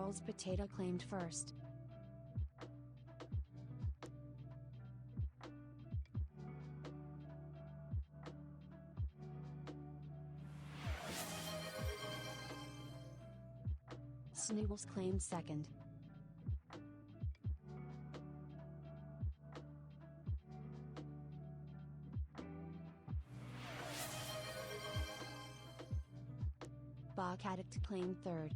Carol's potato claimed first. Snoodles claimed second. Bog Addict claimed third.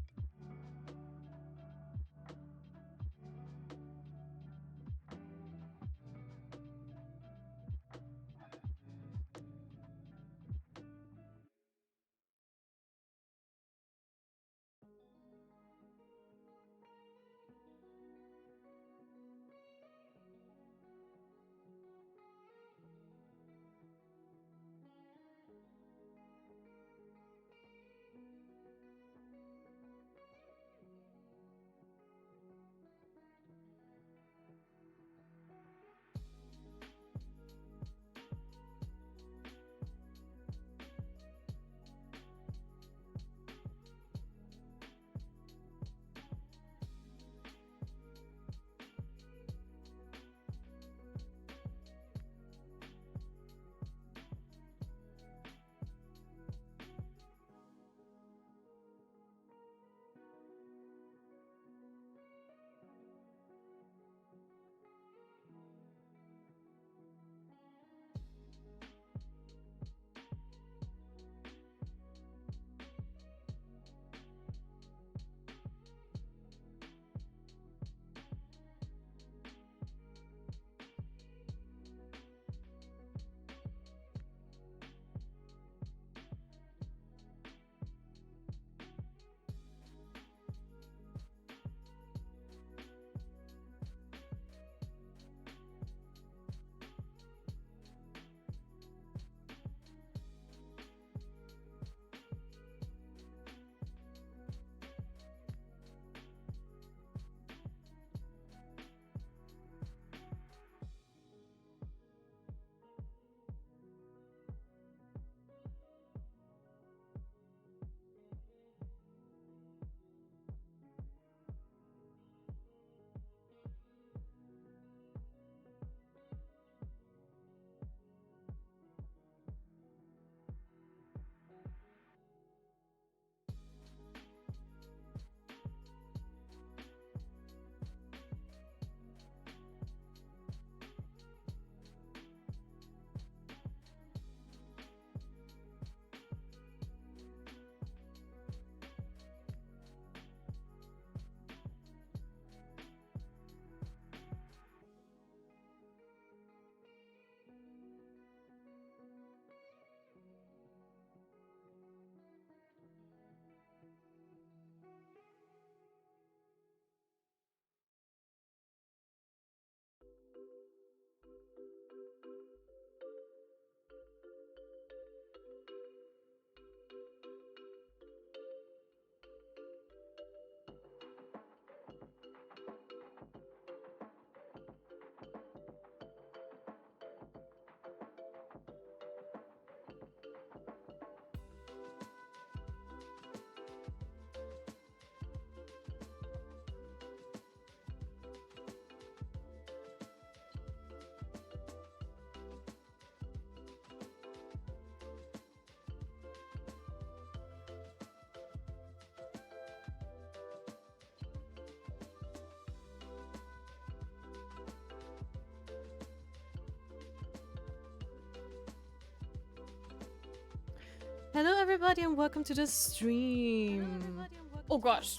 Hello everybody and welcome to the stream. Oh gosh.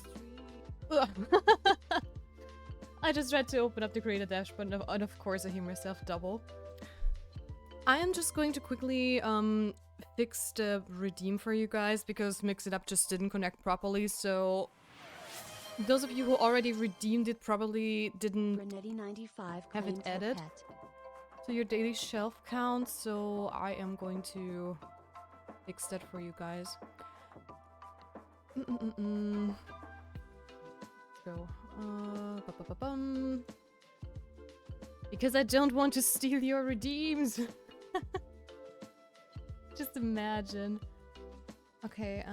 Ugh. I just tried to open up the creator dashboard and of course I hear myself double. I am just going to quickly fix the redeem for you guys because Mix It Up just didn't connect properly, so those of you who already redeemed it probably didn't have it added to your daily shelf count, so I am going to fix that for you guys. Let's go. Because I don't want to steal your redeems. Just imagine. Okay,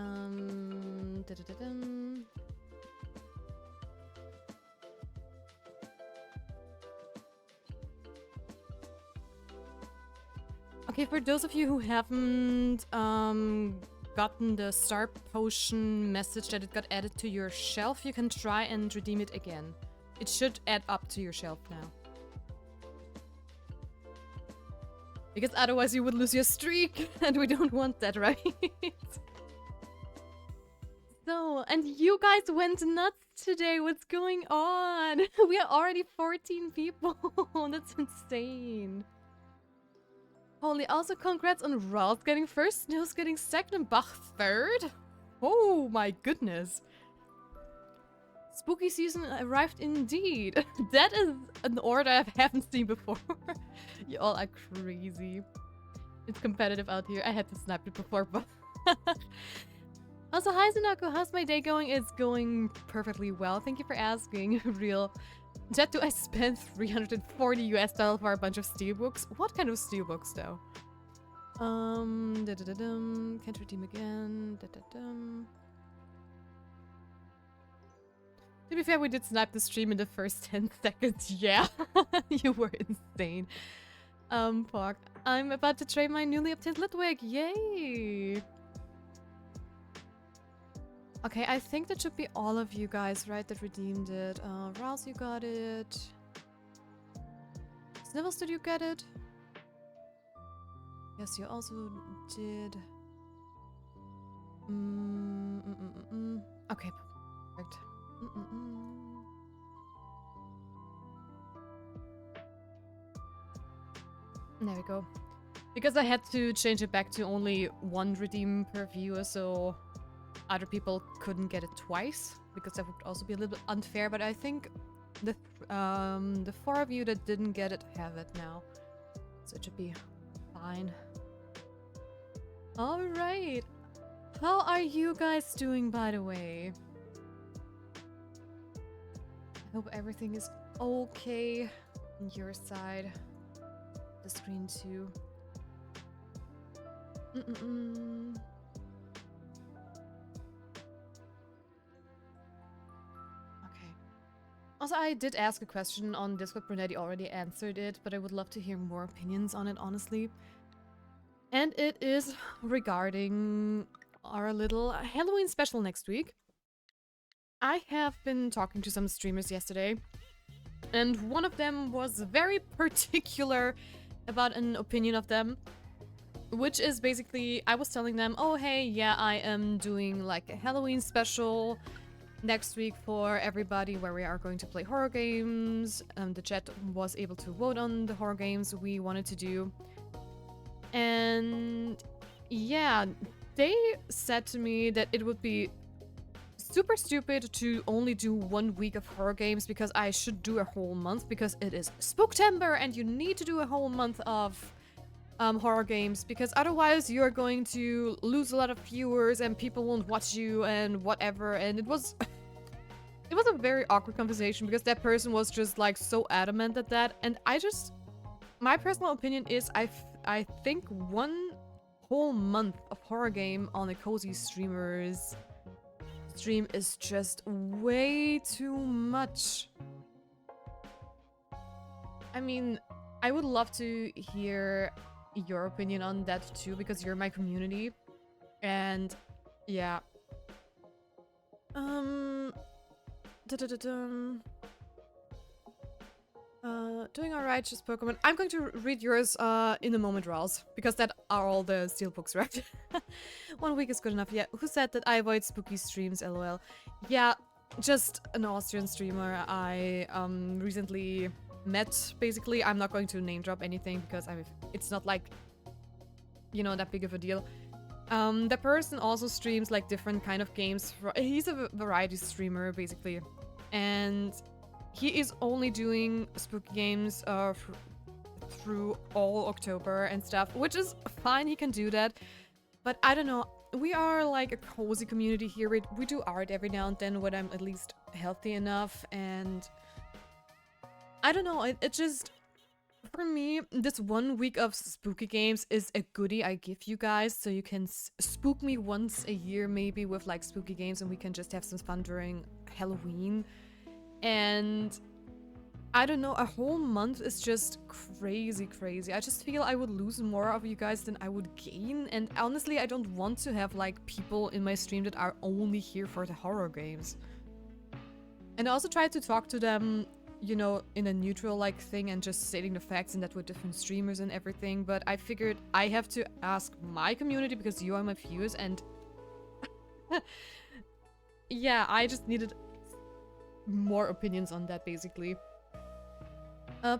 Okay, for those of you who haven't gotten the star potion message that it got added to your shelf, you can try and redeem it again. It should add up to your shelf now. Because otherwise you would lose your streak, and we don't want that, right? So, and you guys went nuts today. What's going on? We are already 14 people. That's insane. Holy, also congrats on Ralph getting first, Nils getting second, and Bach third. Oh my goodness. Spooky season arrived indeed. That is an order I haven't seen before. You all are crazy. It's competitive out here. I had to snap it before, but... Also, hi Sunako, how's my day going? It's going perfectly well. Thank you for asking. Real. Jet, do I spend $340 US for a bunch of steelbooks? What kind of steelbooks though? Can't redeem again. To be fair, we did snipe the stream in the first 10 seconds. Yeah, you were insane. Pork. I'm about to trade my newly obtained Litwig. Yay! Okay, I think that should be all of you guys, right, that redeemed it. Rouse, you got it. Snivels, did you get it? Yes, you also did. Okay, perfect. There we go. Because I had to change it back to only one redeem per viewer, so other people couldn't get it twice, because that would also be a little bit unfair, but I think the 4 of you that didn't get it have it now. So it should be fine. Alright. How are you guys doing, by the way? I hope everything is okay on your side. The screen too. Also, I did ask a question on Discord. Brunetti already answered it, but I would love to hear more opinions on it, honestly. And it is regarding our little Halloween special next week. I have been talking to some streamers yesterday, and one of them was very particular about an opinion of them, which is basically, I was telling them, oh hey, yeah, I am doing like a Halloween special next week for everybody where we are going to play horror games. The chat was able to vote on the horror games we wanted to do. And yeah, they said to me that it would be super stupid to only do 1 week of horror games, because I should do a whole month, because it is Spooktember and you need to do a whole month of horror games, because otherwise you're going to lose a lot of viewers and people won't watch you and whatever. And it was a very awkward conversation, because that person was just like so adamant at that, and my personal opinion is I think 1 whole month of horror game on a cozy streamer's stream is just way too much. I mean, I would love to hear your opinion on that too, because you're my community. And yeah. Doing alright, just Pokemon. I'm going to read yours in a moment, Rawls, because that are all the steelbooks, right? 1 week is good enough. Yeah, who said that I avoid spooky streams, lol? Yeah, just an Austrian streamer I recently met, basically. I'm not going to name drop anything, because it's not like, you know, that big of a deal. The person also streams like different kind of games. He's a variety streamer, basically. And he is only doing spooky games through all October and stuff, which is fine, he can do that. But I don't know, we are like a cozy community here. We do art every now and then when I'm at least healthy enough, and I don't know, it just, for me, this 1 week of spooky games is a goodie I give you guys, so you can spook me once a year maybe with like spooky games, and we can just have some fun during Halloween. And I don't know, a whole month is just crazy, crazy. I just feel I would lose more of you guys than I would gain. And honestly, I don't want to have like people in my stream that are only here for the horror games. And I also tried to talk to them, you know, in a neutral like thing and just stating the facts and that with different streamers and everything. But I figured I have to ask my community because you are my viewers, and yeah, I just needed more opinions on that basically.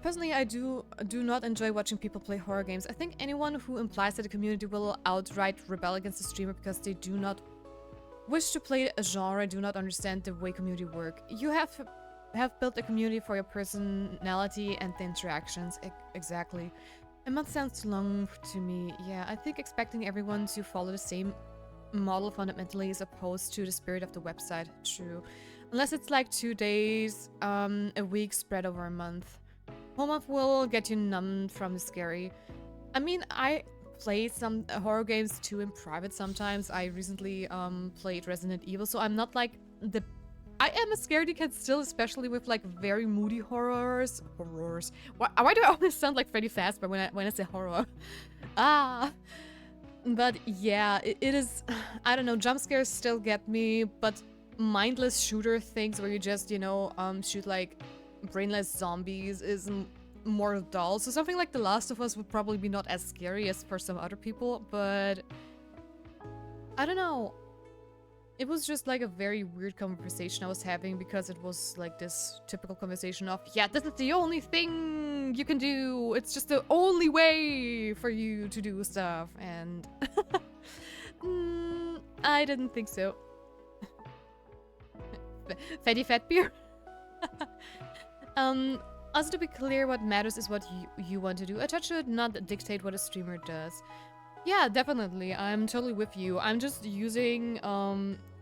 Personally, I do not enjoy watching people play horror games. I think anyone who implies that the community will outright rebel against the streamer because they do not wish to play a genre, do not understand the way community work. You have built a community for your personality and the interactions. Exactly. A month sounds too long to me. Yeah, I think expecting everyone to follow the same model fundamentally is opposed to the spirit of the website. True. Unless it's like 2 days, a week spread over a month. Whole month will get you numbed from the scary. I mean, I play some horror games too in private sometimes. I recently played Resident Evil, so I'm not like the... I am a scaredy cat still, especially with like very moody horrors. Why do I always sound like Freddy Fazbear when I say horror? But yeah, it is... I don't know, jump scares still get me, but mindless shooter things where you just, you know, shoot like brainless zombies is more dull. So something like The Last of Us would probably be not as scary as for some other people, but I don't know. It was just like a very weird conversation I was having because it was like this typical conversation of, yeah, this is the only thing you can do. It's just the only way for you to do stuff. And I didn't think so. Fatty fat beer. Also, to be clear, what matters is what you want to do. A touch should not dictate what a streamer does. Yeah, definitely. I'm totally with you. I'm just using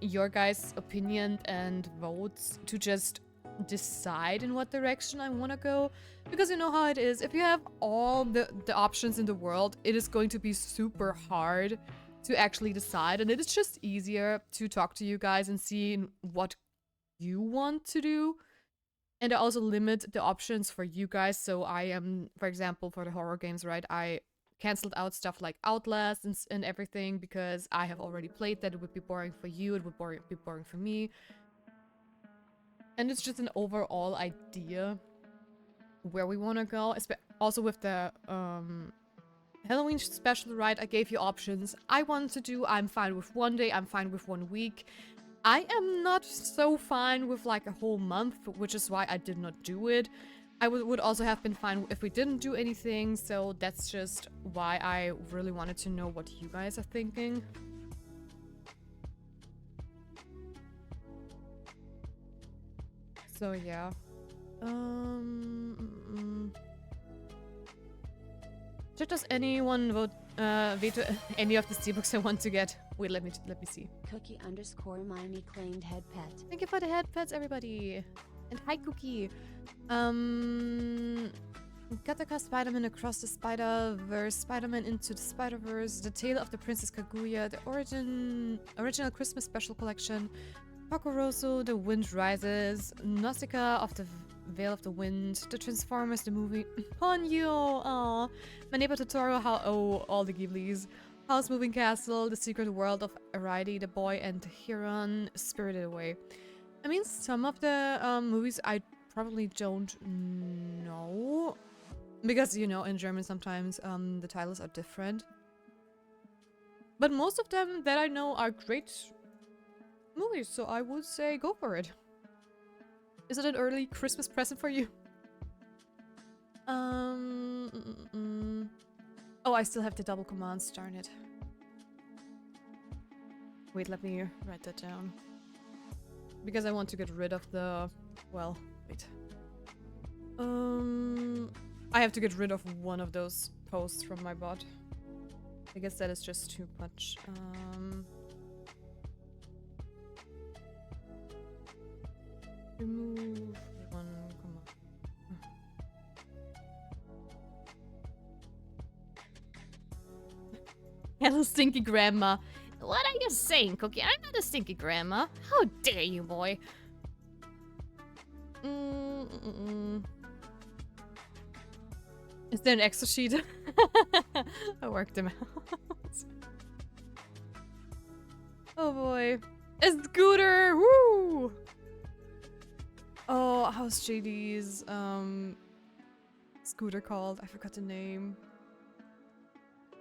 your guys' opinion and votes to just decide in what direction I want to go. Because you know how it is. If you have all the options in the world, it is going to be super hard to actually decide. And it is just easier to talk to you guys and see what you want to do. And I also limit the options for you guys. So I am, for example, for the horror games, right? I canceled out stuff like Outlast and everything because I have already played that. It would be boring for you. It would be boring for me. And it's just an overall idea where we want to go. Also with the Halloween special, right? I gave you options. I want to do, I'm fine with 1 day. I'm fine with 1 week. I am not so fine with like a whole month, which is why I did not do it. I would also have been fine if we didn't do anything, so that's just why I really wanted to know what you guys are thinking. So yeah. Does anyone vote veto any of the steelbooks I want to get? Wait, let me see. Cookie_Miney claimed head pet. Thank you for the head pets, everybody. And hi, Cookie. Gattaca Spider-Man Across the Spider-Verse, Spider-Man Into the Spider-Verse, The Tale of the Princess Kaguya, the original Christmas Special Collection, Pocoroso, The Wind Rises, Nausicaa of the Veil of the Wind, The Transformers, the movie, Ponyo, aww, My Neighbor Totoro, all the Ghiblis, House Moving Castle, The Secret World of Aride, The Boy and the Heron, Spirited Away. I mean, some of the movies I probably don't know, because, you know, in German sometimes the titles are different. But most of them that I know are great movies, so I would say go for it. Is it an early Christmas present for you? Oh, I still have the double commands, darn it. Wait, let me write that down. Because I want to get rid of the... well, wait. I have to get rid of one of those posts from my bot. I guess that is just too much. Remove one, come on. Hello, stinky grandma. What are you saying, Cookie? I'm not a stinky grandma. How dare you, boy? Is there an extra sheet? I worked them out. Oh boy. A scooter! Woo! Oh, how's JD's scooter called? I forgot the name.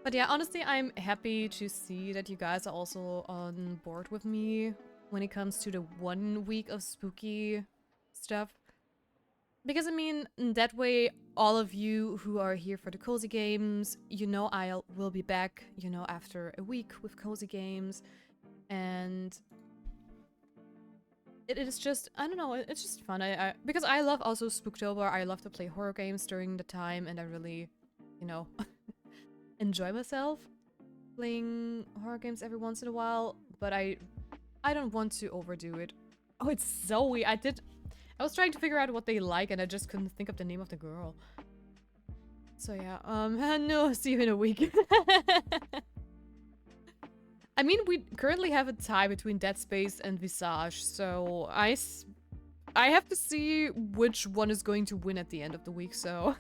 But yeah, honestly, I'm happy to see that you guys are also on board with me when it comes to the 1 week of spooky stuff. Because, I mean, that way, all of you who are here for the cozy games, you know I will be back, you know, after a week with cozy games. And it is just, I don't know, it's just fun. Because I love also Spooktober. I love to play horror games during the time, and I really, you know, enjoy myself playing horror games every once in a while. But I don't want to overdo it. Oh, it's Zoe. I was trying to figure out what they like, and I just couldn't think of the name of the girl. So yeah, no, see you in a week. I mean, we currently have a tie between Dead Space and Visage, so I have to see which one is going to win at the end of the week, so...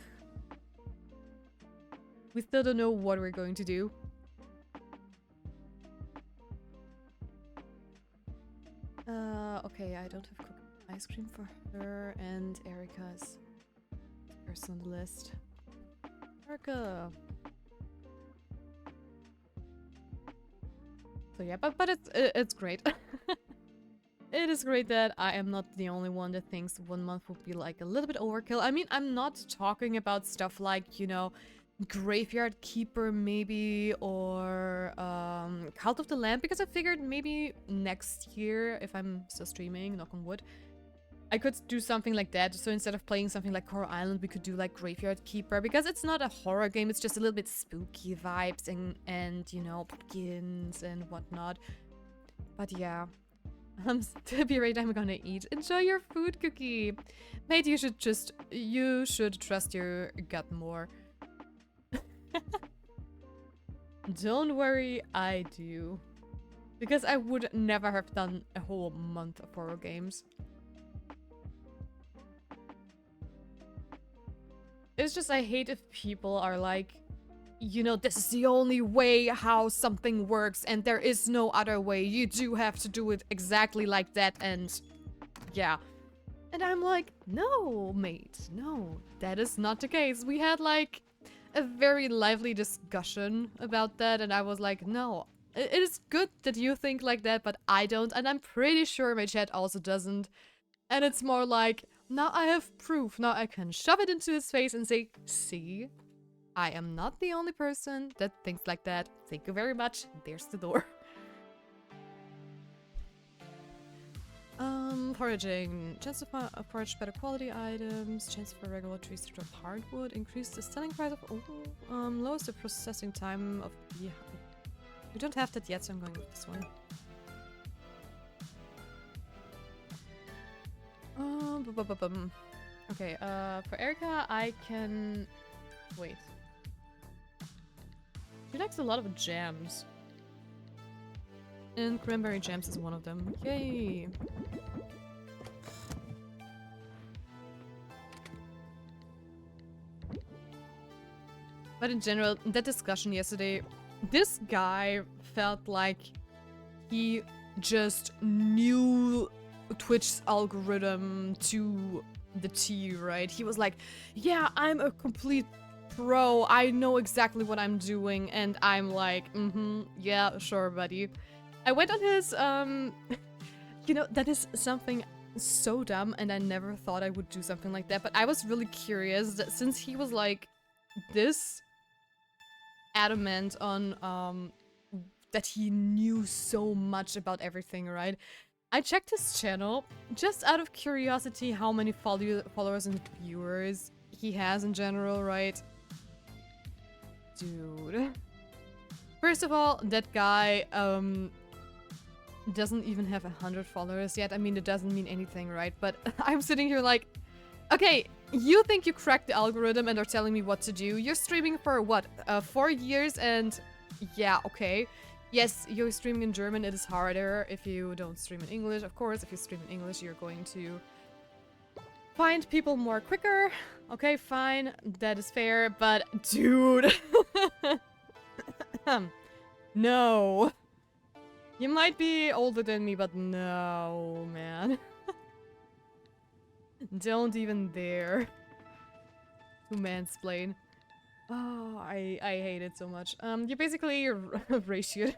We still don't know what we're going to do. Okay, I don't have ice cream for her, and Erica's person on the list. Erica! So yeah, but it's great. It is great that I am not the only one that thinks 1 month would be like a little bit overkill. I mean, I'm not talking about stuff like, you know, Graveyard Keeper maybe, or Cult of the Lamb, because I figured maybe next year, if I'm still streaming, knock on wood, I could do something like that. So instead of playing something like Coral Island, we could do like Graveyard Keeper, because it's not a horror game, it's just a little bit spooky vibes and you know, pumpkins and whatnot. But yeah, to be right, I'm gonna eat. Enjoy your food, Cookie. Mate, you should trust your gut more. Don't worry, I do. Because I would never have done a whole month of horror games. It's just I hate if people are like, you know, this is the only way how something works and there is no other way. You do have to do it exactly like that, and yeah. And I'm like, no, mate, no, that is not the case. We had like a very lively discussion about that, and I was like, no, it is good that you think like that, but I don't, and I'm pretty sure my chat also doesn't. And it's more like, now I have proof, now I can shove it into his face and say, see, I am not the only person that thinks like that. Thank you very much, there's the door. Foraging. Chance to forage better quality items. Chance for regular trees to drop hardwood. Increase the selling price of... lowers the processing time of... Yeah. We don't have that yet, so I'm going with this one. Okay, for Erica, I can... Wait. She likes a lot of jams. And cranberry jams is one of them. Yay! But in general, that discussion yesterday, this guy felt like he just knew Twitch's algorithm to the T, right? He was like, yeah, I'm a complete pro. I know exactly what I'm doing. And I'm like, yeah, sure, buddy. I went on his, you know, that is something so dumb, and I never thought I would do something like that, but I was really curious that since he was like this adamant on, that he knew so much about everything, right? I checked his channel just out of curiosity how many followers and viewers he has in general, right? Dude. First of all, that guy, doesn't even have 100 followers yet. I mean, it doesn't mean anything, right? But I'm sitting here like, okay, you think you cracked the algorithm and are telling me what to do. You're streaming for what, 4 years, and yeah, okay. Yes, you're streaming in German. It is harder if you don't stream in English. Of course, if you stream in English, you're going to find people more quicker. Okay, fine. That is fair, but dude. No. You might be older than me, but no, man. Don't even dare to mansplain. Oh, I hate it so much. You're basically ratioed.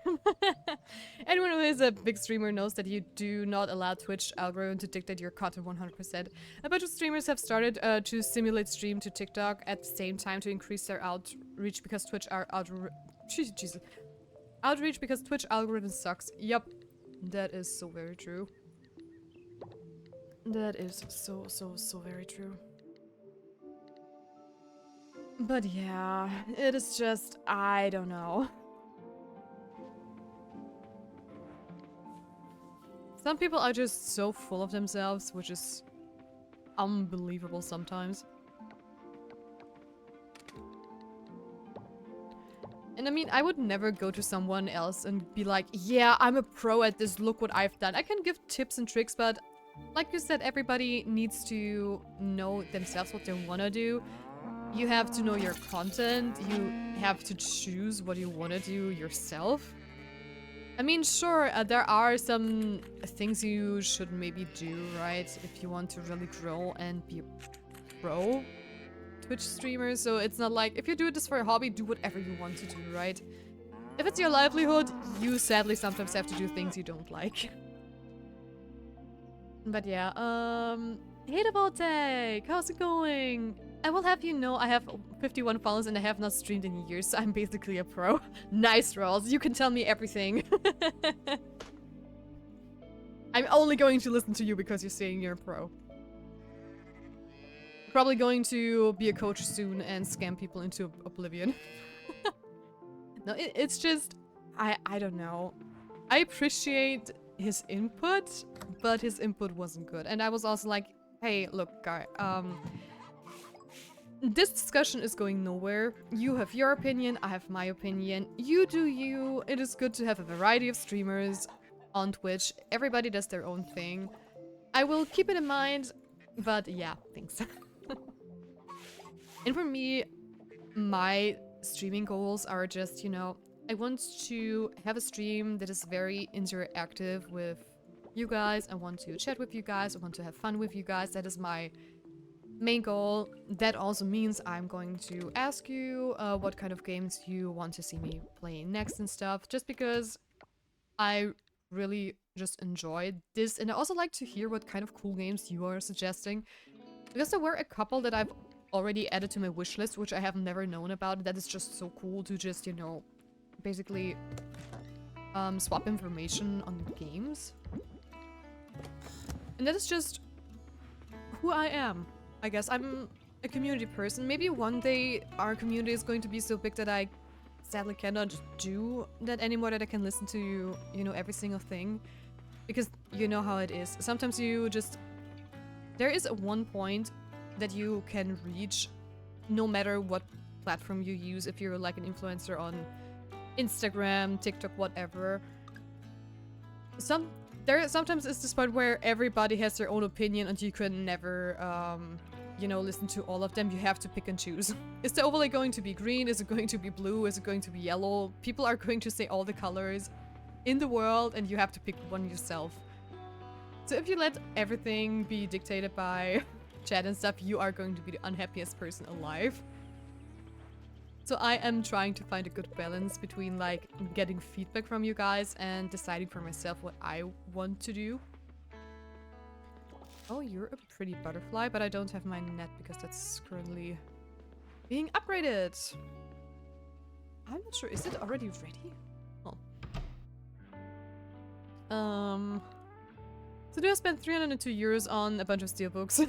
Anyone who is a big streamer knows that you do not allow Twitch algorithm to dictate your content 100%. A bunch of streamers have started to simulate stream to TikTok at the same time to increase their outreach because Twitch outreach because Twitch algorithm sucks. Yup, that is so very true. That is so very true. But yeah, it is just, I don't know. Some people are just so full of themselves, which is unbelievable sometimes. And I mean, I would never go to someone else and be like, yeah, I'm a pro at this, look what I've done. I can give tips and tricks, but like you said, everybody needs to know themselves what they want to do. You have to know your content, you have to choose what you want to do yourself. I mean, sure, there are some things you should maybe do, right? If you want to really grow and be a pro Twitch streamer. So it's not like, if you do this for a hobby, do whatever you want to do, right? If it's your livelihood, you sadly sometimes have to do things you don't like. But yeah, hey Devotek, how's it going? I will have you know I have 51 followers and I have not streamed in years, so I'm basically a pro. Nice, Rolls. You can tell me everything. I'm only going to listen to you because you're saying you're a pro. Probably going to be a coach soon and scam people into oblivion. No, it's just... I don't know. I appreciate his input, but his input wasn't good. And I was also like, hey, look, guy, this discussion is going nowhere. You have your opinion, I have my opinion. You do you. It is good to have a variety of streamers on Twitch. Everybody does their own thing. I will keep it in mind, but yeah, thanks. And for me, my streaming goals are just, you know, I want to have a stream that is very interactive with you guys. I want to chat with you guys. I want to have fun with you guys. That is my main goal. That also means I'm going to ask you what kind of games you want to see me playing next and stuff, just because I really just enjoy this. And I also like to hear what kind of cool games you are suggesting, because there were a couple that I've already added to my wish list, which I have never known about. That is just so cool to just, you know, basically swap information on games. And that is just who I am. I guess I'm a community person. Maybe one day our community is going to be so big that I sadly cannot do that anymore, that I can listen to, you know, every single thing. Because you know how it is. Sometimes you just... There is one point that you can reach no matter what platform you use. If you're like an influencer on Instagram, TikTok, whatever. Sometimes it's this point where everybody has their own opinion and you can never, you know, listen to all of them. You have to pick and choose. Is the overlay going to be green? Is it going to be blue? Is it going to be yellow? People are going to say all the colors in the world and you have to pick one yourself. So if you let everything be dictated by chat and stuff, you are going to be the unhappiest person alive. So I am trying to find a good balance between like getting feedback from you guys and deciding for myself what I want to do. Oh, you're a pretty butterfly, but I don't have my net because that's currently being upgraded. I'm not sure. Is it already ready? Oh. So do I spend 302 euros on a bunch of steelbooks?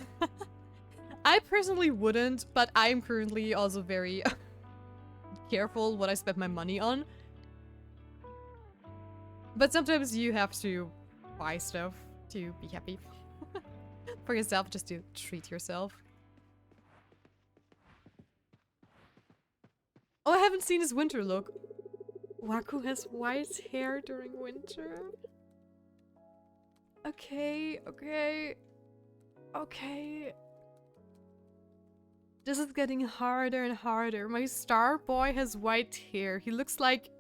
I personally wouldn't, but I'm currently also very careful what I spend my money on. But sometimes you have to buy stuff to be happy for yourself, just to treat yourself. Oh, I haven't seen his winter look. Wakkuu has white hair during winter. Okay, okay. Okay. This is getting harder and harder. My star boy has white hair. He looks like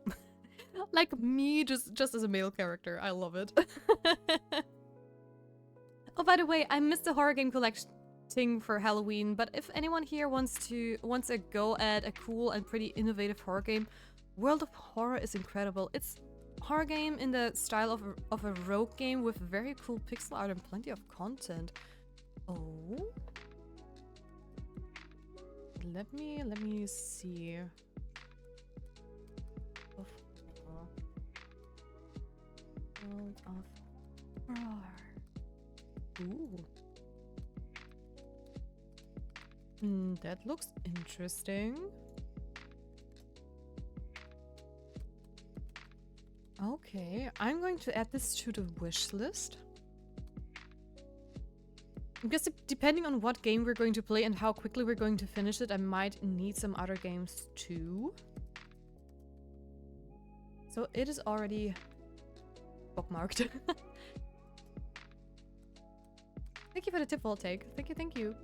like me, just as a male character. I love it. Oh, by the way, I missed the horror game collecting for Halloween, but if anyone here wants a go at a cool and pretty innovative horror game, World of Horror is incredible. It's a horror game in the style of a rogue game with very cool pixel art and plenty of content. Oh. Let me see. World of Horror. Ooh. That looks interesting. Okay, I'm going to add this to the wish list. Because depending on what game we're going to play and how quickly we're going to finish it, I might need some other games too. So it is already bookmarked. Thank you for the tip, Voltaic. Thank you, thank you.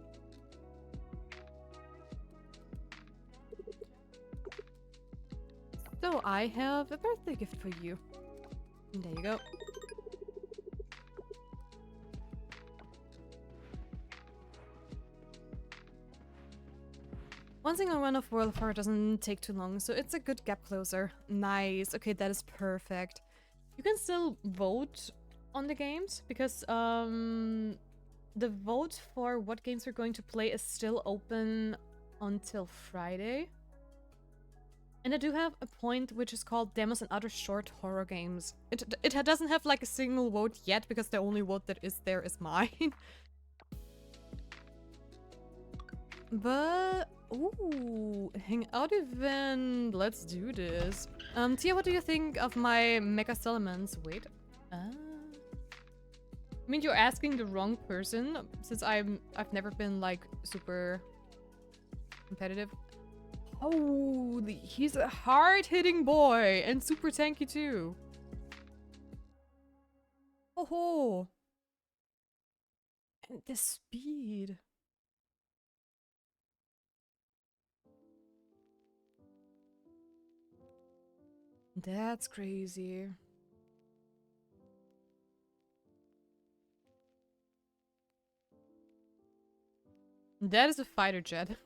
So I have a birthday gift for you. And there you go. One single run of World of Horror doesn't take too long, so it's a good gap closer. Nice. Okay, that is perfect. You can still vote on the games because the vote for what games we're going to play is still open until Friday. And I do have a point which is called Demos and Other Short Horror Games. It doesn't have like a single vote yet because the only vote that is there is mine. But ooh, hangout event. Let's do this. Tia, what do you think of my Mega Salamence? Wait. I mean, you're asking the wrong person since I've never been like super competitive. Holy, he's a hard-hitting boy and super tanky too. Oh, and the speed. That's crazy. That is a fighter jet.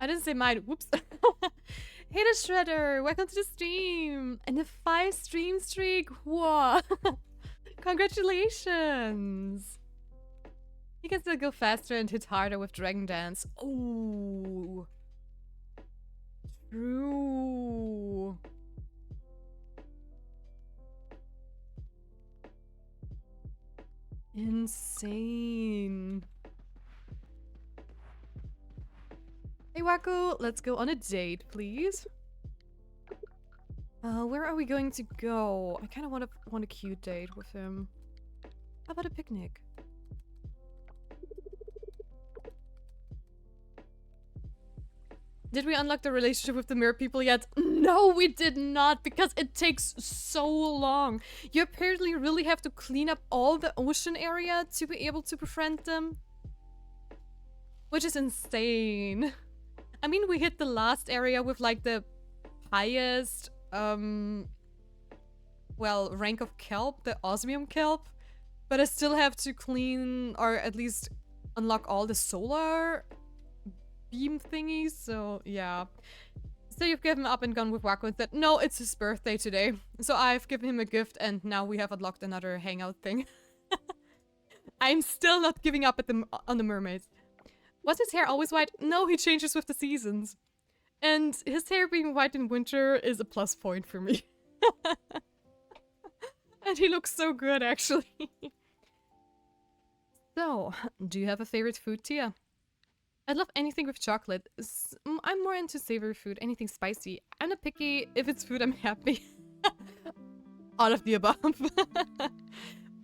I didn't say mine. Whoops. Hey, the Shredder! Welcome to the stream! And a 5 stream streak! Whoa! Congratulations! You can still go faster and hit harder with Dragon Dance. Oh, true. Insane. Hey Wakkuu, let's go on a date, please. Where are we going to go? I kind of want a cute date with him. How about a picnic? Did we unlock the relationship with the merpeople yet? No, we did not, because it takes so long. You apparently really have to clean up all the ocean area to be able to befriend them. Which is insane. I mean, we hit the last area with like the highest, well, rank of kelp, the osmium kelp. But I still have to clean, or at least unlock all the solar beam thingies, so yeah. So you've given up and gone with Wakkuu and said, no, it's his birthday today. So I've given him a gift and now we have unlocked another hangout thing. I'm still not giving up on the mermaids. Was his hair always white? No, he changes with the seasons. And his hair being white in winter is a plus point for me. And he looks so good, actually. So, do you have a favorite food, Tia? I love anything with chocolate. I'm more into savory food, anything spicy. I'm not picky. If it's food, I'm happy. All of the above.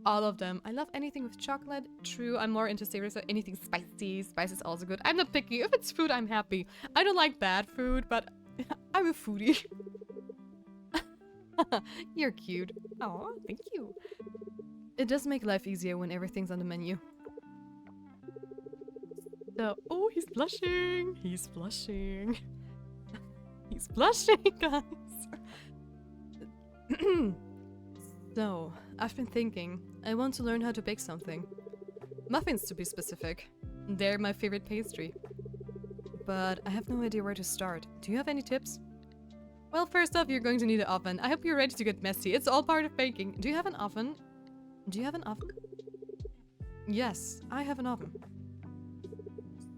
All of them. I love anything with chocolate. True, I'm more into savory, so anything spicy. Spice is also good. I'm not picky. If it's food, I'm happy. I don't like bad food, but I'm a foodie. You're cute. Oh, thank you. It does make life easier when everything's on the menu. So, oh, he's blushing. He's blushing. He's blushing, guys. So, I've been thinking, I want to learn how to bake something. Muffins, to be specific. They're my favorite pastry. But I have no idea where to start. Do you have any tips? Well, first off, you're going to need an oven. I hope you're ready to get messy. It's all part of baking. Do you have an oven? Do you have an oven? Yes, I have an oven.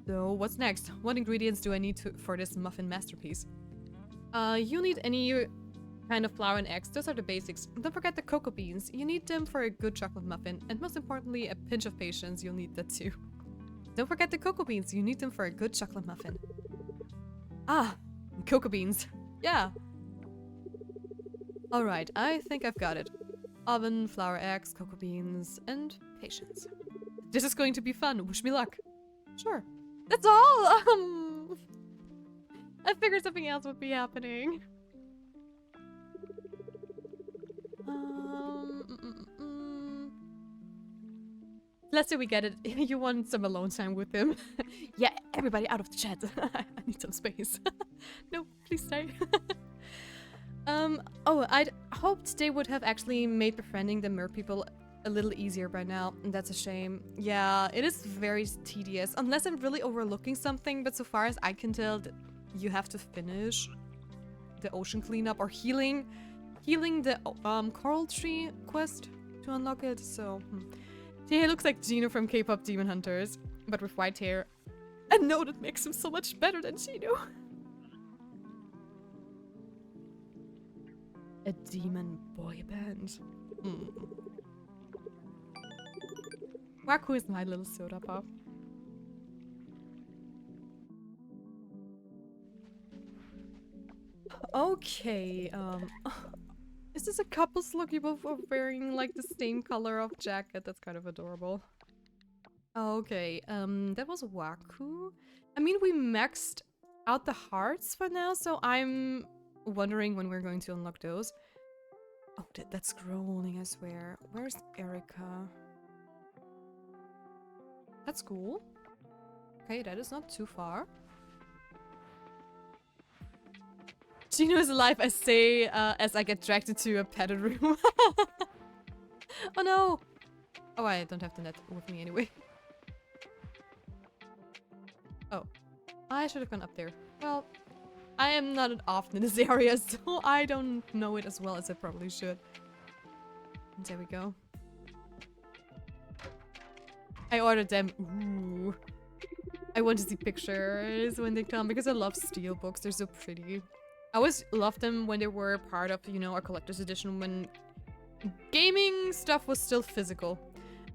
So, what's next? What ingredients do I need for this muffin masterpiece? You need any kind of flour and eggs. Those are the basics. Don't forget the cocoa beans. You need them for a good chocolate muffin. And most importantly, a pinch of patience. You'll need that too. Don't forget the cocoa beans. You need them for a good chocolate muffin. Ah, cocoa beans. Yeah. Alright, I think I've got it. Oven, flour, eggs, cocoa beans, and patience. This is going to be fun. Wish me luck. Sure. That's all! I figured something else would be happening. Let's say we get it. You want some alone time with him. Yeah, everybody out of the chat. I need some space. No, please stay. Oh, I'd hoped they would have actually made befriending the merpeople a little easier by now. That's a shame. Yeah, it is very tedious. Unless I'm really overlooking something, but so far as I can tell, you have to finish the ocean cleanup or healing the coral tree quest to unlock it, so... He looks like Gino from K-pop Demon Hunters, but with white hair. And no, that makes him so much better than Gino. A demon boy band. Wakkuu is my little soda pop. Okay, is this a couple's look? You both are wearing like the same color of jacket. That's kind of adorable. Okay, that was Wakkuu. I mean, we maxed out the hearts for now, so I'm wondering when we're going to unlock those. Oh, that's scrolling, I swear. Where's Erica? That's cool. Okay, that is not too far. Gino is alive, I say, as I get dragged into a padded room. Oh no! Oh, I don't have the net with me anyway. Oh. I should have gone up there. Well, I am not often in this area, so I don't know it as well as I probably should. And there we go. I ordered them. Ooh. I want to see pictures when they come because I love steelbooks. They're so pretty. I always loved them when they were part of, you know, our collector's edition when gaming stuff was still physical.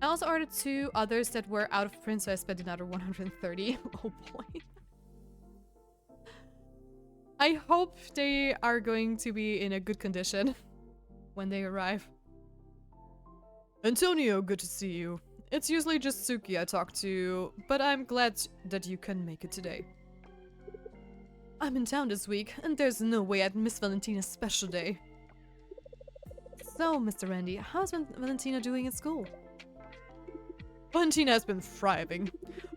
I also ordered 2 others that were out of print, so I spent another 130. Oh boy. I hope they are going to be in a good condition when they arrive. Antonio, good to see you. It's usually just Suki I talk to, but I'm glad that you can make it today. I'm in town this week, and there's no way I'd miss Valentina's special day. So, Mr. Randy, how's Valentina doing at school? Valentina has been thriving.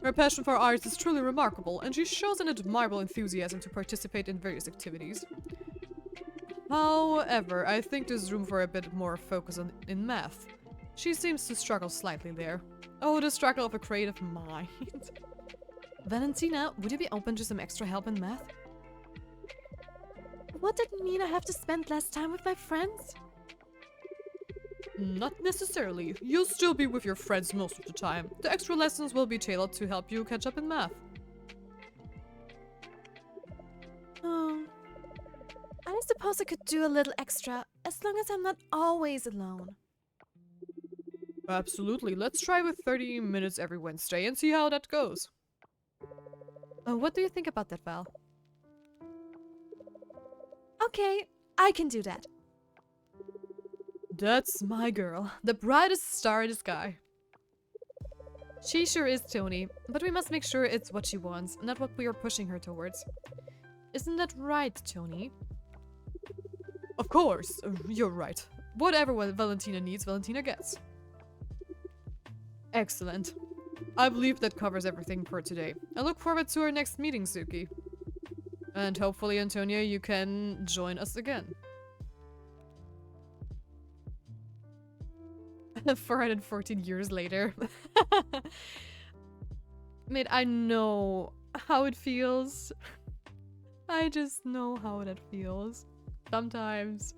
Her passion for arts is truly remarkable, and she shows an admirable enthusiasm to participate in various activities. However, I think there's room for a bit more focus in math. She seems to struggle slightly there. Oh, the struggle of a creative mind. Valentina, would you be open to some extra help in math? What did it mean I have to spend less time with my friends? Not necessarily. You'll still be with your friends most of the time. The extra lessons will be tailored to help you catch up in math. Oh. I suppose I could do a little extra, as long as I'm not always alone. Absolutely. Let's try with 30 minutes every Wednesday and see how that goes. What do you think about that, Val? Okay, I can do that. That's my girl. The brightest star in the sky. She sure is, Tony. But we must make sure it's what she wants, not what we are pushing her towards. Isn't that right, Tony? Of course, you're right. Whatever Valentina needs, Valentina gets. Excellent. I believe that covers everything for today. I look forward to our next meeting, Suki. And hopefully, Antonia, you can join us again. 414 years later. Mate, I know how it feels. I just know how that feels. Sometimes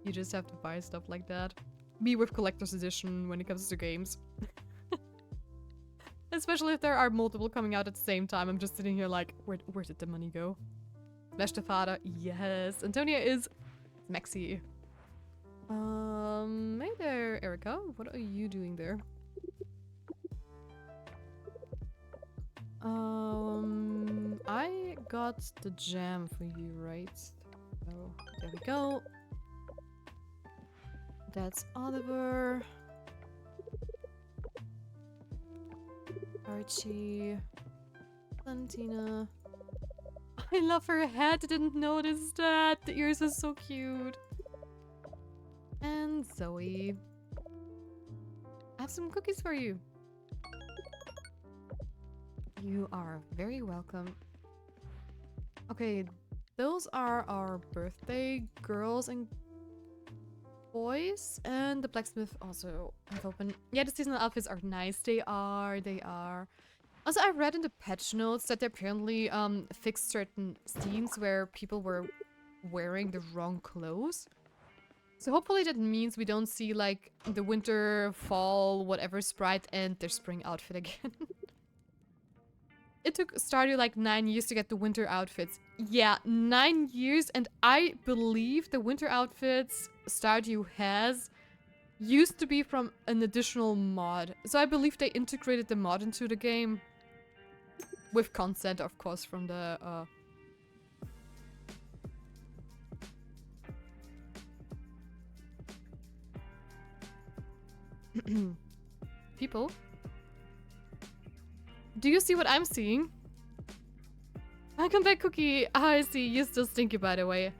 you just have to buy stuff like that. Me with collector's edition when it comes to games. Especially if there are multiple coming out at the same time. I'm just sitting here like, where did the money go? Smash the father. Yes. Antonia is Maxi. Hey there, Erica. What are you doing there? I got the jam for you, right? Oh, there we go. That's Oliver. Archie. Valentina. I love her hat. I didn't notice that. The ears are so cute. And Zoe. I have some cookies for you. You are very welcome. Okay, those are our birthday girls and boys. And the blacksmith also have open. Yeah, the seasonal outfits are nice. They are. Also, I read in the patch notes that they apparently fixed certain scenes where people were wearing the wrong clothes. So hopefully that means we don't see like the winter, fall, whatever sprite and their spring outfit again. It took Stardew like 9 years to get the winter outfits. Yeah, 9 years, and I believe the winter outfits Stardew has used to be from an additional mod. So I believe they integrated the mod into the game. With consent, of course, from the people. Do you see what I'm seeing? Welcome back, Cookie. I see. You're still stinky, by the way.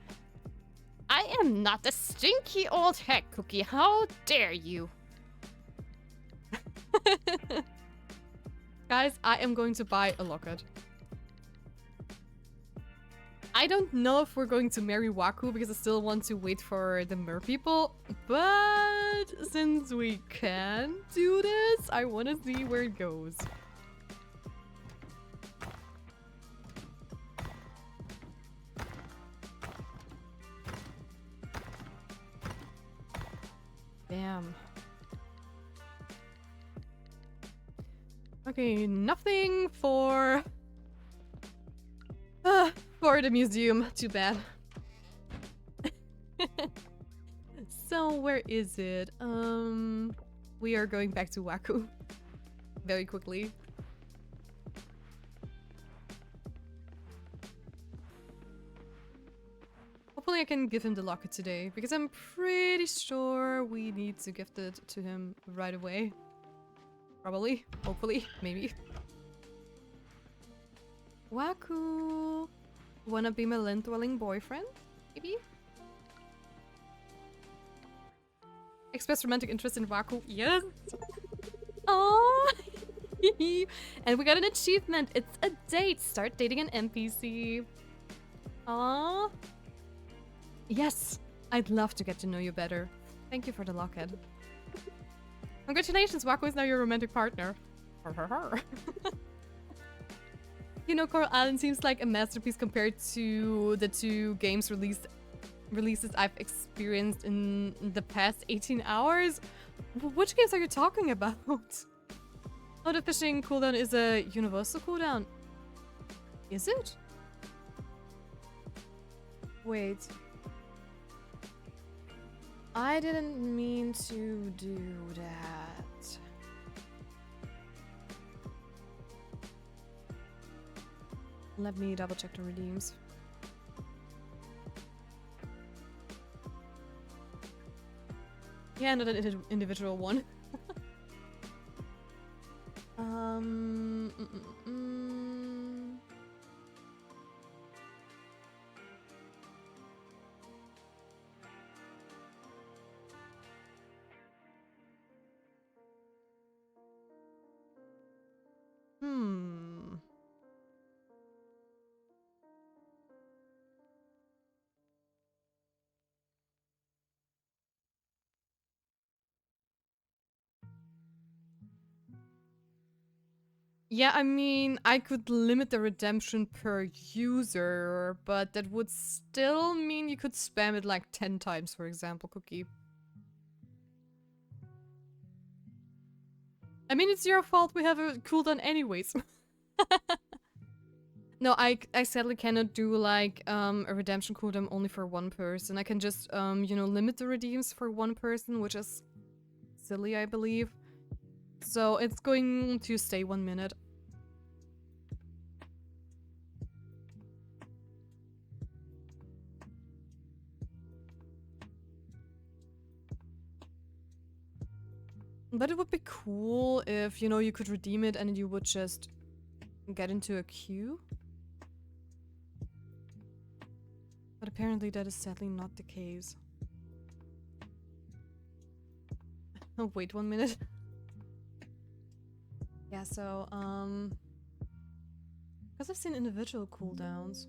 I am not a stinky old heck, Cookie. How dare you? Guys, I am going to buy a locket. I don't know if we're going to marry Wakkuu because I still want to wait for the merpeople. But since we can do this, I want to see where it goes. Damn. Okay, nothing for the museum. Too bad. So where is it? We are going back to Wakkuu very quickly. Hopefully I can give him the locket today, because I'm pretty sure we need to gift it to him right away. Probably. Hopefully. Maybe. Wakkuu! Wanna be my land-dwelling boyfriend? Maybe? Express romantic interest in Wakkuu. Yes! Oh! And we got an achievement! It's a date! Start dating an NPC. Aww. Yes! I'd love to get to know you better. Thank you for the locket. Congratulations, Wakkuu is now your romantic partner. You know, Coral Island seems like a masterpiece compared to the 2 games releases I've experienced in the past 18 hours. Which games are you talking about? Oh, the fishing cooldown is a universal cooldown. Is it? Wait. I didn't mean to do that. Let me double check the redeems. Yeah, not an individual one. Yeah, I mean, I could limit the redemption per user, but that would still mean you could spam it like 10 times, for example, Cookie. I mean, it's your fault we have a cooldown anyways. No, I sadly cannot do like a redemption cooldown only for one person. I can just, you know, limit the redeems for one person, which is silly, I believe. So it's going to stay 1 minute. But it would be cool if, you know, you could redeem it and you would just get into a queue. But apparently that is sadly not the case. Oh, wait 1 minute. Yeah, so, because I've seen individual cooldowns.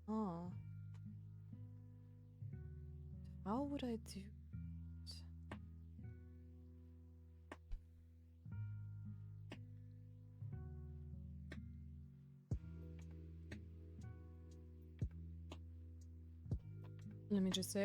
Oh. How would I do it? Let me just say,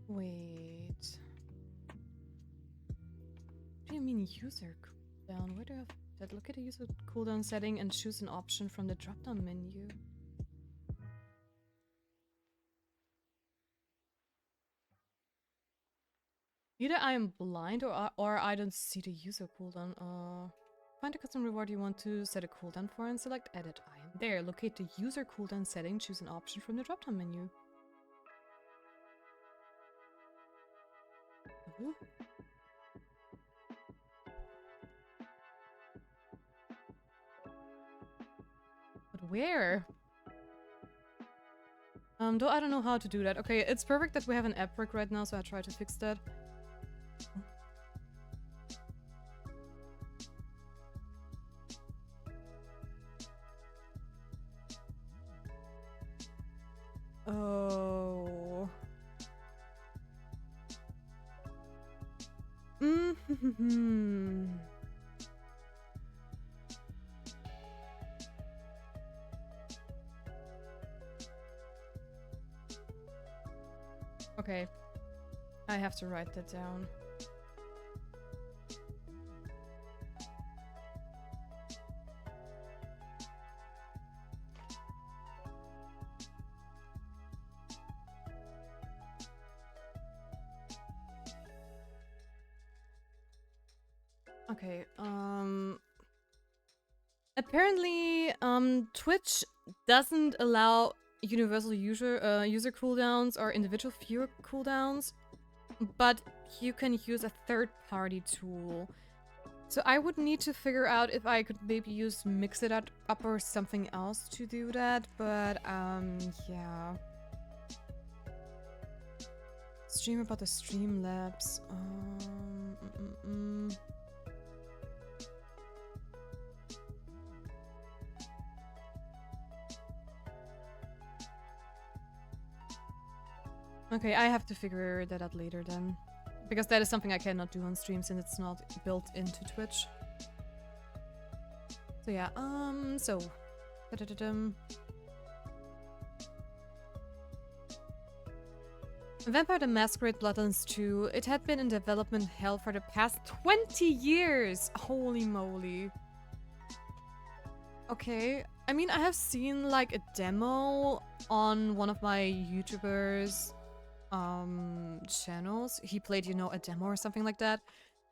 wait. What do you mean user cooldown? Where do I have that? Look at the user cooldown setting and choose an option from the drop-down menu. Either I am blind or I don't see the user cooldown. Find a custom reward you want to set a cooldown for and select edit. I am there. Locate the user cooldown setting, choose an option from the drop-down menu. Ooh. But where? Though I don't know how to do that. Okay, it's perfect that we have an app break right now, so I try to fix that. Oh. Okay. I have to write that down. Okay, apparently, Twitch doesn't allow universal user cooldowns or individual viewer cooldowns, but you can use a third-party tool. So I would need to figure out if I could maybe use Mix It Up or something else to do that, but, yeah. Stream about the Streamlabs. Okay, I have to figure that out later then. Because that is something I cannot do on stream since it's not built into Twitch. So yeah, so... Vampire the Masquerade Bloodlines 2. It had been in development hell for the past 20 years! Holy moly. Okay, I mean, I have seen like a demo on one of my YouTubers' channels. He played, you know, a demo or something like that.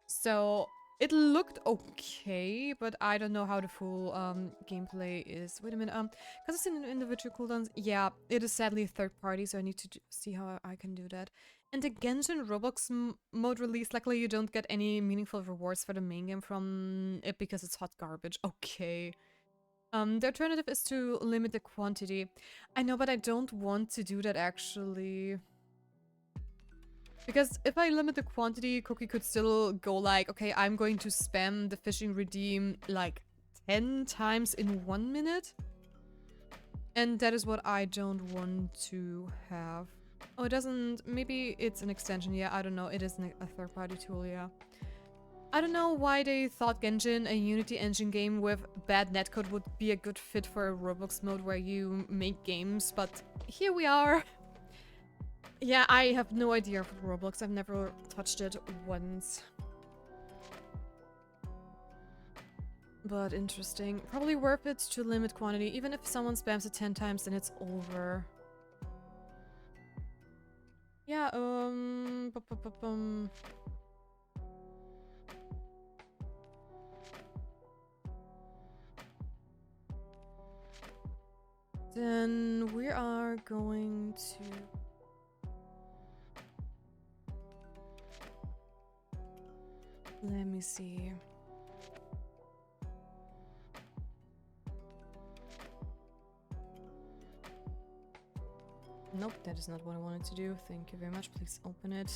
So it looked okay, but I don't know how the full gameplay is. Wait a minute, because it's in individual cooldowns. Yeah, it is sadly third party, so I need to see how I can do that. And the Genshin Roblox mode release, luckily you don't get any meaningful rewards for the main game from it because it's hot garbage. Okay. The alternative is to limit the quantity. I know, but I don't want to do that actually. Because if I limit the quantity, Cookie could still go like, okay, I'm going to spam the fishing redeem like 10 times in 1 minute. And that is what I don't want to have. Oh, it doesn't... Maybe it's an extension. Yeah, I don't know. It is a third-party tool, yeah. I don't know why they thought Genshin, a Unity engine game with bad netcode, would be a good fit for a Roblox mode where you make games, but here we are. Yeah, I have no idea for Roblox. I've never touched it once. But interesting. Probably worth it to limit quantity. Even if someone spams it 10 times, then it's over. Yeah, Then we are going to... Let me see. Nope, that is not what I wanted to do. Thank you very much. Please open it.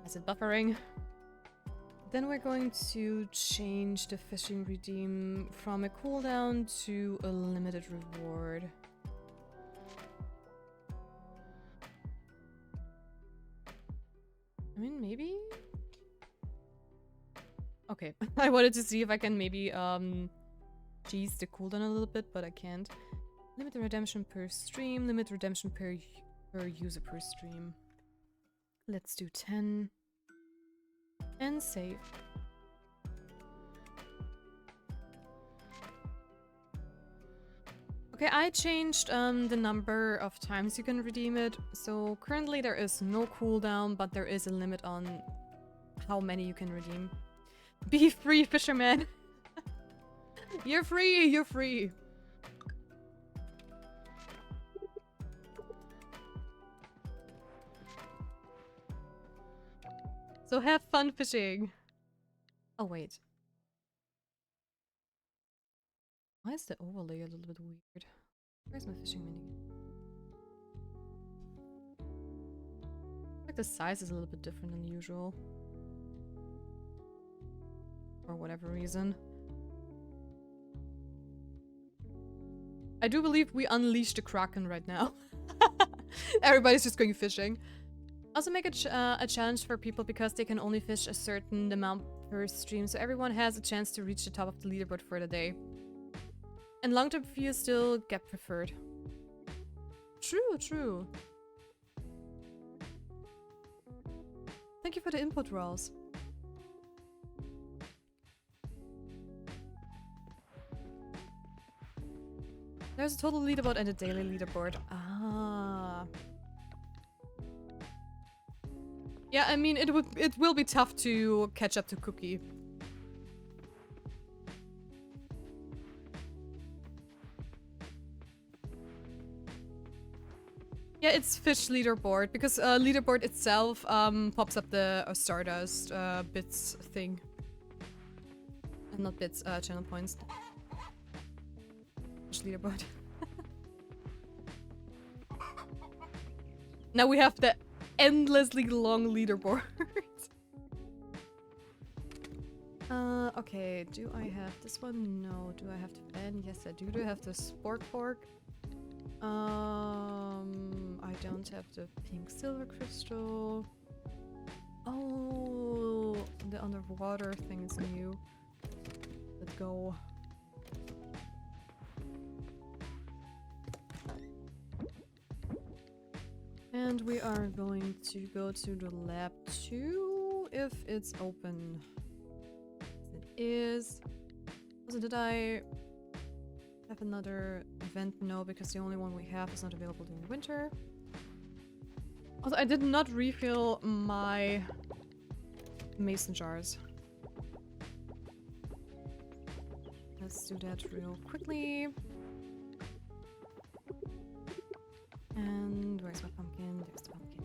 Is it buffering? Then we're going to change the fishing redeem from a cooldown to a limited reward. I mean, maybe? Okay, I wanted to see if I can maybe cheese the cooldown a little bit, but I can't. Limit the redemption per stream, limit redemption per user per stream. Let's do 10. And save. Okay, I changed the number of times you can redeem it. So currently there is no cooldown, but there is a limit on how many you can redeem. Be free, fisherman! You're free! You're free! So have fun fishing! Oh, wait. Why is the overlay a little bit weird? Where's my fishing menu? Like the size is a little bit different than usual. For whatever reason. I do believe we unleashed the Kraken right now. Everybody's just going fishing. Also make a challenge for people because they can only fish a certain amount per stream, so everyone has a chance to reach the top of the leaderboard for the day. And long-term views still get preferred. True, true. Thank you for the input, Rolls. There's a total leaderboard and a daily leaderboard. Ah. Yeah, I mean, it will be tough to catch up to Cookie. Yeah, it's fish leaderboard, because leaderboard itself pops up the Stardust bits thing. And not bits, channel points. Fish leaderboard. Now we have the endlessly long leaderboard. Okay, do I have this one? No. Do I have to end? Yes, I do. Do I have the sport fork? I don't have the pink silver crystal. Oh, the underwater thing is new. Let's go. And we are going to go to the lab 2 if it's open. It is. Also, did I have another event? No, because the only one we have is not available during winter. Also, I did not refill my mason jars. Let's do that real quickly. And where's my pumpkin? There's the pumpkin.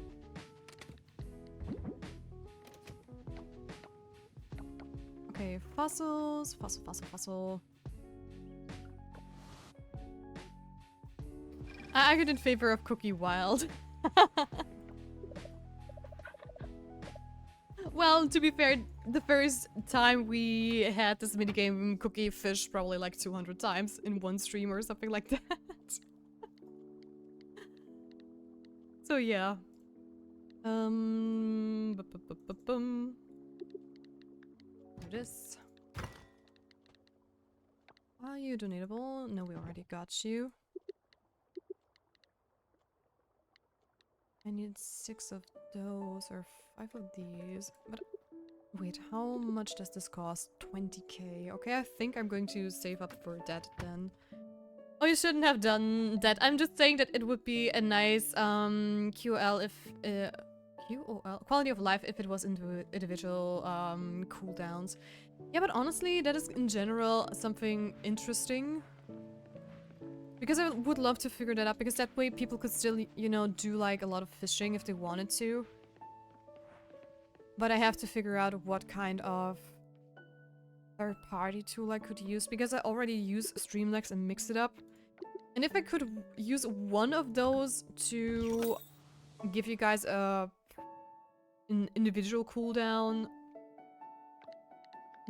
Okay, fossils. Fossil. I argued in favor of Cookie Wild. Well, to be fair, the first time we had this minigame, Cookie fished probably like 200 times in one stream or something like that. So yeah. Do this. Are you donatable? No, we already got you. I need 6 of those or 5 of these. But wait, how much does this cost? 20k. Okay, I think I'm going to save up for that then. Oh, you shouldn't have done that. I'm just saying that it would be a nice QOL if QOL, quality of life, if it was individual cooldowns. Yeah, but honestly, that is in general something interesting. Because I would love to figure that out, because that way people could still, you know, do like a lot of fishing if they wanted to. But I have to figure out what kind of third-party tool I could use, because I already use Streamlabs and mix it up. And if I could use one of those to give you guys an individual cooldown,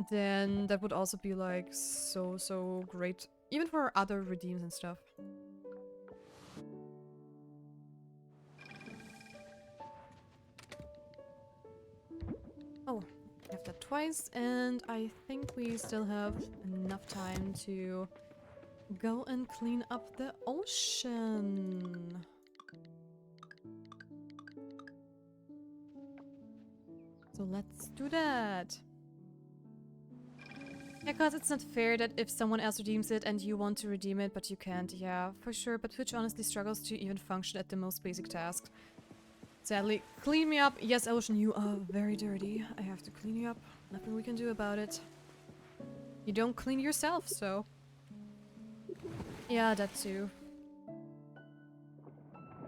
then that would also be like so great. Even for other redeems and stuff. Oh, I have that twice, and I think we still have enough time to go and clean up the ocean. So let's do that. Yeah, cause it's not fair that if someone else redeems it and you want to redeem it, but you can't. Yeah, for sure. But Twitch honestly struggles to even function at the most basic tasks. Sadly, clean me up. Yes, Ocean, you are very dirty. I have to clean you up. Nothing we can do about it. You don't clean yourself, so... Yeah, that too.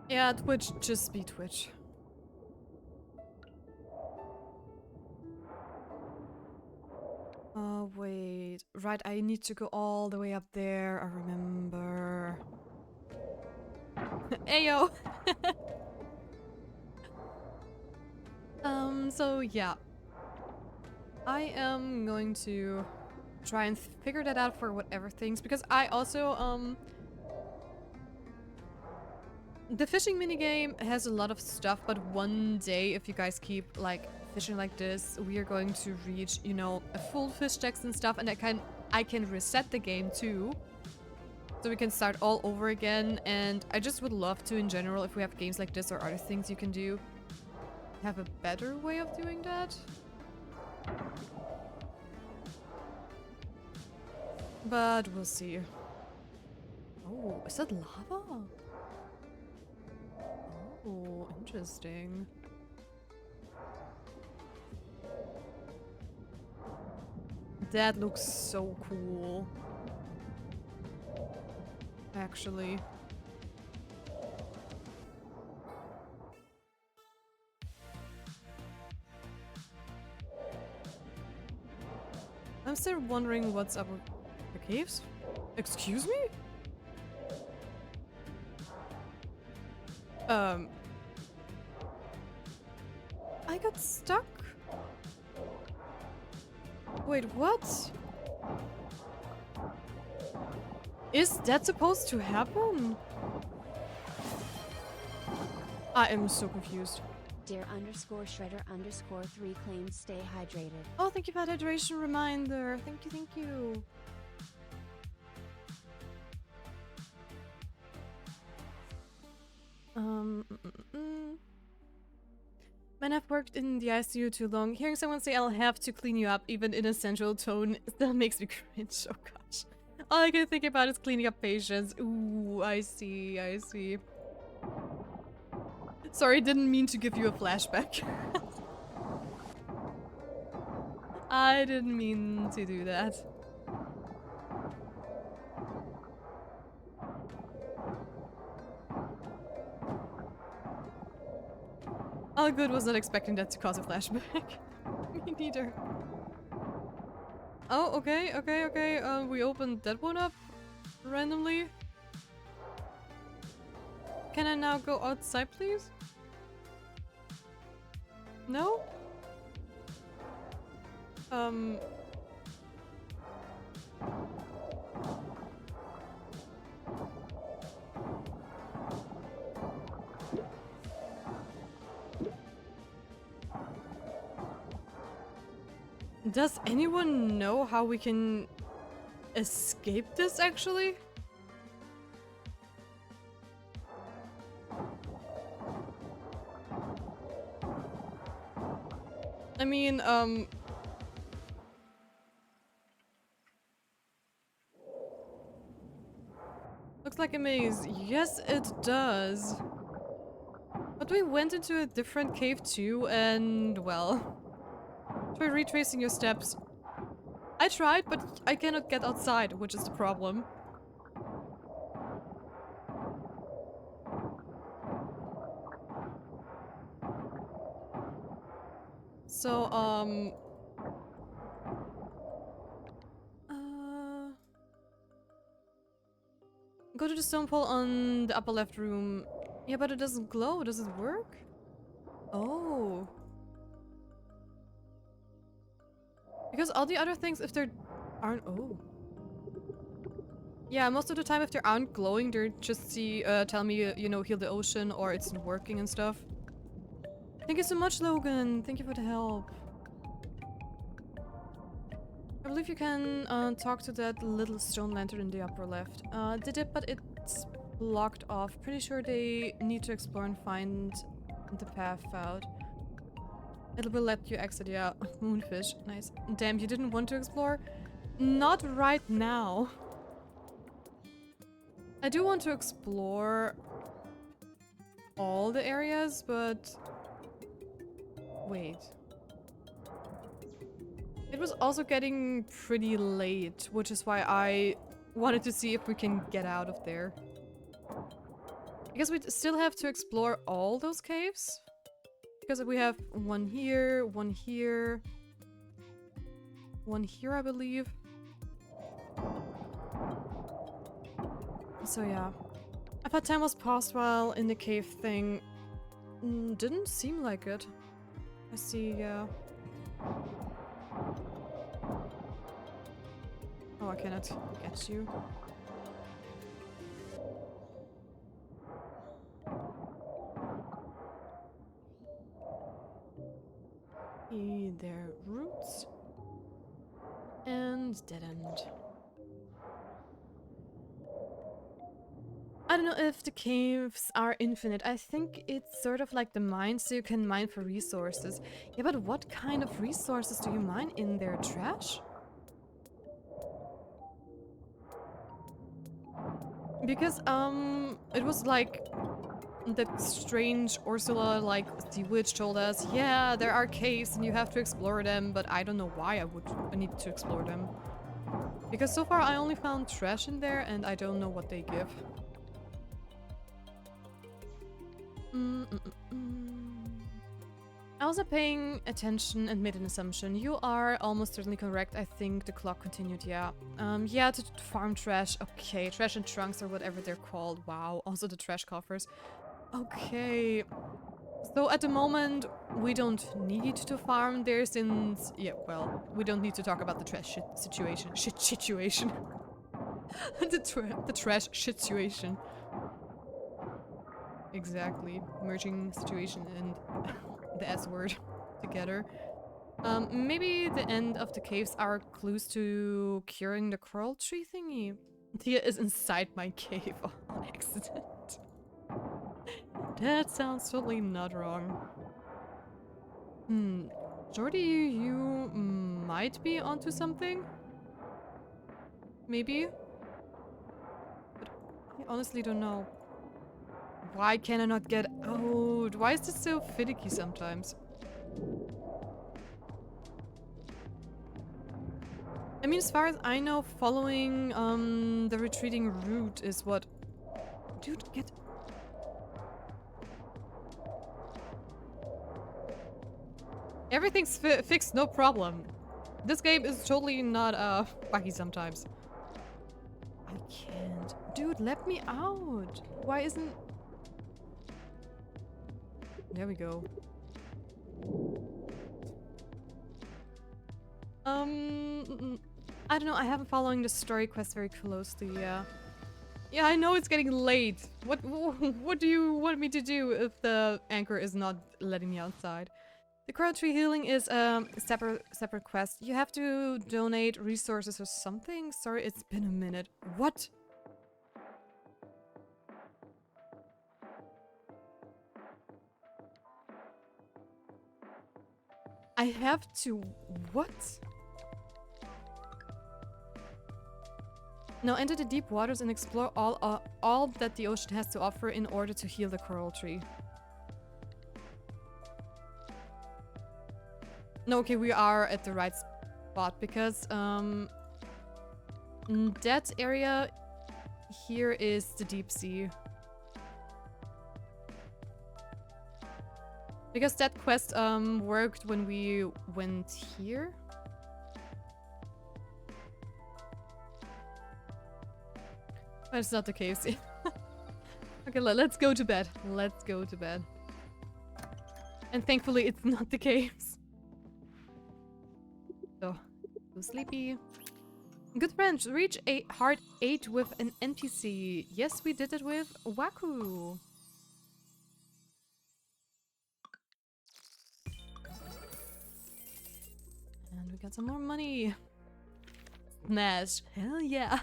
Yeah, Twitch, just be Twitch. Oh, wait. Right, I need to go all the way up there. I remember. Ayo! So yeah. I am going to try and figure that out for whatever things, because I also, the fishing minigame has a lot of stuff, but one day, if you guys keep, like, fishing like this, we are going to reach, you know, a full fish decks and stuff, and I can reset the game too. So we can start all over again, and I just would love to, in general, if we have games like this or other things you can do, have a better way of doing that. But we'll see. Oh, is that lava? Oh, interesting. That looks so cool. Actually. I'm still wondering what's up with the caves. Excuse me? I got stuck? Wait, what? Is that supposed to happen? I am so confused. Dear _shredder_3 claims stay hydrated. Oh, thank you for that hydration reminder. Thank you, thank you. Man, I've worked in the ICU too long. Hearing someone say I'll have to clean you up, even in a sensual tone, still makes me cringe. Oh gosh. All I can think about is cleaning up patients. Ooh, I see, I see. Sorry, didn't mean to give you a flashback. I didn't mean to do that. All good, was not expecting that to cause a flashback. Me neither. Oh, okay, okay, okay. We opened that one up randomly. Can I now go outside, please? No? Does anyone know how we can escape this, actually? I mean, looks like a maze. Yes, it does. But we went into a different cave too, and well... Try retracing your steps. I tried, but I cannot get outside, which is the problem. So, go to the stone pole on the upper left room. Yeah, but it doesn't glow. Does it work? Oh. Because all the other things, if there aren't... Oh. Yeah, most of the time if they aren't glowing, they're just tell me, you know, heal the ocean or it's not working and stuff. Thank you so much, Logan. Thank you for the help. I believe you can talk to that little stone lantern in the upper left. Did it, but it's blocked off. Pretty sure they need to explore and find the path out. It will let you exit, yeah. Moonfish, nice. Damn, you didn't want to explore? Not right now. I do want to explore all the areas, but... Wait. It was also getting pretty late, which is why I wanted to see if we can get out of there. Because we still have to explore all those caves. Because we have one here, one here, one here, I believe. So yeah. I thought time was paused while in the cave thing. Didn't seem like it. I see, yeah. Oh, I cannot get you. Their roots and dead end. I don't know if the caves are infinite. I think it's sort of like the mine, so you can mine for resources. Yeah, but what kind of resources do you mine in there? Trash? Because it was like that strange Ursula, like, the witch told us, yeah, there are caves and you have to explore them, but I don't know why I need to explore them. Because so far I only found trash in there and I don't know what they give. I was paying attention and made an assumption. You are almost certainly correct. I think the clock continued, yeah. Yeah, to farm trash. Okay, trash and trunks or whatever they're called. Wow, also the trash coffers. Okay. So at the moment, we don't need to farm there since... Yeah, well, we don't need to talk about the trash situation. Situation. the trash situation. Exactly. Merging situation and the S word together. Maybe the end of the caves are clues to curing the coral tree thingy. Thea is inside my cave on accident. That sounds totally not wrong. Jordy, you might be onto something? Maybe? But I honestly don't know. Why can I not get out? Why is this so finicky sometimes? I mean, as far as I know, following the retreating route is what... Dude, get... Everything's fixed, no problem. This game is totally not buggy sometimes. I can't. Dude, let me out. Why isn't... There we go. I don't know. I haven't following the story quest very closely. Yeah. Yeah, I know it's getting late. What do you want me to do if the anchor is not letting me outside? The coral tree healing is a separate quest. You have to donate resources or something. Sorry, it's been a minute. What? I have to... What? Now enter the deep waters and explore all that the ocean has to offer in order to heal the coral tree. No, okay, we are at the right spot because that area here is the deep sea. Because that quest worked when we went here. But it's not the case. Okay, let's go to bed. Let's go to bed. And thankfully it's not the case. So, sleepy. Good friends, reach a hard 8 with an NPC. Yes, we did it with Wakkuu. And we got some more money. Smash. Hell yeah.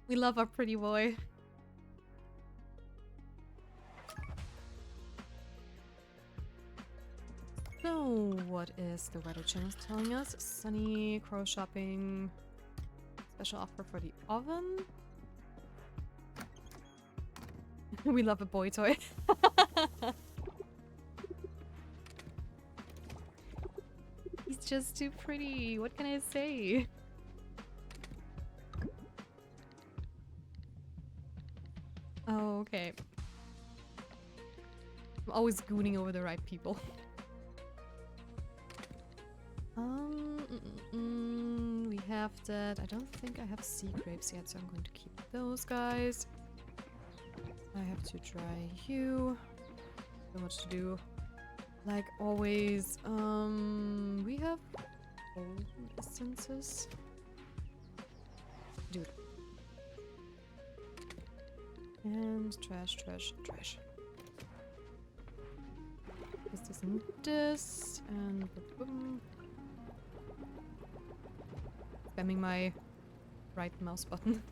We love our pretty boy. So, what is the weather channel telling us? Sunny, crow shopping, special offer for the oven. We love a boy toy. He's just too pretty. What can I say? Oh, okay. I'm always gooning over the right people. We have that. I don't think I have sea grapes yet, so I'm going to keep those guys. I have to try you. So much to do. Like always, we have old essences. Dude. And trash, trash, trash. This and this, and boom. Spamming my right mouse button.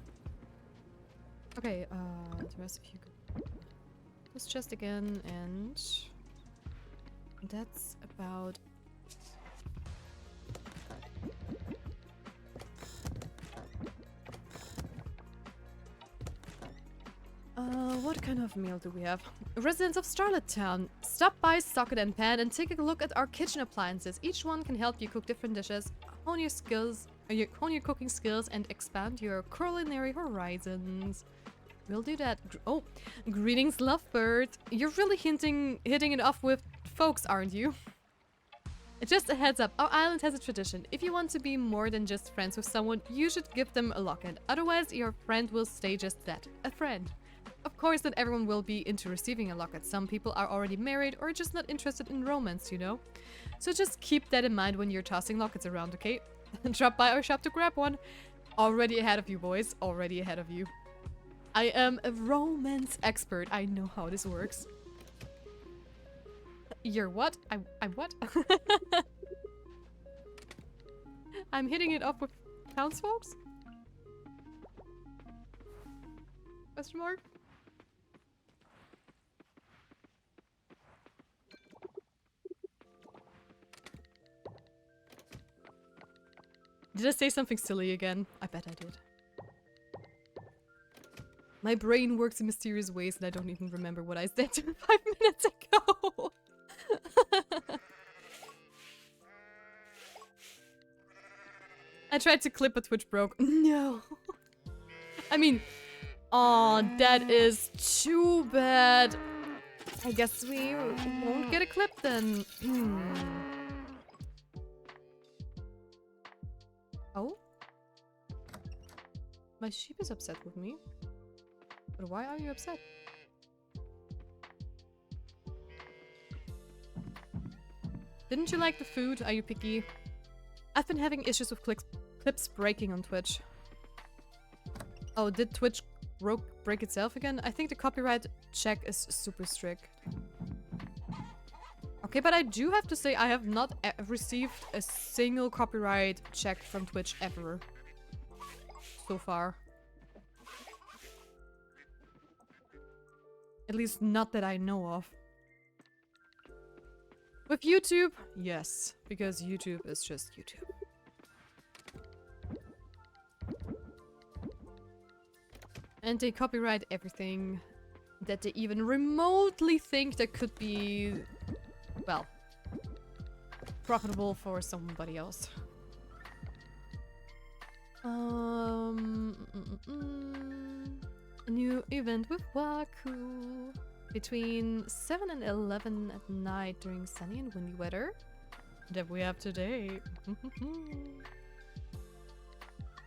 Okay, the rest of you go this chest again, and that's about... what kind of meal do we have? Residents of Starlet Town, stop by Socket and Pan and take a look at our kitchen appliances. Each one can help you cook different dishes, hone your cooking skills, and expand your culinary horizons. We'll do that. Oh, greetings, lovebird. You're really hitting it off with folks, aren't you? Just a heads up, our island has a tradition. If you want to be more than just friends with someone, you should give them a locket. Otherwise, your friend will stay just that, a friend. Of course, not everyone will be into receiving a locket. Some people are already married or just not interested in romance, you know? So just keep that in mind when you're tossing lockets around, okay? Drop by our shop to grab one. Already ahead of you, boys. Already ahead of you. I am a romance expert. I know how this works. You're what? I'm what? I'm hitting it off with townsfolk? Question mark? Did I say something silly again? I bet I did. My brain works in mysterious ways and I don't even remember what I said 5 minutes ago. I tried to clip but Twitch broke. No. I mean, oh, that is too bad. I guess we won't get a clip then. Oh? My sheep is upset with me. But why are you upset? Didn't you like the food? Are you picky? I've been having issues with clips breaking on Twitch. Oh, did Twitch break itself again? I think the copyright check is super strict. Okay, but I do have to say I have not received a single copyright check from Twitch ever. So far. At least not that I know of. With YouTube, yes, because YouTube is just YouTube. And they copyright everything that they even remotely think that could be, well, profitable for somebody else. A new event with Wakkuu between 7 and 11 at night during sunny and windy weather that we have today.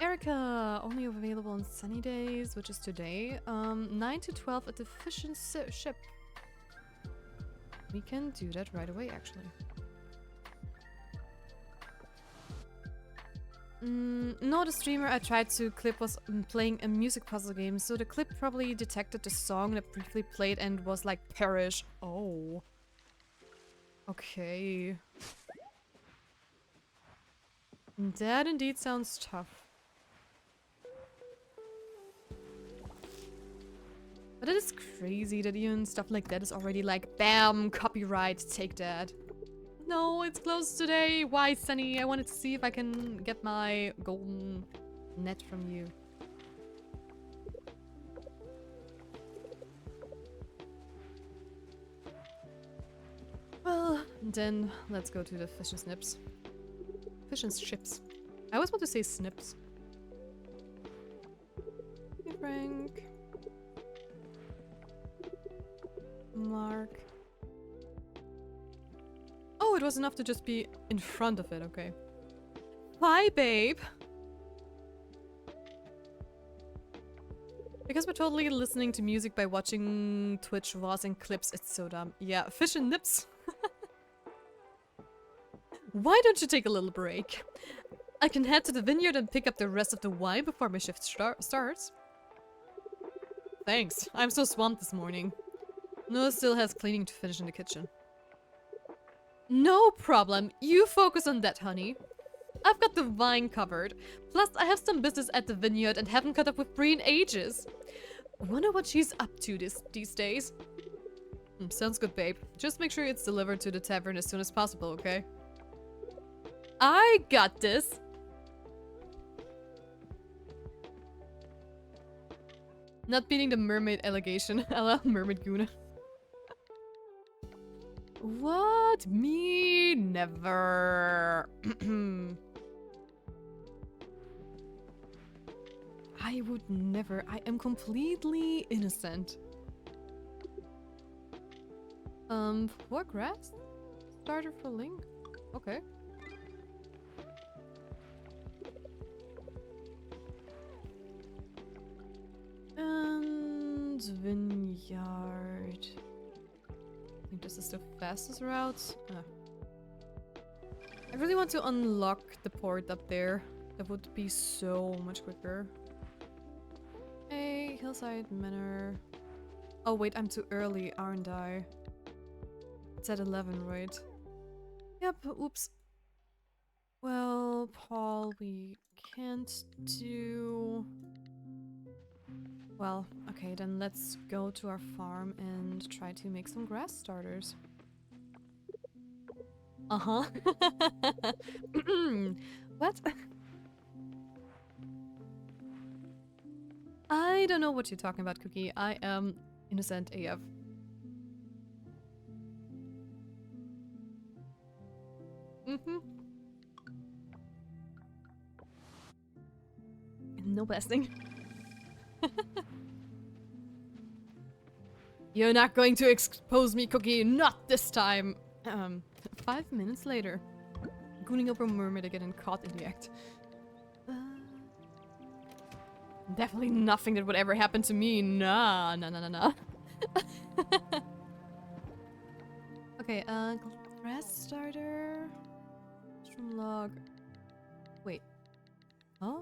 Erica, only available on sunny days, which is today. 9 to 12 at the fish and ship. We can do that right away, actually. No, the streamer I tried to clip was playing a music puzzle game, so the clip probably detected the song that briefly played and was like, perish. Oh. Okay. That indeed sounds tough. But it is crazy that even stuff like that is already like, bam, copyright, take that. No, it's closed today. Why, Sunny? I wanted to see if I can get my golden net from you. Well, then let's go to the fish and snips. Fish and chips. I always want to say snips. Hey, Frank. Mark. Oh, it was enough to just be in front of it, okay. Hi, babe! Because we're totally listening to music by watching Twitch VODs and clips, it's so dumb. Yeah, fish and nips. Why don't you take a little break? I can head to the vineyard and pick up the rest of the wine before my shift starts. Thanks, I'm so swamped this morning. Noah still has cleaning to finish in the kitchen. No problem. You focus on that, honey. I've got the vine covered. Plus, I have some business at the vineyard and haven't caught up with Bree in ages. Wonder what she's up to these days. Sounds good, babe. Just make sure it's delivered to the tavern as soon as possible, okay? I got this. Not beating the mermaid allegation. I love mermaid goona. What? Me? Never. I would never. I am completely innocent. For grass? Starter for Link? Okay. And vineyard. I think this is the fastest route. I really want to unlock the port up there. That would be so much quicker. Hey, Hillside Manor. Oh wait, I'm too early, aren't I? It's at 11, right? Yep, oops. Well, Paul, we can't do... Well, okay, then let's go to our farm and try to make some grass starters. Uh-huh. What? I don't know what you're talking about, Cookie. I am innocent AF. No blasting. You're not going to expose me, Cookie. Not this time. 5 minutes later. Gooning over Mermaid again and caught in the act. Definitely nothing that would ever happen to me. Nah. Okay, grass starter. Mushroom log. Wait. Huh?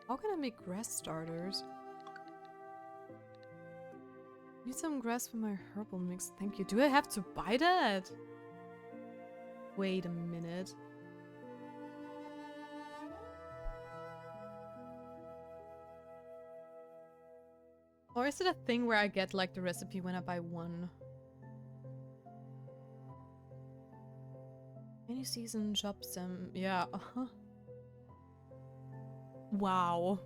How can I make grass starters? Need some grass for my herbal mix. Thank you. Do I have to buy that? Wait a minute. Or is it a thing where I get like the recipe when I buy one? Any season shop some. Yeah. Wow.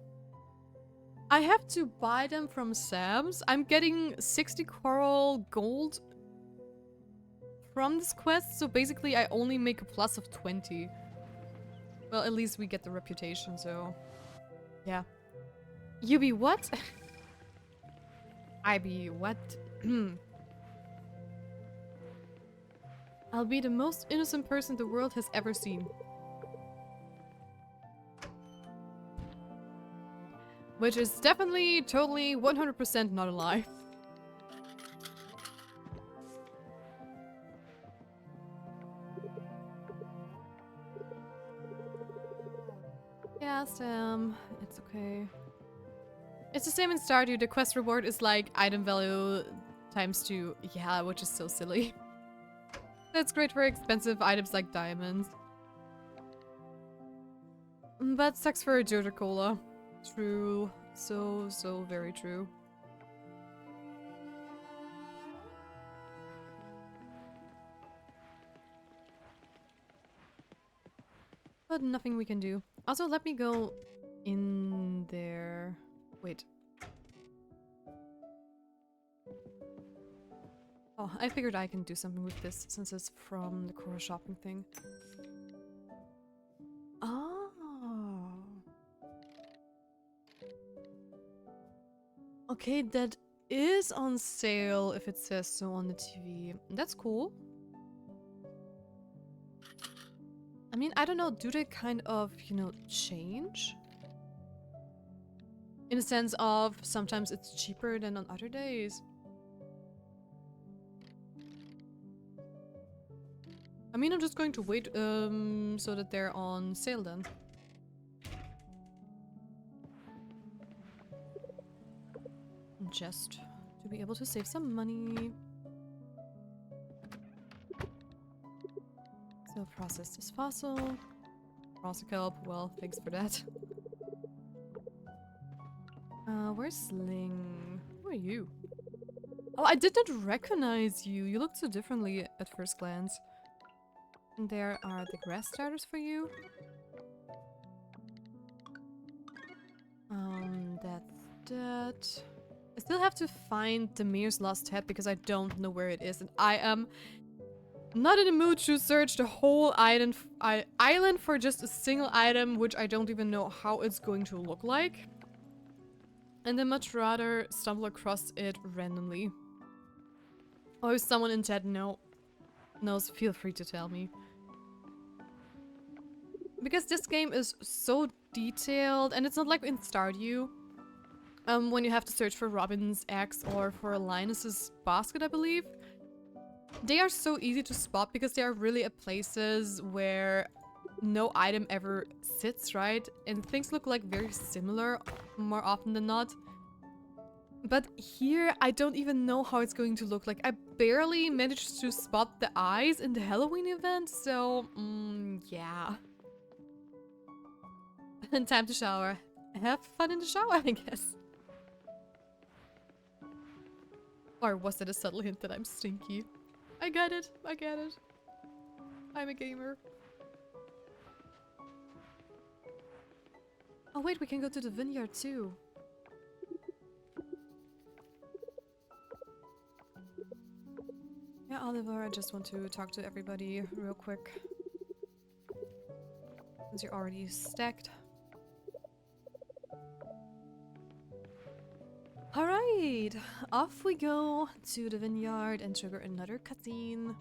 I have to buy them from Sam's. I'm getting 60 coral gold from this quest, so basically I only make a plus of 20. Well, at least we get the reputation, so... Yeah. You be what? I be what? I'll be the most innocent person the world has ever seen. Which is definitely, totally, 100% not a lie. Yeah, Sam, it's okay. It's the same in Stardew. The quest reward is like item value times 2. Yeah, which is so silly. That's great for expensive items like diamonds. But sucks for a Joja Cola. True. So very true. But nothing we can do. Also, let me go in there. Wait. Oh, I figured I can do something with this since it's from the core shopping thing. Oh. Okay, that is on sale if it says so on the TV. That's cool. I mean, I don't know, do they kind of, you know, change? In a sense of sometimes it's cheaper than on other days. I mean, I'm just going to wait so that they're on sale then. Just to be able to save some money. So process this fossil. Process kelp, well, thanks for that. Where's Sling? Who are you? Oh, I did not recognize you. You looked so differently at first glance. And there are the grass starters for you. That's that. I still have to find the mayor's lost head because I don't know where it is, and I am not in the mood to search the whole island for just a single item, which I don't even know how it's going to look like. And I'd much rather stumble across it randomly. Or if someone in chat knows, feel free to tell me. Because this game is so detailed, and it's not like in Stardew. When you have to search for Robin's axe or for Linus's basket, I believe. They are so easy to spot because they are really at places where no item ever sits, right? And things look like very similar more often than not. But here, I don't even know how it's going to look like. I barely managed to spot the eyes in the Halloween event, so yeah. And time to shower. Have fun in the shower, I guess. Or was it a subtle hint that I'm stinky? I get it. I get it. I'm a gamer. Oh wait, we can go to the vineyard too. Yeah, Oliver, I just want to talk to everybody real quick. Since you're already stacked. Alright, off we go to the vineyard and trigger another cutscene.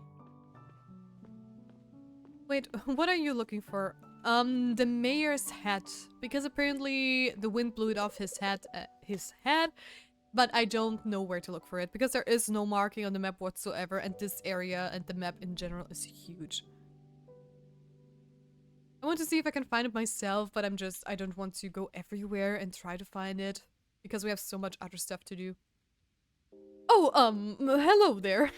Wait, what are you looking for? The mayor's hat. Because apparently the wind blew it off his head, But I don't know where to look for it because there is no marking on the map whatsoever, and this area and the map in general is huge. I want to see if I can find it myself, but I don't want to go everywhere and try to find it because we have so much other stuff to do. Oh, hello there.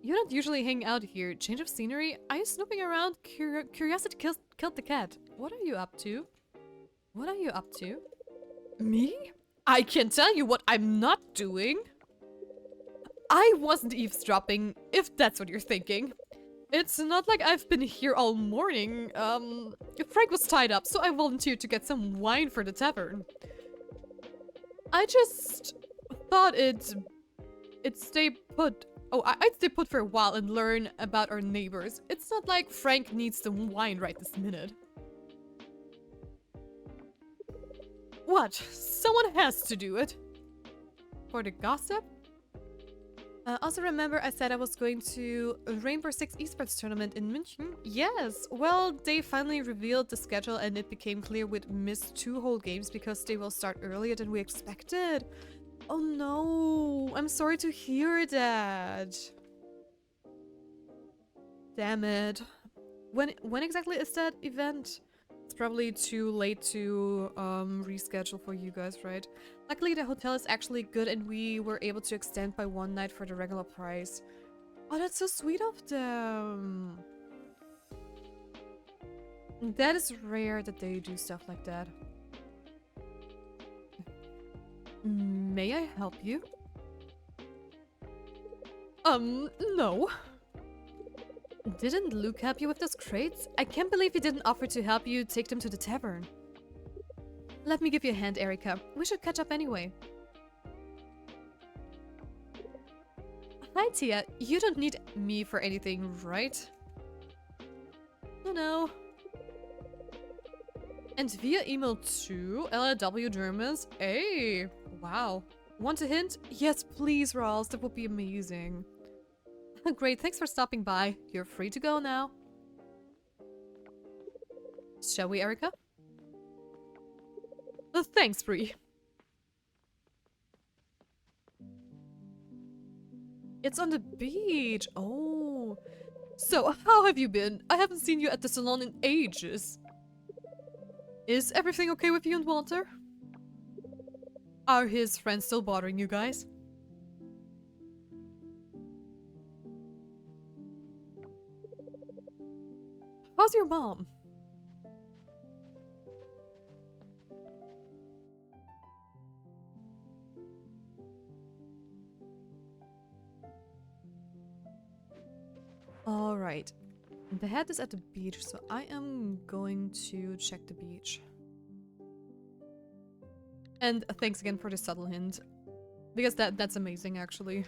You don't usually hang out here. Change of scenery? Are you snooping around? Curiosity killed the cat. What are you up to? What are you up to? Me? I can tell you what I'm not doing. I wasn't eavesdropping, if that's what you're thinking. It's not like I've been here all morning. Frank was tied up, so I volunteered to get some wine for the tavern. I just thought it'd stay put. Oh, I'd stay put for a while and learn about our neighbors. It's not like Frank needs some wine right this minute. What? Someone has to do it. For the gossip? Also remember I said I was going to a Rainbow Six Esports tournament in München? Yes! Well, they finally revealed the schedule and it became clear we'd missed 2 whole games because they will start earlier than we expected. Oh no! I'm sorry to hear that. Damn it. When exactly is that event? It's probably too late to reschedule for you guys, right? Luckily, the hotel is actually good and we were able to extend by 1 night for the regular price. Oh, that's so sweet of them. That is rare that they do stuff like that. May I help you? No. Didn't Luke help you with those crates? I can't believe he didn't offer to help you take them to the tavern. Let me give you a hand, Erika. We should catch up anyway. Hi, Tia. You don't need me for anything, right? No. And via email too? LLW Germans? Hey! Wow. Want a hint? Yes, please, Rawls. That would be amazing. Great, thanks for stopping by. You're free to go now. Shall we, Erika? Thanks, Bree. It's on the beach. Oh. So, how have you been? I haven't seen you at the salon in ages. Is everything okay with you and Walter? Are his friends still bothering you guys? How's your mom? Alright. The head is at the beach, so I am going to check the beach. And thanks again for the subtle hint. Because that's amazing, actually.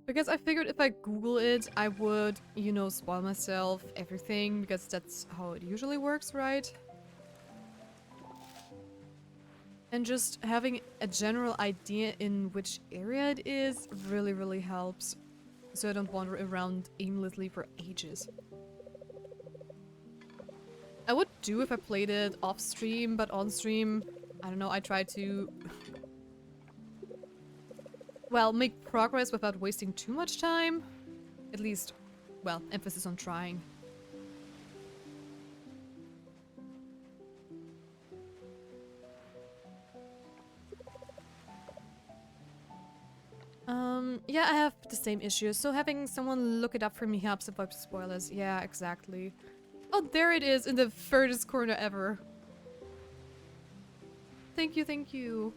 Because I figured if I Google it, I would, you know, spoil myself everything, because that's how it usually works, right? And just having a general idea in which area it is really, really helps. So I don't wander around aimlessly for ages. I would do if I played it off stream, but on stream, I don't know, I try to... well, make progress without wasting too much time. At least, well, emphasis on trying. Yeah, I have the same issue, so having someone look it up for me helps avoid spoilers. Yeah, exactly. Oh, there it is in the furthest corner ever. Thank you, thank you.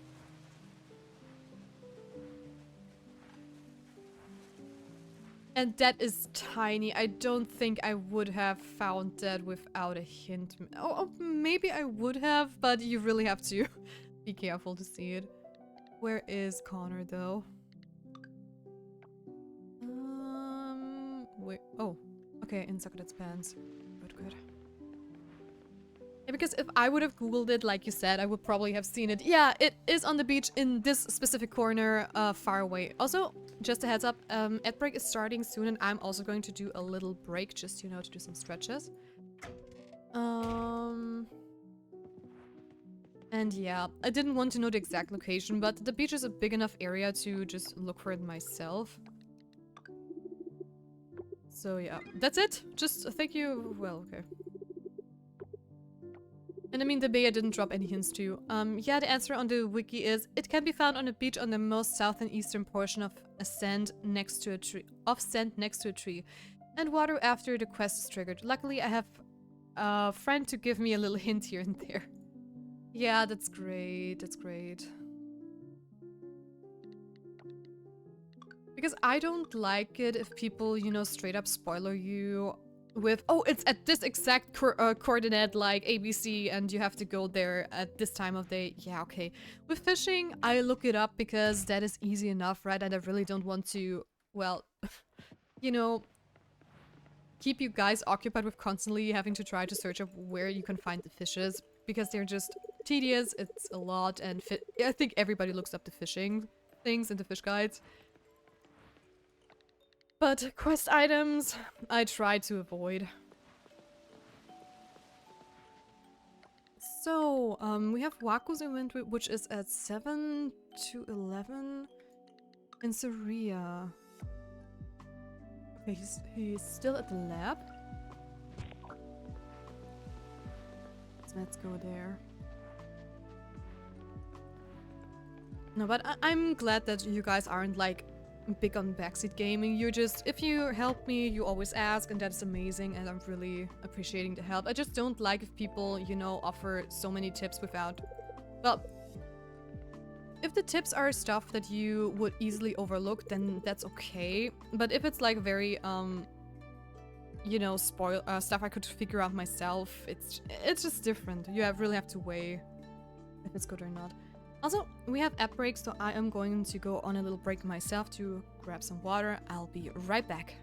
And that is tiny. I don't think I would have found that without a hint. Oh, maybe I would have, but you really have to be careful to see it. Where is Connor, though? Wait. Oh, okay, in Sakura's pants. Good. Yeah, because if I would have Googled it, like you said, I would probably have seen it. Yeah, it is on the beach in this specific corner, far away. Also, just a heads up, ad break is starting soon, and I'm also going to do a little break, just, you know, to do some stretches. And yeah, I didn't want to know the exact location, but the beach is a big enough area to just look for it myself. So yeah, that's it. Just thank you. Well, okay. And I mean, the bay I didn't drop any hints to. Yeah, the answer on the wiki is it can be found on a beach on the most south and eastern portion of a sand next to a tree. Of sand next to a tree, and water after the quest is triggered. Luckily, I have a friend to give me a little hint here and there. Yeah, that's great. That's great. Because I don't like it if people, you know, straight up spoiler you with, oh, it's at this exact coordinate like ABC and you have to go there at this time of day. Yeah, okay. With fishing, I look it up because that is easy enough, right? And I really don't want to, well, you know, keep you guys occupied with constantly having to try to search up where you can find the fishes because they're just tedious. It's a lot, and I think everybody looks up the fishing things in the fish guides. But quest items, I try to avoid. So, we have Wakkuu's inventory, which is at 7 to 11 in Saria. Okay, he's still at the lab. So let's go there. No, but I'm glad that you guys aren't like big on backseat gaming. You just, if you help me, you always ask, and that's amazing, and I'm really appreciating the help. I just don't like if people, you know, offer so many tips without, well, if the tips are stuff that you would easily overlook, then that's okay. But if it's like very, you know, stuff I could figure out myself, it's just different. You really have to weigh if it's good or not. Also, we have app breaks, so I am going to go on a little break myself to grab some water. I'll be right back.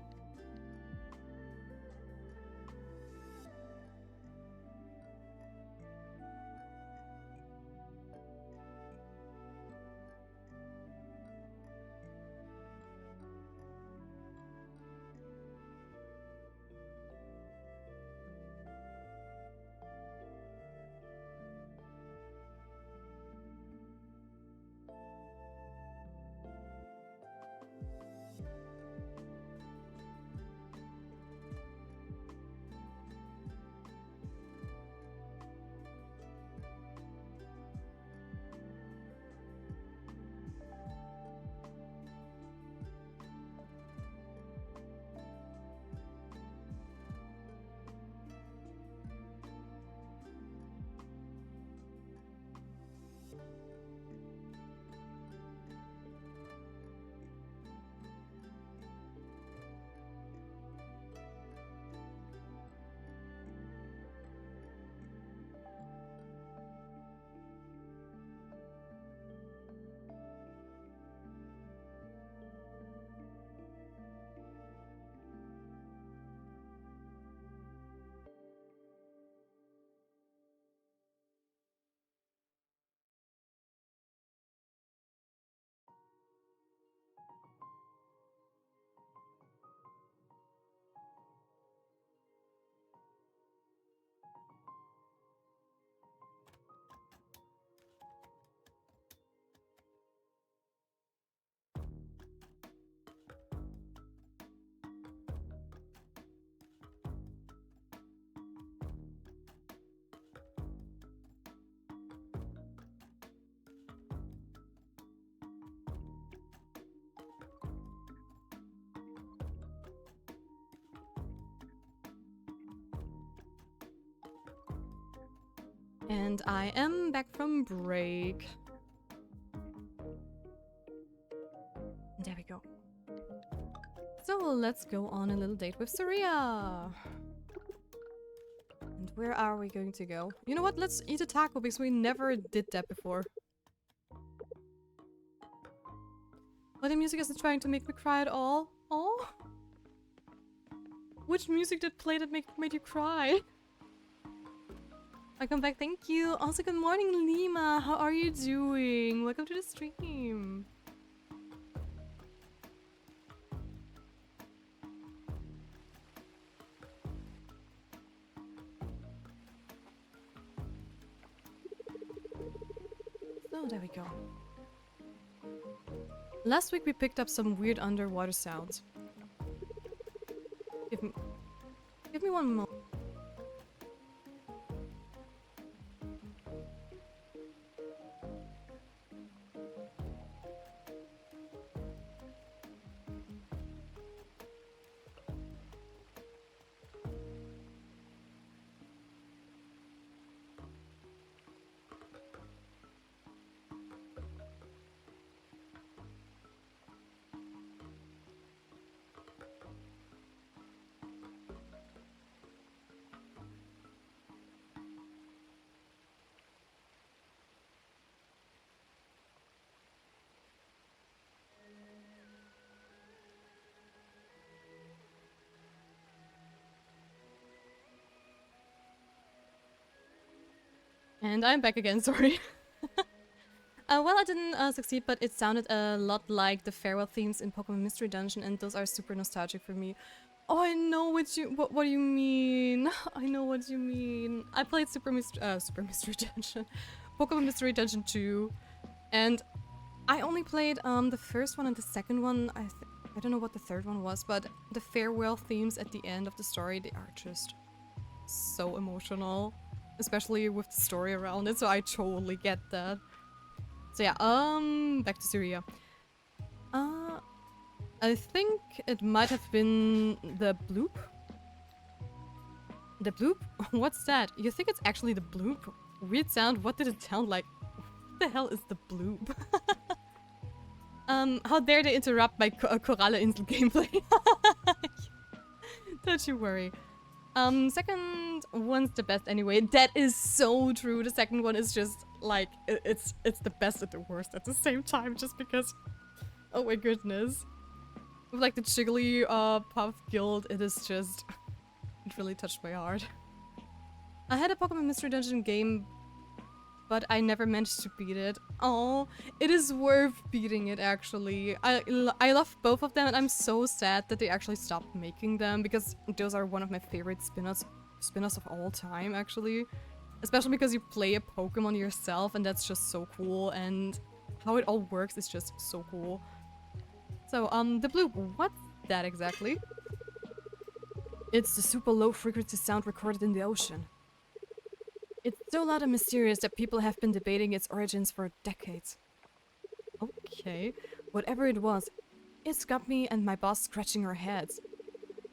And I am back from break. There we go. So let's go on a little date with Saria. And where are we going to go? You know what? Let's eat a taco because we never did that before. But the music isn't trying to make me cry at all. Oh. Which music did play that made you cry? Welcome back, thank you. Also, good morning, Lima. How are you doing? Welcome to the stream. Oh, there we go. Last week we picked up some weird underwater sounds. Give me one moment. And I'm back again, sorry. Well, I didn't succeed, but it sounded a lot like the farewell themes in Pokemon Mystery Dungeon, and those are super nostalgic for me. Oh, I know what you mean. I know what you mean. I played Super Mystery Dungeon, Pokemon Mystery Dungeon 2, and I only played the first one and the second one. I don't know what the third one was, but the farewell themes at the end of the story, they are just so emotional. Especially with the story around it, so I totally get that. So yeah, back to Syria. I think it might have been the bloop. The bloop? What's that? You think it's actually the bloop? Weird sound, what did it sound like? What the hell is the bloop? How dare they interrupt my Koralle Insel gameplay? Don't you worry. Second one's the best anyway. That is so true. The second one is just like it's the best and the worst at the same time, just because. Oh my goodness. With like the Jiggly Puff Guild, it is just it really touched my heart. I had a Pokemon Mystery Dungeon game, but I never managed to beat it. Oh, it is worth beating it actually. I love both of them, and I'm so sad that they actually stopped making them, because those are one of my favorite spin-offs of all time actually. Especially because you play a Pokemon yourself, and that's just so cool, and how it all works is just so cool. So, the bloop, what's that exactly? It's the super low frequency sound recorded in the ocean. It's so loud and mysterious that people have been debating its origins for decades. Okay, whatever it was, it's got me and my boss scratching our heads.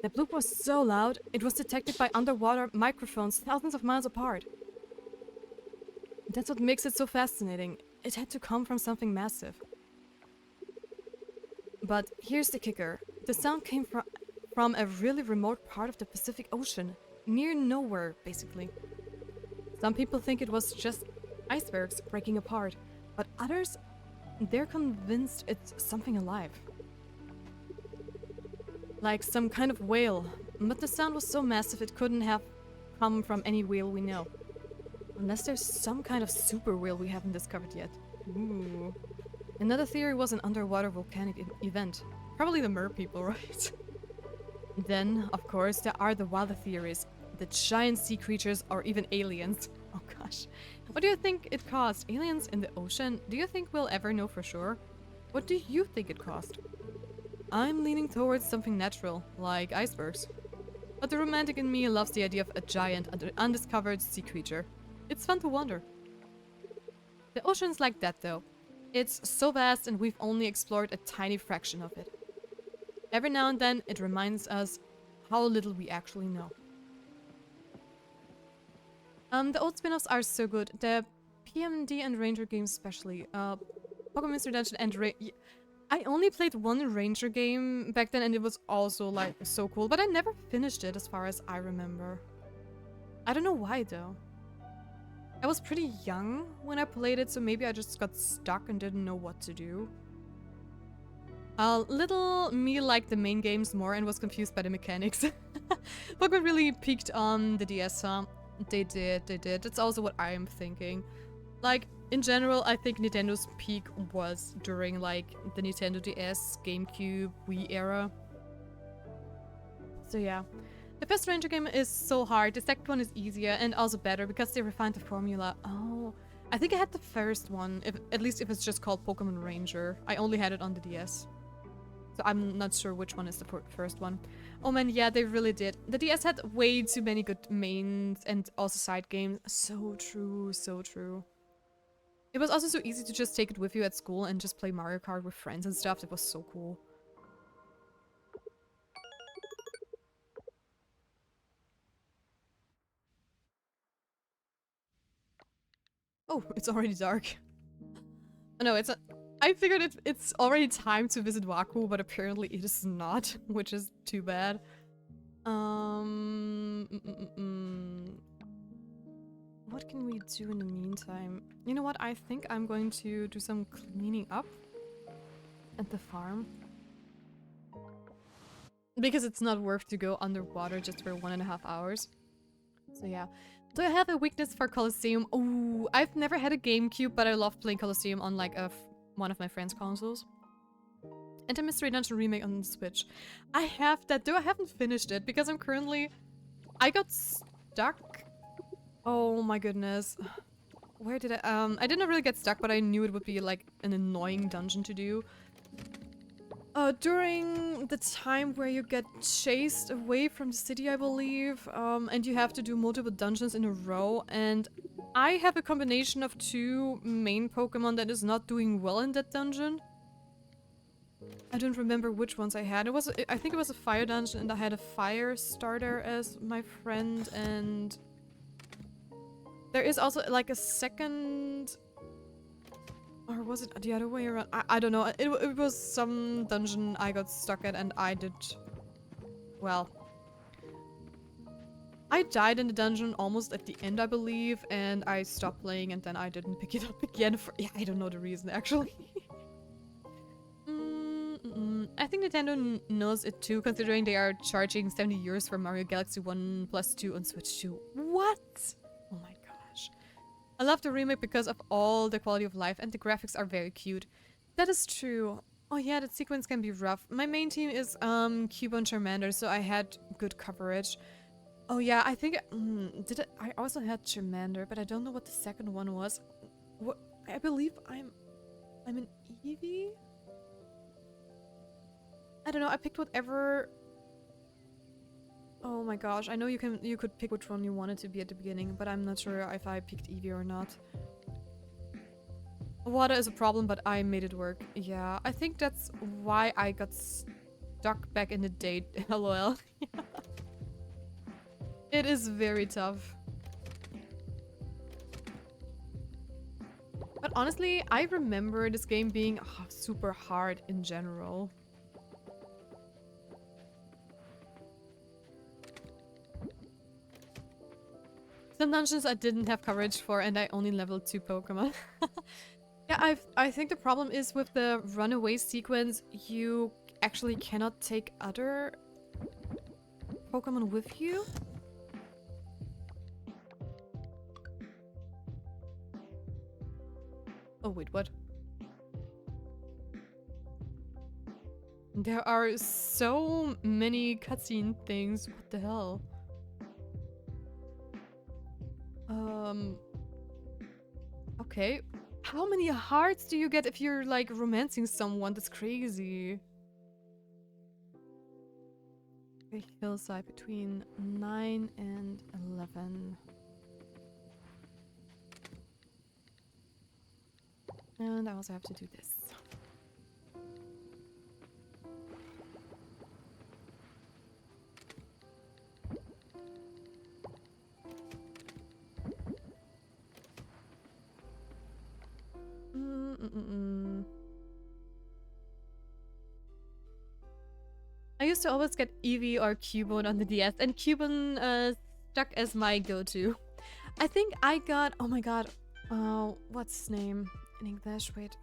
The bloop was so loud, it was detected by underwater microphones thousands of miles apart. That's what makes it so fascinating. It had to come from something massive. But here's the kicker. The sound came from a really remote part of the Pacific Ocean. Near nowhere, basically. Some people think it was just icebergs breaking apart, but others, they're convinced it's something alive. Like some kind of whale, but the sound was so massive it couldn't have come from any whale we know. Unless there's some kind of super whale we haven't discovered yet. Ooh. Another theory was an underwater volcanic event. Probably the merpeople, right? Then, of course, there are the wilder theories. The giant sea creatures or even aliens. Oh gosh. What do you think it caused? Aliens in the ocean? Do you think we'll ever know for sure? What do you think it caused? I'm leaning towards something natural, like icebergs. But the romantic in me loves the idea of a giant, undiscovered sea creature. It's fun to wonder. The ocean's like that though. It's so vast and we've only explored a tiny fraction of it. Every now and then it reminds us how little we actually know. The old spin-offs are so good. The PMD and Ranger games especially. Pokemon Mystery Dungeon and I only played one Ranger game back then and it was also like so cool. But I never finished it as far as I remember. I don't know why though. I was pretty young when I played it, so maybe I just got stuck and didn't know what to do. Little me liked the main games more and was confused by the mechanics. Pokemon really peaked on the DS, huh? They did. That's also what I am thinking. Like, in general, I think Nintendo's peak was during, like, the Nintendo DS, GameCube, Wii era. So yeah. The first Ranger game is so hard, the second one is easier and also better because they refined the formula. Oh, I think I had the first one, if at least if it's just called Pokemon Ranger. I only had it on the DS. So I'm not sure which one is the first one. Oh man, yeah, they really did. The DS had way too many good mains and also side games. So true, so true. It was also so easy to just take it with you at school and just play Mario Kart with friends and stuff. That was so cool. Oh, it's already dark. No, it's a... I figured it's already time to visit Wakkuu, but apparently it is not, which is too bad. What can we do in the meantime? You know what? I think I'm going to do some cleaning up at the farm. Because it's not worth to go underwater just for 1.5 hours. So yeah. Do I have a weakness for Colosseum? Oh, I've never had a GameCube, but I love playing Colosseum on like one of my friend's consoles. And a Mystery Dungeon remake on the Switch. I have that, though I haven't finished it because I'm currently... I got stuck. Oh my goodness. Where did I didn't really get stuck, but I knew it would be like an annoying dungeon to do. During the time where you get chased away from the city, I believe, and you have to do multiple dungeons in a row, and I have a combination of 2 main Pokemon that is not doing well in that dungeon. I don't remember which ones I had. I think it was a fire dungeon, and I had a fire starter as my friend, and there is also like a second... Or was it the other way around? I don't know. It was some dungeon I got stuck at and I did... Well... I died in the dungeon almost at the end, I believe, and I stopped playing and then I didn't pick it up again for... Yeah, I don't know the reason, actually. I think Nintendo knows it too, considering they are charging 70 euros for Mario Galaxy 1 plus 2 on Switch 2. What? Oh my gosh. I love the remake because of all the quality of life and the graphics are very cute. That is true. Oh yeah, that sequence can be rough. My main team is Cubone Charmander, so I had good coverage. Oh yeah, I think I also had Charmander, but I don't know what the second one was. What I believe I'm an Eevee? I don't know, I picked whatever. Oh my gosh, I know you could pick which one you wanted to be at the beginning, but I'm not sure if I picked Eevee or not. Water is a problem, but I made it work. Yeah, I think that's why I got stuck back in the day. LOL. It is very tough. But honestly, I remember this game being super hard in general. Some dungeons I didn't have coverage for and I only leveled 2 Pokemon. Yeah, I think the problem is with the runaway sequence, you actually cannot take other Pokemon with you. Oh wait, what? There are so many cutscene things. What the hell? Okay. How many hearts do you get if you're like romancing someone? That's crazy. A hillside between 9 and 11. And I also have to do this. I used to always get Eevee or Cubone on the DS, and Cubone stuck as my go-to. I think I got... Oh my god. What's his name in English? Wait.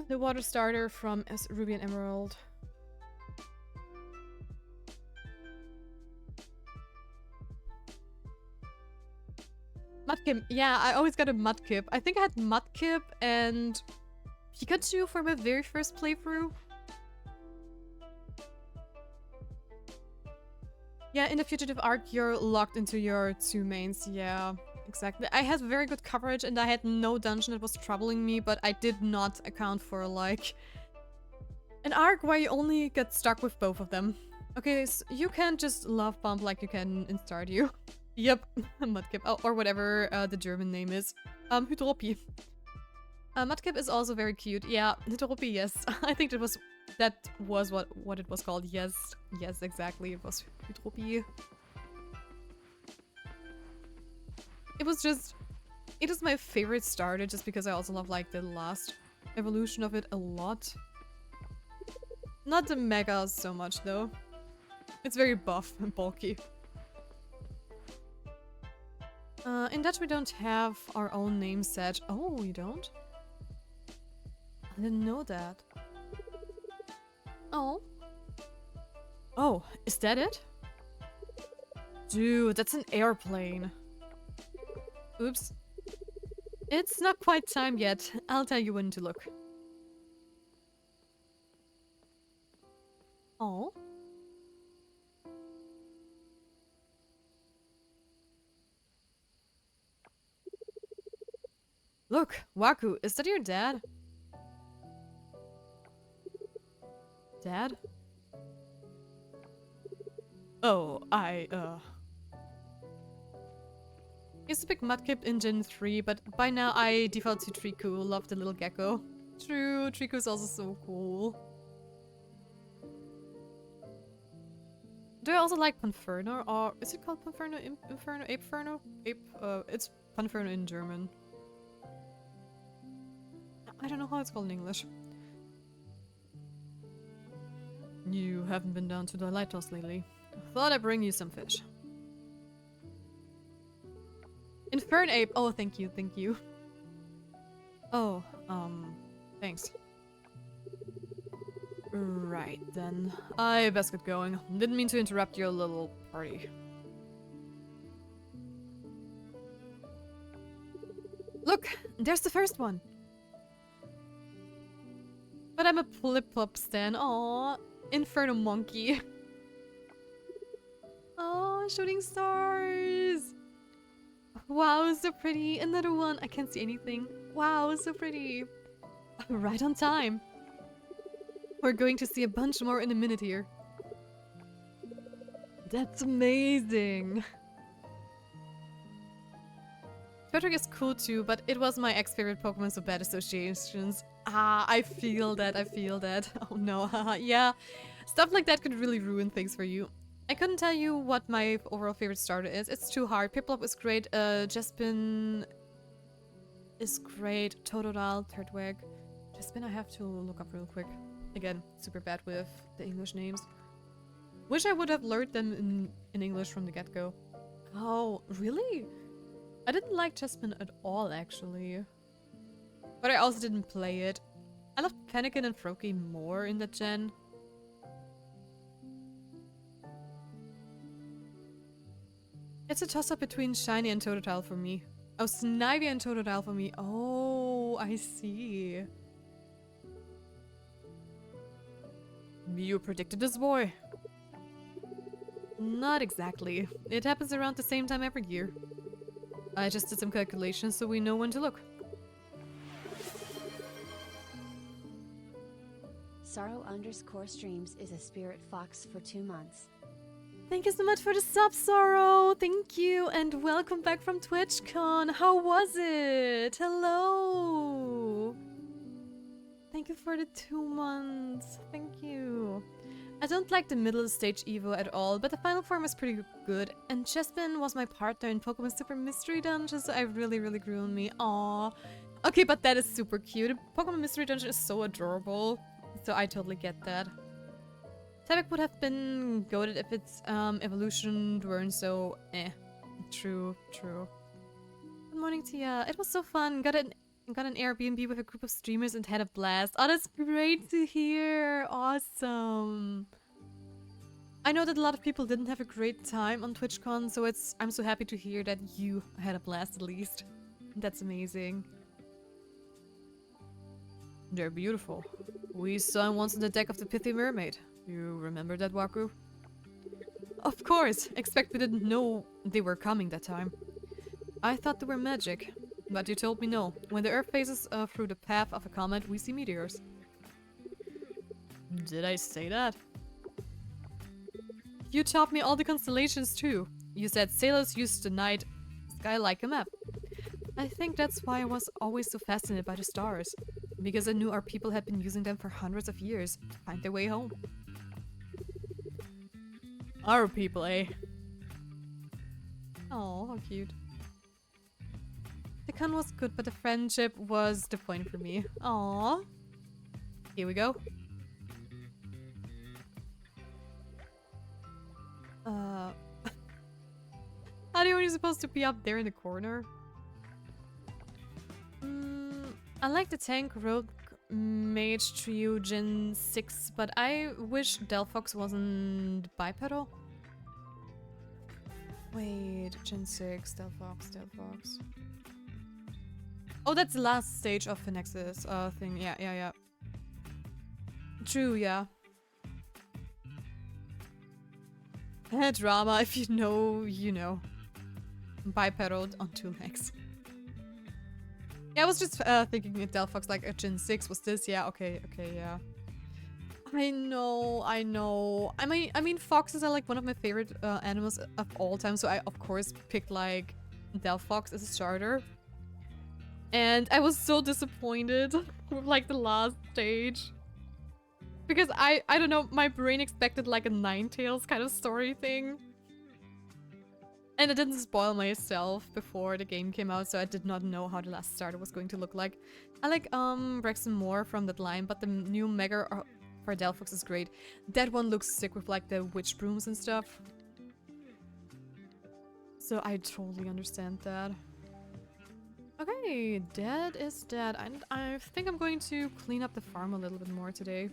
The water starter from Ruby and Emerald. Mudkip. Yeah, I always got a Mudkip. I think I had Mudkip and Pikachu for my very first playthrough. Yeah, in the Fugitive arc, you're locked into your 2 mains. Yeah, exactly. I had very good coverage and I had no dungeon that was troubling me, but I did not account for, like, an arc where you only get stuck with both of them. Okay, so you can't just love bump like you can in Stardew. Yep, Mudkip, oh, or whatever the German name is. Hydropi. Mudkip is also very cute. Yeah, Hydropi, yes. I think that was what it was called. Yes, yes, exactly. It was Hydropi. It is my favorite starter just because I also love like the last evolution of it a lot. Not the mega so much though. It's very buff and bulky. In Dutch we don't have our own name set. Oh, we don't? I didn't know that. Oh. Oh, is that it? Dude, that's an airplane. Oops. It's not quite time yet. I'll tell you when to look. Oh. Look, Wakkuu, is that your dad? Dad? Oh, used to pick Mudkip in Gen 3, but by now I default to Triku. Love the little gecko. True, Triku's also so cool. Do I also like Panferno? Or is it called Panferno? Inferno? Apeferno? It's Panferno in German. I don't know how it's called in English. You haven't been down to the lighthouse lately. Thought I'd bring you some fish. Infernape! Oh, thank you, thank you. Oh, thanks. Right then. I best get going. Didn't mean to interrupt your little party. Look! There's the first one! But I'm a Flip-Flop stan. Aww. Inferno monkey. Oh, shooting stars! Wow, so pretty. Another one. I can't see anything. Wow, so pretty. Right on time. We're going to see a bunch more in a minute here. That's amazing. Patrick is cool too, but it was my ex-favorite Pokemon, so bad associations. Ah, I feel that, I feel that. Oh no, haha, yeah. Stuff like that could really ruin things for you. I couldn't tell you what my overall favorite starter is. It's too hard. Piplup is great. Jaspin is great. Totodile, Turtwig. Jaspin I have to look up real quick. Again, super bad with the English names. Wish I would have learned them in English from the get-go. Oh, really? I didn't like Jaspin at all, actually. But I also didn't play it. I loved Fennekin and Froakie more in that gen. It's a toss-up between Shiny and Totodile for me. Oh, Snivy and Totodile for me. Oh, I see. You predicted this, boy. Not exactly. It happens around the same time every year. I just did some calculations so we know when to look. Sorrow_streams is a spirit fox for 2 months. Thank you so much for the sub, Sorrow! Thank you, and welcome back from TwitchCon! How was it? Hello! Thank you for the 2 months. Thank you. I don't like the middle stage Evo at all, but the final form is pretty good. And Chespin was my partner in Pokemon Super Mystery Dungeon, so I really grew on me. Aww. Okay, but that is super cute. Pokemon Mystery Dungeon is so adorable, so I totally get that. Tabak would have been goated if its evolution weren't so True. Good morning, Tia. It was so fun. Got an Airbnb with a group of streamers and had a blast. Oh, that's great to hear. Awesome. I know that a lot of people didn't have a great time on TwitchCon, so I'm so happy to hear that you had a blast at least. That's amazing. They're beautiful. We saw them once on the deck of the Pithy Mermaid. You remember that, Wakkuu? Of course, expect we didn't know they were coming that time. I thought they were magic, but you told me no. When the Earth passes through the path of a comet, we see meteors. Did I say that? You taught me all the constellations too. You said sailors used the night sky like a map. I think that's why I was always so fascinated by the stars. Because I knew our people had been using them for hundreds of years to find their way home. Our people, eh? Oh, how cute. The con was good, but the friendship was the point for me. Aww. Here we go. How are you supposed to be up there in the corner? I like the tank rogue mage trio Gen 6, but I wish Delphox wasn't bipedal. Wait, Gen 6, Delphox. Oh, that's the last stage of the Nexus thing. Yeah. True, yeah. Drama, if you know, you know. Bipedal on 2 legs. Yeah, I was just thinking Delphox like a Gen 6 was this. Yeah, okay, yeah. I know. I mean, foxes are like one of my favorite animals of all time, so I of course picked like Delphox as a starter. And I was so disappointed with like the last stage. Because I don't know, my brain expected like a Ninetales kind of story thing. And I didn't spoil myself before the game came out, so I did not know how the last starter was going to look like. I like Rexon more from that line, but the new Mega for Delphox is great. That one looks sick with like the witch brooms and stuff. So I totally understand that. Okay, dead is dead. And I think I'm going to clean up the farm a little bit more today.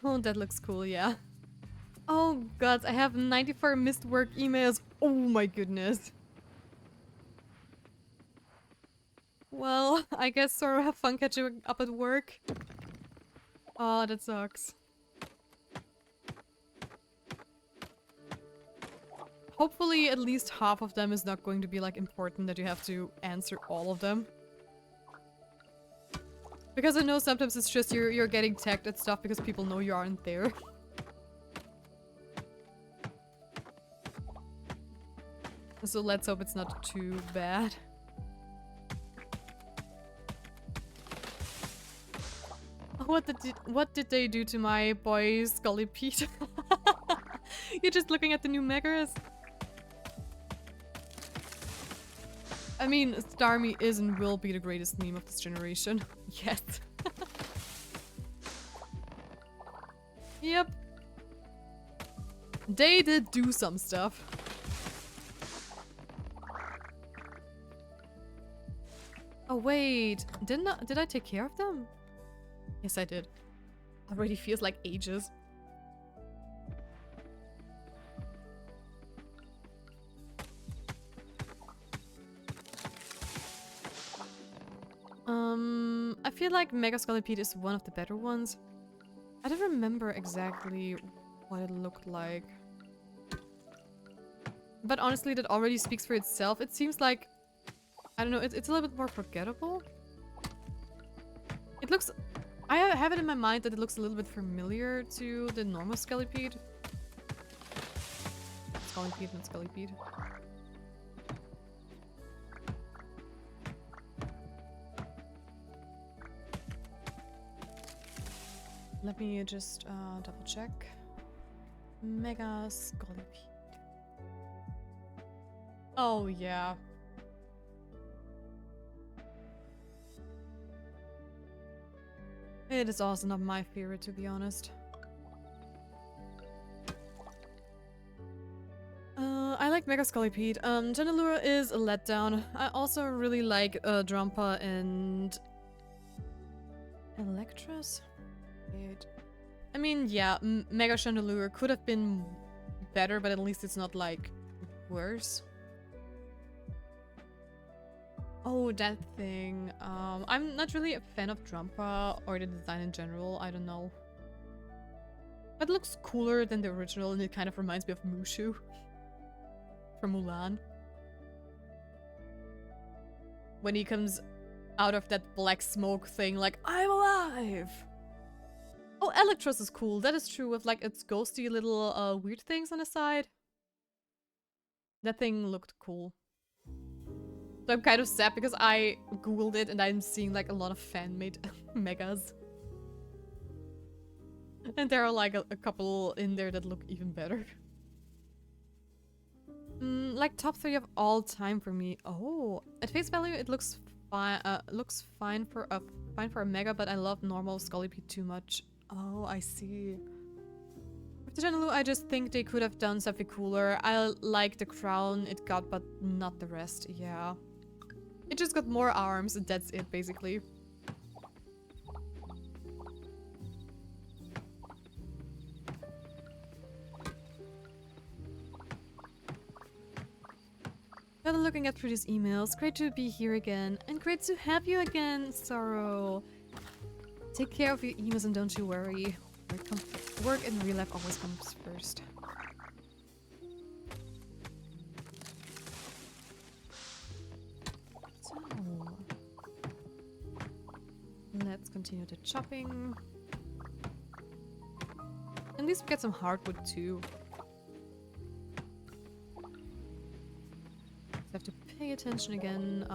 Oh, that looks cool, yeah. Oh god, I have 94 missed work emails. Oh my goodness. Well, I guess Sora have fun catching up at work. Oh, that sucks. Hopefully at least half of them is not going to be like important that you have to answer all of them. Because I know sometimes it's just you're getting tagged at stuff because people know you aren't there. So let's hope it's not too bad. What did they do to my boy Scully Pete? You're just looking at the new megas? I mean, Starmie is and will be the greatest meme of this generation. Yes. Yep. They did do some stuff. Oh wait, did I take care of them? Yes, I did. Already feels like ages. I feel like Mega Scolipede is one of the better ones. I don't remember exactly what it looked like. But honestly, that already speaks for itself. It seems like, I don't know, it's a little bit more forgettable. It looks... I have it in my mind that it looks a little bit familiar to the normal Scolipede. Scolipede, not Scolipede. Let me just double check. Mega Scolipede. Oh yeah. It is also not my favorite, to be honest. I like Mega Scolipede. Janalura is a letdown. I also really like Drampa and Electros. Wait. I mean, yeah, Mega Chandelure could have been better, but at least it's not like worse. Oh, that thing. I'm not really a fan of Drampa or the design in general. I don't know. But it looks cooler than the original, and it kind of reminds me of Mushu from Mulan. When he comes out of that black smoke thing, like, I'm alive! Oh, Electros is cool. That is true, with like its ghosty little weird things on the side. That thing looked cool. So I'm kind of sad because I googled it and I'm seeing like a lot of fan-made megas. And there are like a couple in there that look even better. Like top 3 of all time for me. Oh, at face value it looks fine. Looks fine for a mega, but I love normal Scolipede too much. Oh, I see. With the Genelu, I just think they could have done something cooler. I like the crown it got, but not the rest. Yeah, it just got more arms, and that's it basically. Now looking at through these emails, great to be here again, and great to have you again, Sorrow. Take care of your emails and don't you worry. Work in real life always comes first. So, let's continue the chopping. At least we get some hardwood too. I have to pay attention again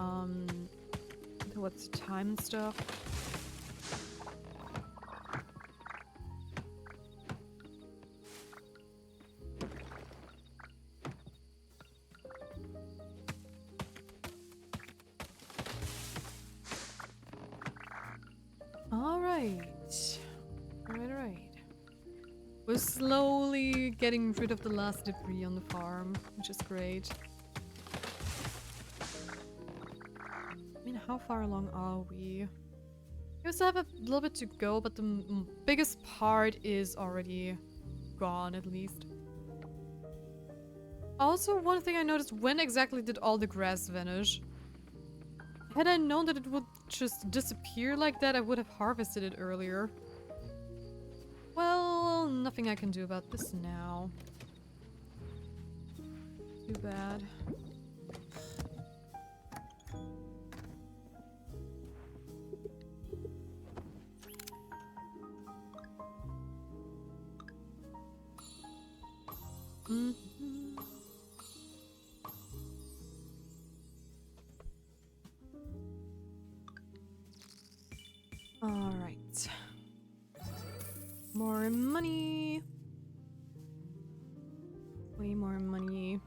to what's the time and stuff. Alright. We're slowly getting rid of the last debris on the farm, which is great. I mean, how far along are we? We still have a little bit to go, but the biggest part is already gone, at least. Also, one thing I noticed, when exactly did all the grass vanish? Had I known that it would just disappear like that, I would have harvested it earlier. Well, nothing I can do about this now. Too bad. Alright. More money. Way more money.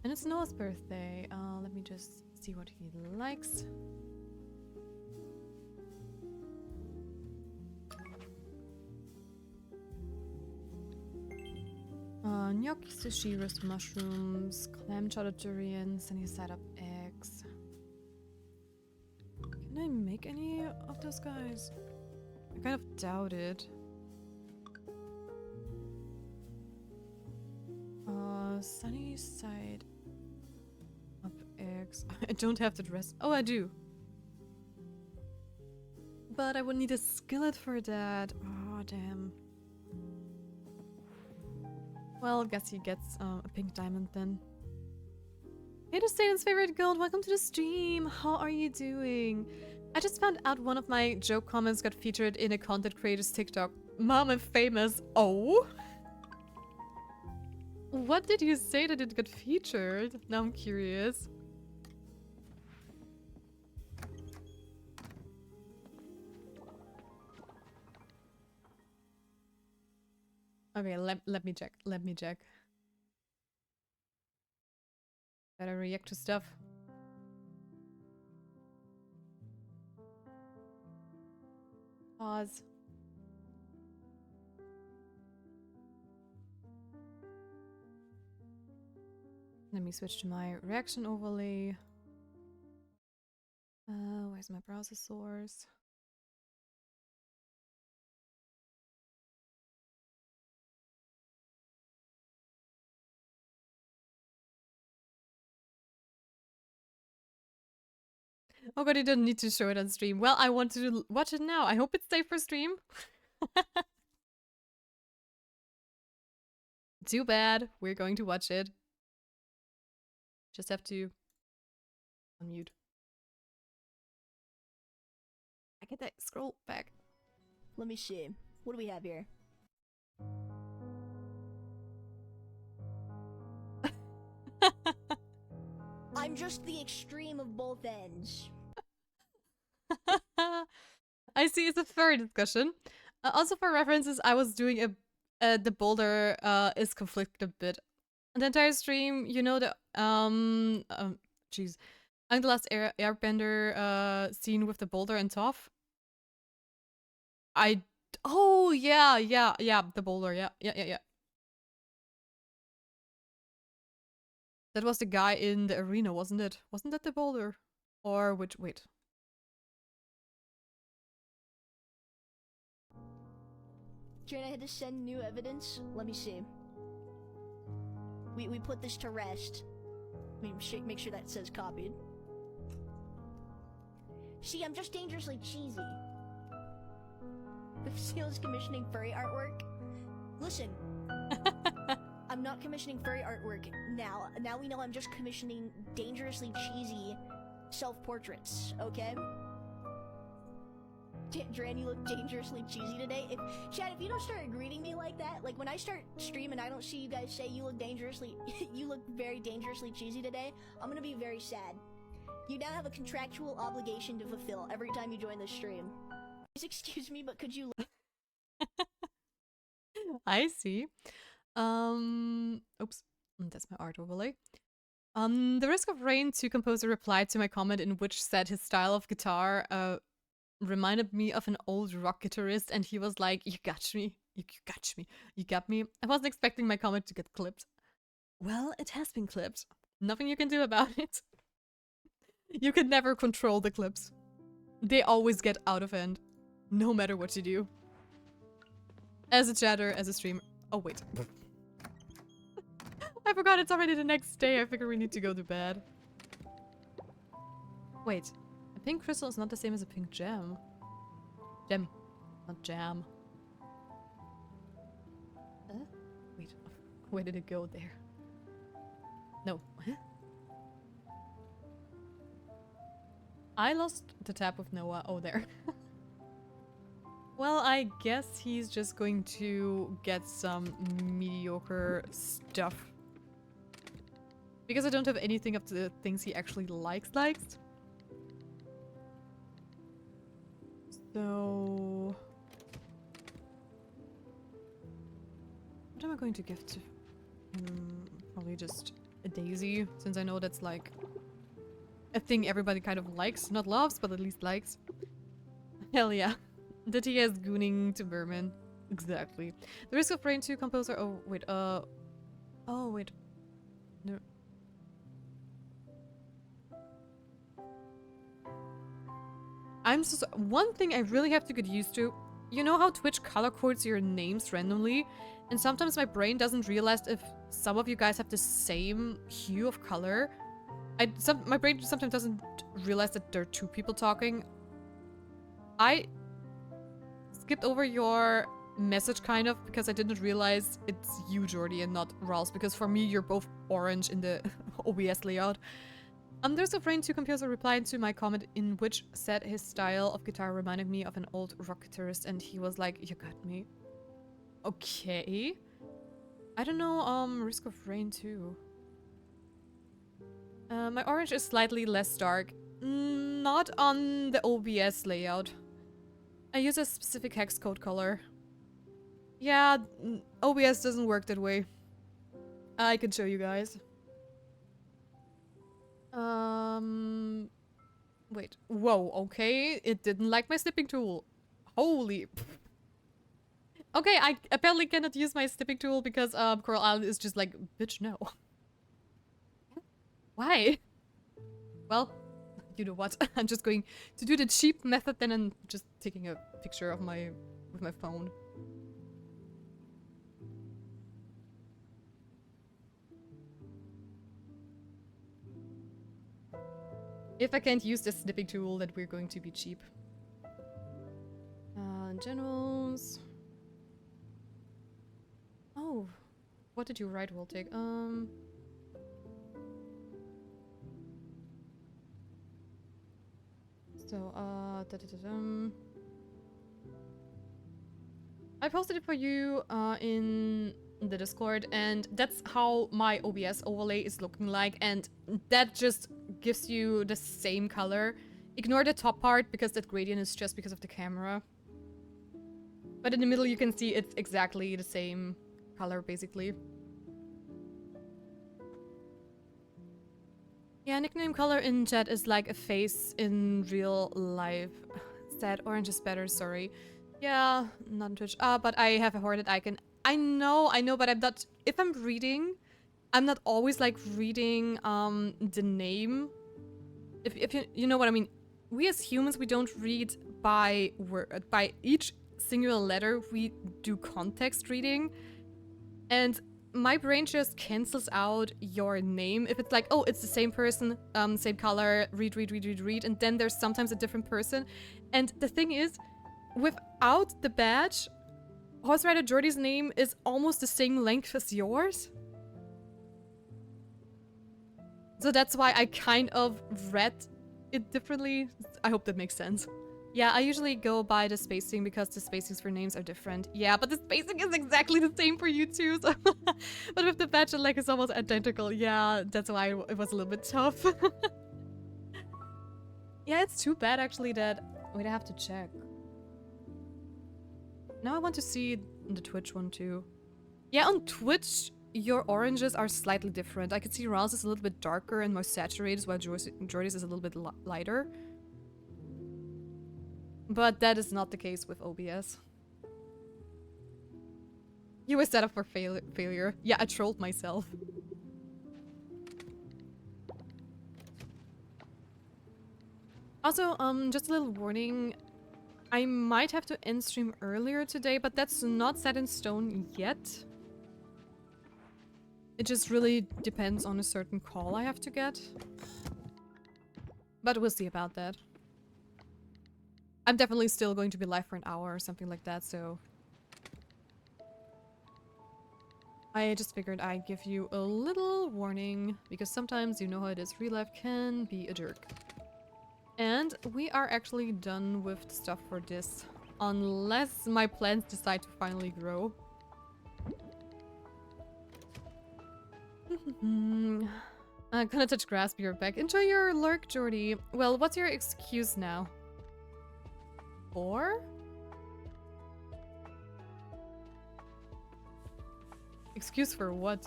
And it's Noah's birthday. Let me just see what he likes. Gnocchi, sushi, roast mushrooms, clam chowder durian, sunny side up eggs. Can I make any of those guys? I kind of doubt it. Sunny side up eggs. I don't have the dress. Oh, I do. But I would need a skillet for that. Oh, damn. Well, guess he gets a pink diamond then. Hey, to Staten's favorite gold, welcome to the stream. How are you doing? I just found out one of my joke comments got featured in a content creator's TikTok. Mom, I'm famous. Oh? What did you say that it got featured? Now I'm curious. Okay, let me check. Let me check. Gotta react to stuff. Pause. Let me switch to my reaction overlay. Where's my browser source? Oh god, you don't need to show it on stream. Well, I want to watch it now. I hope it's safe for stream. Too bad. We're going to watch it. Just have to unmute. I get that scroll back. Let me see. What do we have here? I'm just the extreme of both ends. I see, it's a furry discussion. Also for references, I was doing the boulder is conflicted a bit. The entire stream, you know the jeez. I'm the last airbender scene with the boulder and Toph. Oh yeah, the boulder, yeah. That was the guy in the arena, wasn't it? Wasn't that the boulder? Or which, wait. Jane, I had to send new evidence. Let me see. We put this to rest. I mean, make sure that says copied. See, I'm just dangerously cheesy. If Seal's commissioning furry artwork, listen. I'm not commissioning furry artwork now. Now we know I'm just commissioning dangerously cheesy self-portraits, okay? Dran, you look dangerously cheesy today. Chad, if you don't start greeting me like that, like when I start streaming, I don't see you guys say you look dangerously, you look very dangerously cheesy today, I'm gonna be very sad. You now have a contractual obligation to fulfill every time you join the stream. Please excuse me, but could you... I see. Oops, that's my art overlay. The Risk of Rain 2 composer replied to my comment in which said his style of guitar reminded me of an old rock guitarist, and he was like, you got me, you got me. I wasn't expecting my comment to get clipped. Well, it has been clipped. Nothing you can do about it. You can never control the clips. They always get out of hand, no matter what you do. As a chatter, as a streamer. Oh, wait. I forgot it's already the next day. I figure we need to go to bed. Wait. A pink crystal is not the same as a pink gem. Gem. Not jam. Wait. Where did it go? There. No. Huh? I lost the tab with Noah. Oh, there. Well, I guess he's just going to get some mediocre stuff. Because I don't have anything of the things he actually likes. So... what am I going to give to... probably just a daisy, since I know that's like a thing everybody kind of likes. Not loves, but at least likes. Hell yeah. The TS gooning to Berman. Exactly. The Risk of Rain 2 composer... oh, wait, oh, wait. No. I'm so... one thing I really have to get used to. You know how Twitch color codes your names randomly? And sometimes my brain doesn't realize if some of you guys have the same hue of color. My brain sometimes doesn't realize that there are two people talking. I skipped over your message kind of because I didn't realize it's you, Jordy, and not Ross, because for me you're both orange in the OBS layout. There's a Rain 2 composer replied to my comment in which said his style of guitar reminded me of an old rock guitarist, and he was like, you got me. Okay. I don't know, Risk of Rain 2. My orange is slightly less dark. Not on the OBS layout. I use a specific hex code color. Yeah, OBS doesn't work that way. I can show you guys. Wait. Whoa, okay. It didn't like my snipping tool. Holy. Okay, I apparently cannot use my snipping tool because Coral Island is just like, bitch, no. Why? Well, you know what? I'm just going to do the cheap method then and just taking a picture of with my phone. If I can't use this snipping tool, then we're going to be cheap. Generals. Oh, what did you write, Voltic? So, I posted it for you in the Discord, and that's how my OBS overlay is looking like, and that just gives you the same color. Ignore the top part, because that gradient is just because of the camera. But in the middle you can see it's exactly the same color, basically. Yeah, nickname color in chat is like a face in real life. Sad, orange is better, sorry. Yeah, not on Twitch. But I have a hoarded icon. I know, but I'm not... If I'm reading, I'm not always, like, reading, the name. If you know what I mean. We as humans, we don't read by word, by each singular letter. We do context reading. And my brain just cancels out your name. If it's like, oh, it's the same person, same color, read, and then there's sometimes a different person. And the thing is, without the badge, Horse Rider Jordy's name is almost the same length as yours. So that's why I kind of read it differently. I hope that makes sense. Yeah, I usually go by the spacing because the spacings for names are different. Yeah, but the spacing is exactly the same for you too. So but with the badge, like, it's almost identical. Yeah, that's why it was a little bit tough. Yeah, it's too bad actually that... Wait, I have to check. Now I want to see the Twitch one too. Yeah, on Twitch, your oranges are slightly different. I can see Ral's is a little bit darker and more saturated, while Jordy's is a little bit lighter. But that is not the case with OBS. You were set up for failure. Yeah, I trolled myself. Also, just a little warning. I might have to end stream earlier today, but that's not set in stone yet. It just really depends on a certain call I have to get. But we'll see about that. I'm definitely still going to be live for an hour or something like that, so... I just figured I'd give you a little warning, because sometimes you know how it is, real life can be a jerk. And we are actually done with the stuff for this, unless my plants decide to finally grow. I'm gonna touch grass, be right back. Enjoy your lurk, Jordy. Well, what's your excuse now? 4? Excuse for what?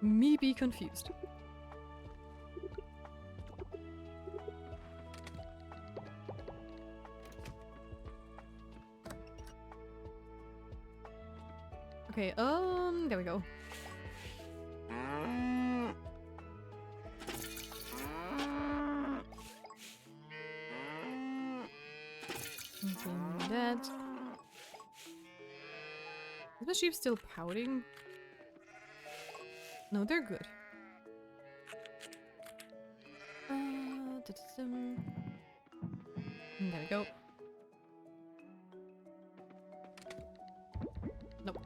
Me be confused. Okay, there we go. Okay, that. Is the sheep still pouting? No, they're good. There we go. Nope.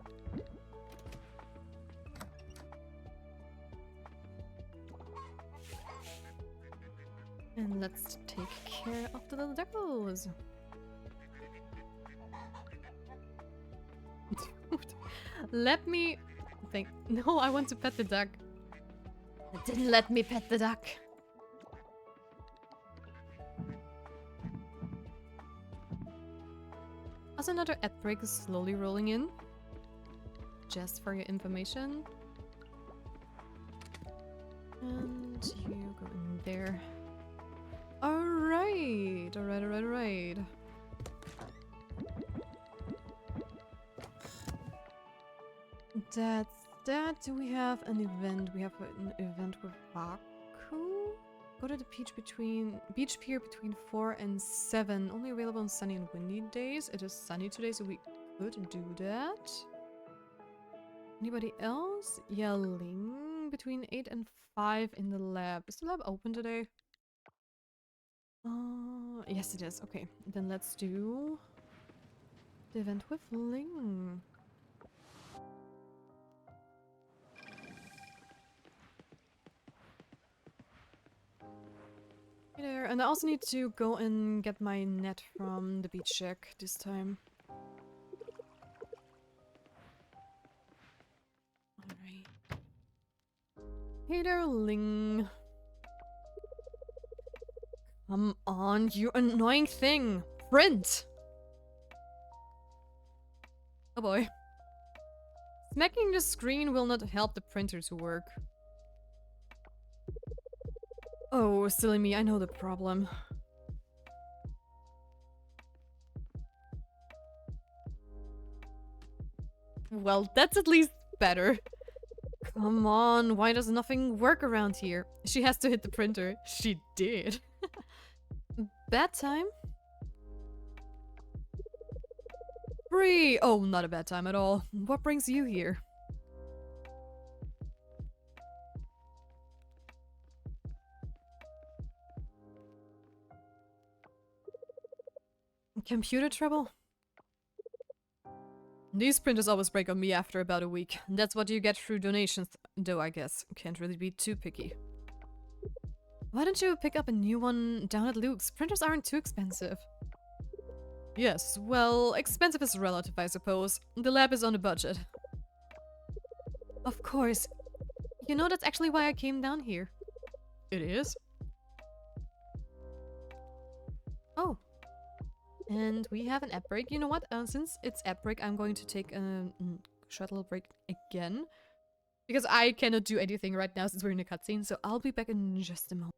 And let's take care of the little duckos. Let me think. No, I want to pet the duck. It didn't let me pet the duck. Also, another ad break is slowly rolling in. Just for your information. And you go in there. Alright, alright. That's that. Do we have an event? We have an event with Wakkuu? Go to the beach pier between 4 and 7. Only available on sunny and windy days. It is sunny today, so we could do that. Anybody else? Yelling between 8 and 5 in the lab. Is the lab open today? Yes it is. Okay, then let's do the event with Ling. Hey there, and I also need to go and get my net from the beach shack this time. Alright. Hey there, Ling. Come on, you annoying thing! Print! Oh boy. Smacking the screen will not help the printer to work. Oh, silly me, I know the problem. Well, that's at least better. Come on, why does nothing work around here? She has to hit the printer. She did. Bad time? Bree! Oh, not a bad time at all. What brings you here? Computer trouble? These printers always break on me after about a week. That's what you get through donations, though, I guess. Can't really be too picky. Why don't you pick up a new one down at Luke's? Printers aren't too expensive. Yes, well, expensive is relative, I suppose. The lab is on a budget. Of course. You know, that's actually why I came down here. It is? Oh. And we have an app break. You know what? Since it's app break, I'm going to take a shuttle break again. Because I cannot do anything right now since we're in a cutscene, so I'll be back in just a moment.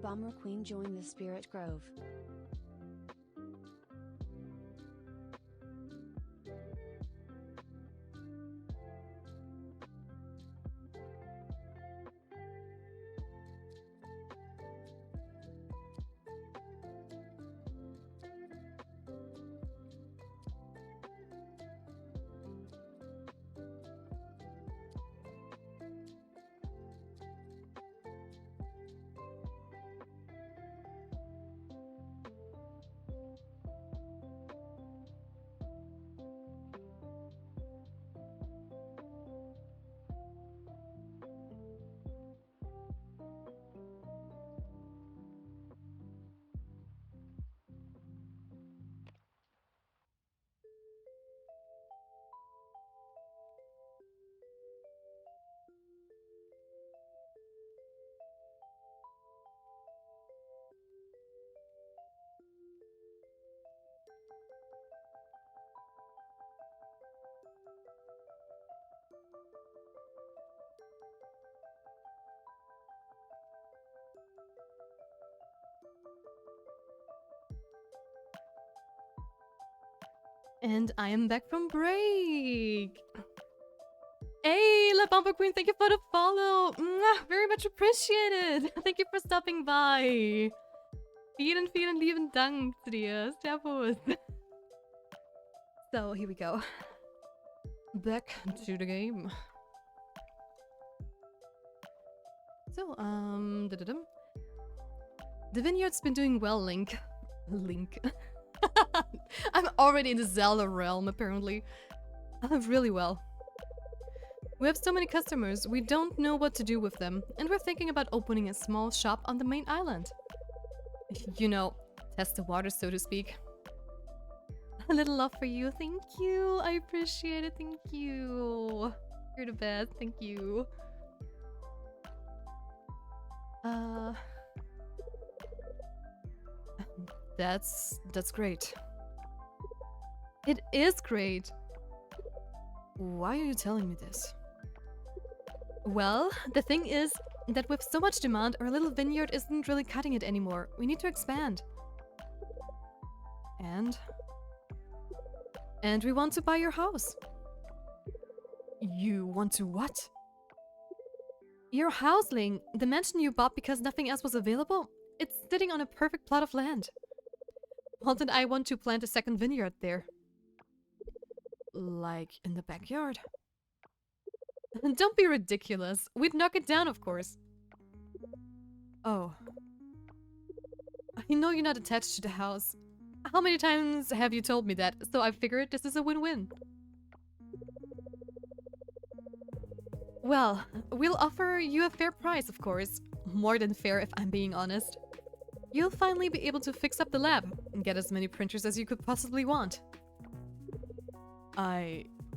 Bomber Queen joined the Spirit Grove. And I am back from break. Hey, La Bumper Queen, thank you for the follow. Mwah, very much appreciated. Thank you for stopping by. Vielen, vielen lieben Dank zu dir. Servus. So, here we go. Back to the game. So, the vineyard's been doing well, Link. Link. I'm already in the Zelda realm, apparently. Really well. We have so many customers, we don't know what to do with them, and we're thinking about opening a small shop on the main island. You know, test the water, so to speak. A little love for you, thank you. I appreciate it, thank you. You're the best, thank you. That's great. It is great. Why are you telling me this? Well, the thing is that with so much demand, our little vineyard isn't really cutting it anymore. We need to expand. And we want to buy your house. You want to what? Your housling, the mansion you bought because nothing else was available, it's sitting on a perfect plot of land. Walt and I want to plant a second vineyard there. Like in the backyard. Don't be ridiculous. We'd knock it down, of course. Oh. I know you're not attached to the house. How many times have you told me that? So I figured this is a win-win. Well, we'll offer you a fair price, of course. More than fair, if I'm being honest. You'll finally be able to fix up the lab and get as many printers as you could possibly want.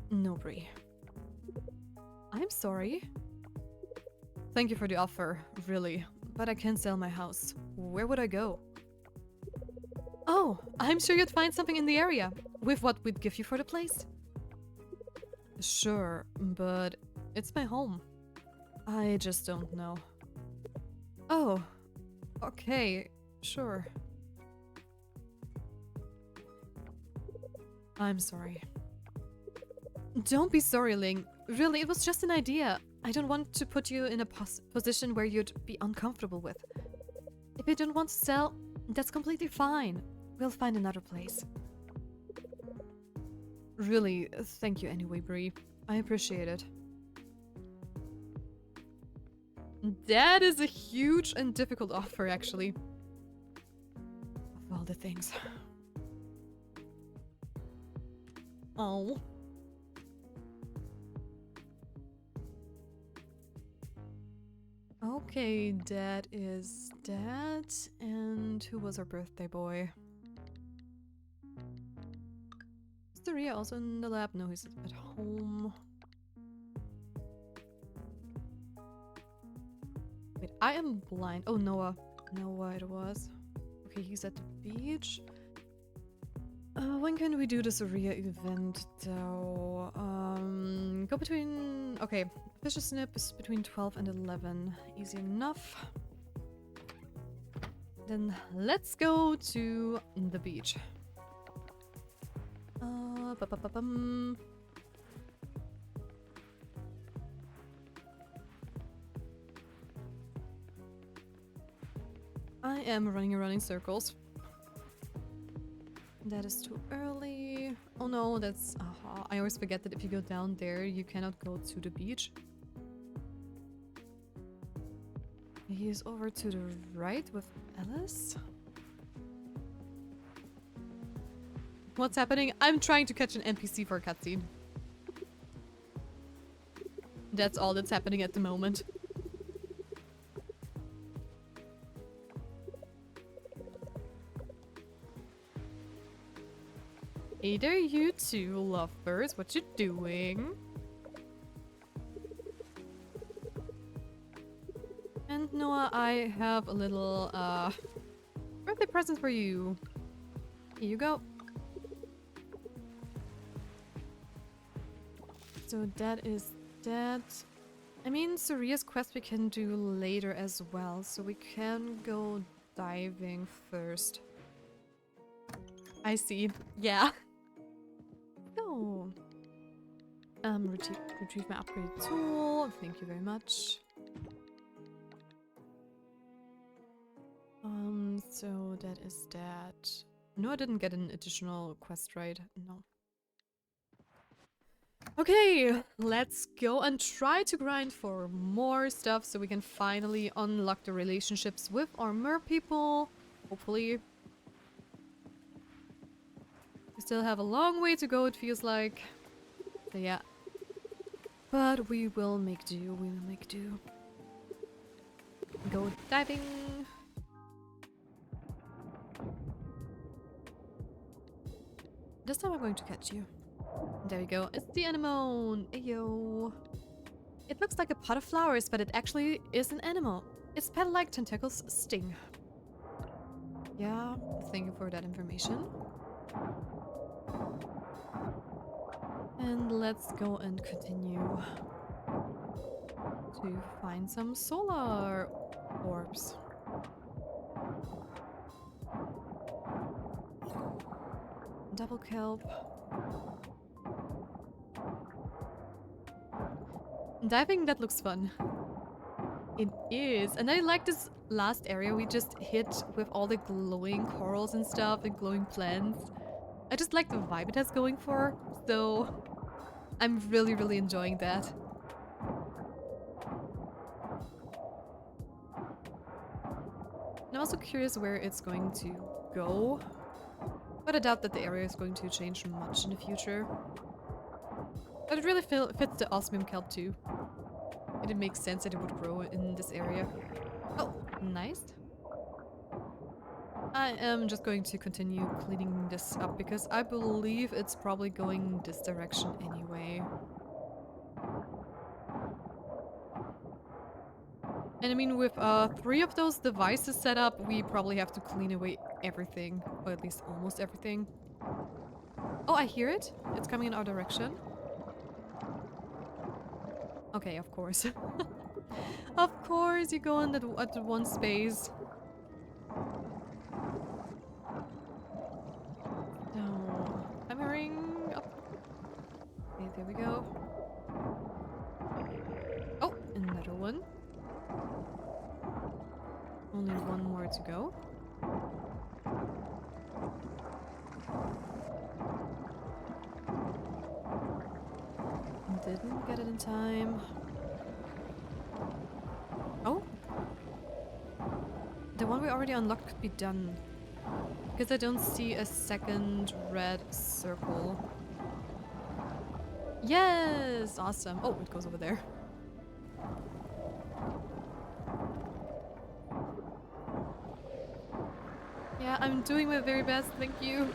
No, Bree. I'm sorry. Thank you for the offer, really. But I can't sell my house. Where would I go? Oh, I'm sure you'd find something in the area. With what we'd give you for the place. Sure, but it's my home. I just don't know. Oh, okay, sure. I'm sorry. Don't be sorry, Ling. Really, it was just an idea. I don't want to put you in a position where you'd be uncomfortable with. If you don't want to sell, that's completely fine. We'll find another place. Really, thank you anyway, Bree. I appreciate it. That is a huge and difficult offer, actually. Of all the things. Oh. Okay, that is that. And who was our birthday boy? Is Daria also in the lab? No, he's at home. Wait, I am blind. Oh, Noah. Noah it was. Okay, he's at the beach. When can we do this Aria event, though? Go between... Okay, Fisher Snip is between 12 and 11. Easy enough. Then let's go to the beach. I am running around in circles. That is too early. Oh no, that's... I always forget that if you go down there, you cannot go to the beach. He is over to the right with Alice. What's happening? I'm trying to catch an NPC for a cutscene. That's all that's happening at the moment. Hey there, you two lovebirds. What you doing? And Noah, I have a little birthday present for you. Here you go. So that is that. I mean, Suria's quest we can do later as well, so we can go diving first. I see. Yeah. Retrieve my upgraded tool. Thank you very much. So that is that. No, I didn't get an additional quest, right? No. Okay, let's go and try to grind for more stuff so we can finally unlock the relationships with our merpeople. Hopefully. We still have a long way to go, it feels like. So yeah. But we will make do, we will make do. Go diving. This time I'm going to catch you. There we go. It's the anemone. Ayo. It looks like a pot of flowers, but it actually is an animal. Its petal-like tentacles sting. Yeah, thank you for that information. And let's go and continue to find some solar orbs. Double kelp. Diving, that looks fun. It is. And I like this last area we just hit with all the glowing corals and stuff and glowing plants. I just like the vibe it has going for, so I'm really, really enjoying that. And I'm also curious where it's going to go. But I doubt that the area is going to change much in the future. But it really fits the osmium kelp too. And it makes sense that it would grow in this area. Oh, nice. I am just going to continue cleaning this up because I believe it's probably going this direction anyway. And I mean, with 3 of those devices set up, we probably have to clean away everything. Or at least almost everything. Oh, I hear it. It's coming in our direction. Okay, of course. Of course, you go in at the one space. No. Hammering up. Okay, there we go. Oh, another one. Only one more to go. Didn't get it in time. Oh! The one we already unlocked could be done. Because I don't see a second red circle. Yes! Awesome. Oh, it goes over there. Yeah, I'm doing my very best, thank you.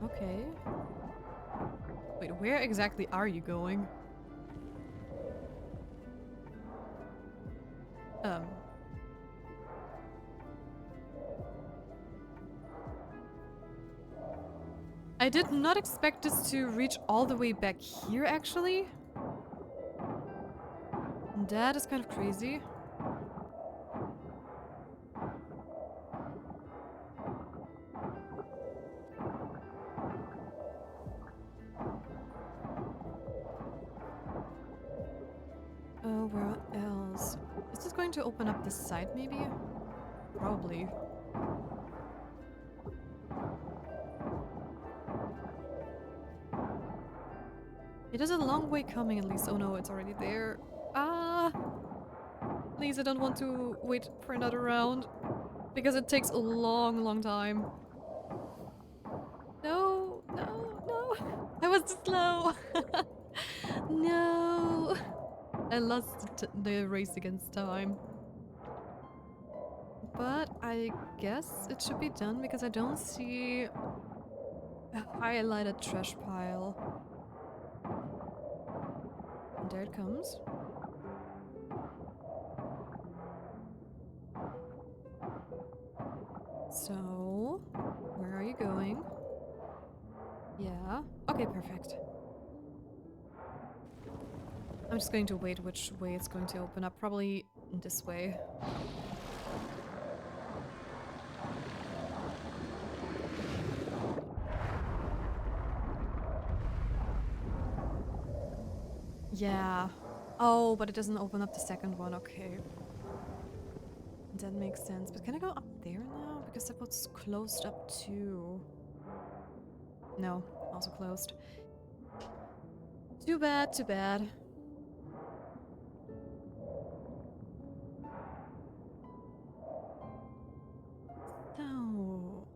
Okay. Wait, where exactly are you going? I did not expect this to reach all the way back here, actually. That is kind of crazy. Oh, where else? Is this going to open up this side, maybe? Probably. It is a long way coming, at least. Oh no, it's already there. Ah! Please, I don't want to wait for another round. Because it takes a long, long time. No, no, no! I was too slow! No! I lost the race against time. But I guess it should be done because I don't see a highlighted trash pile. And there it comes. So, where are you going? Yeah. Okay, perfect. I'm just going to wait which way it's going to open up. Probably this way. Yeah. Oh, but it doesn't open up the second one. Okay. That makes sense. But can I go up there now? Because that was closed up too. No, also closed. Too bad, too bad. So...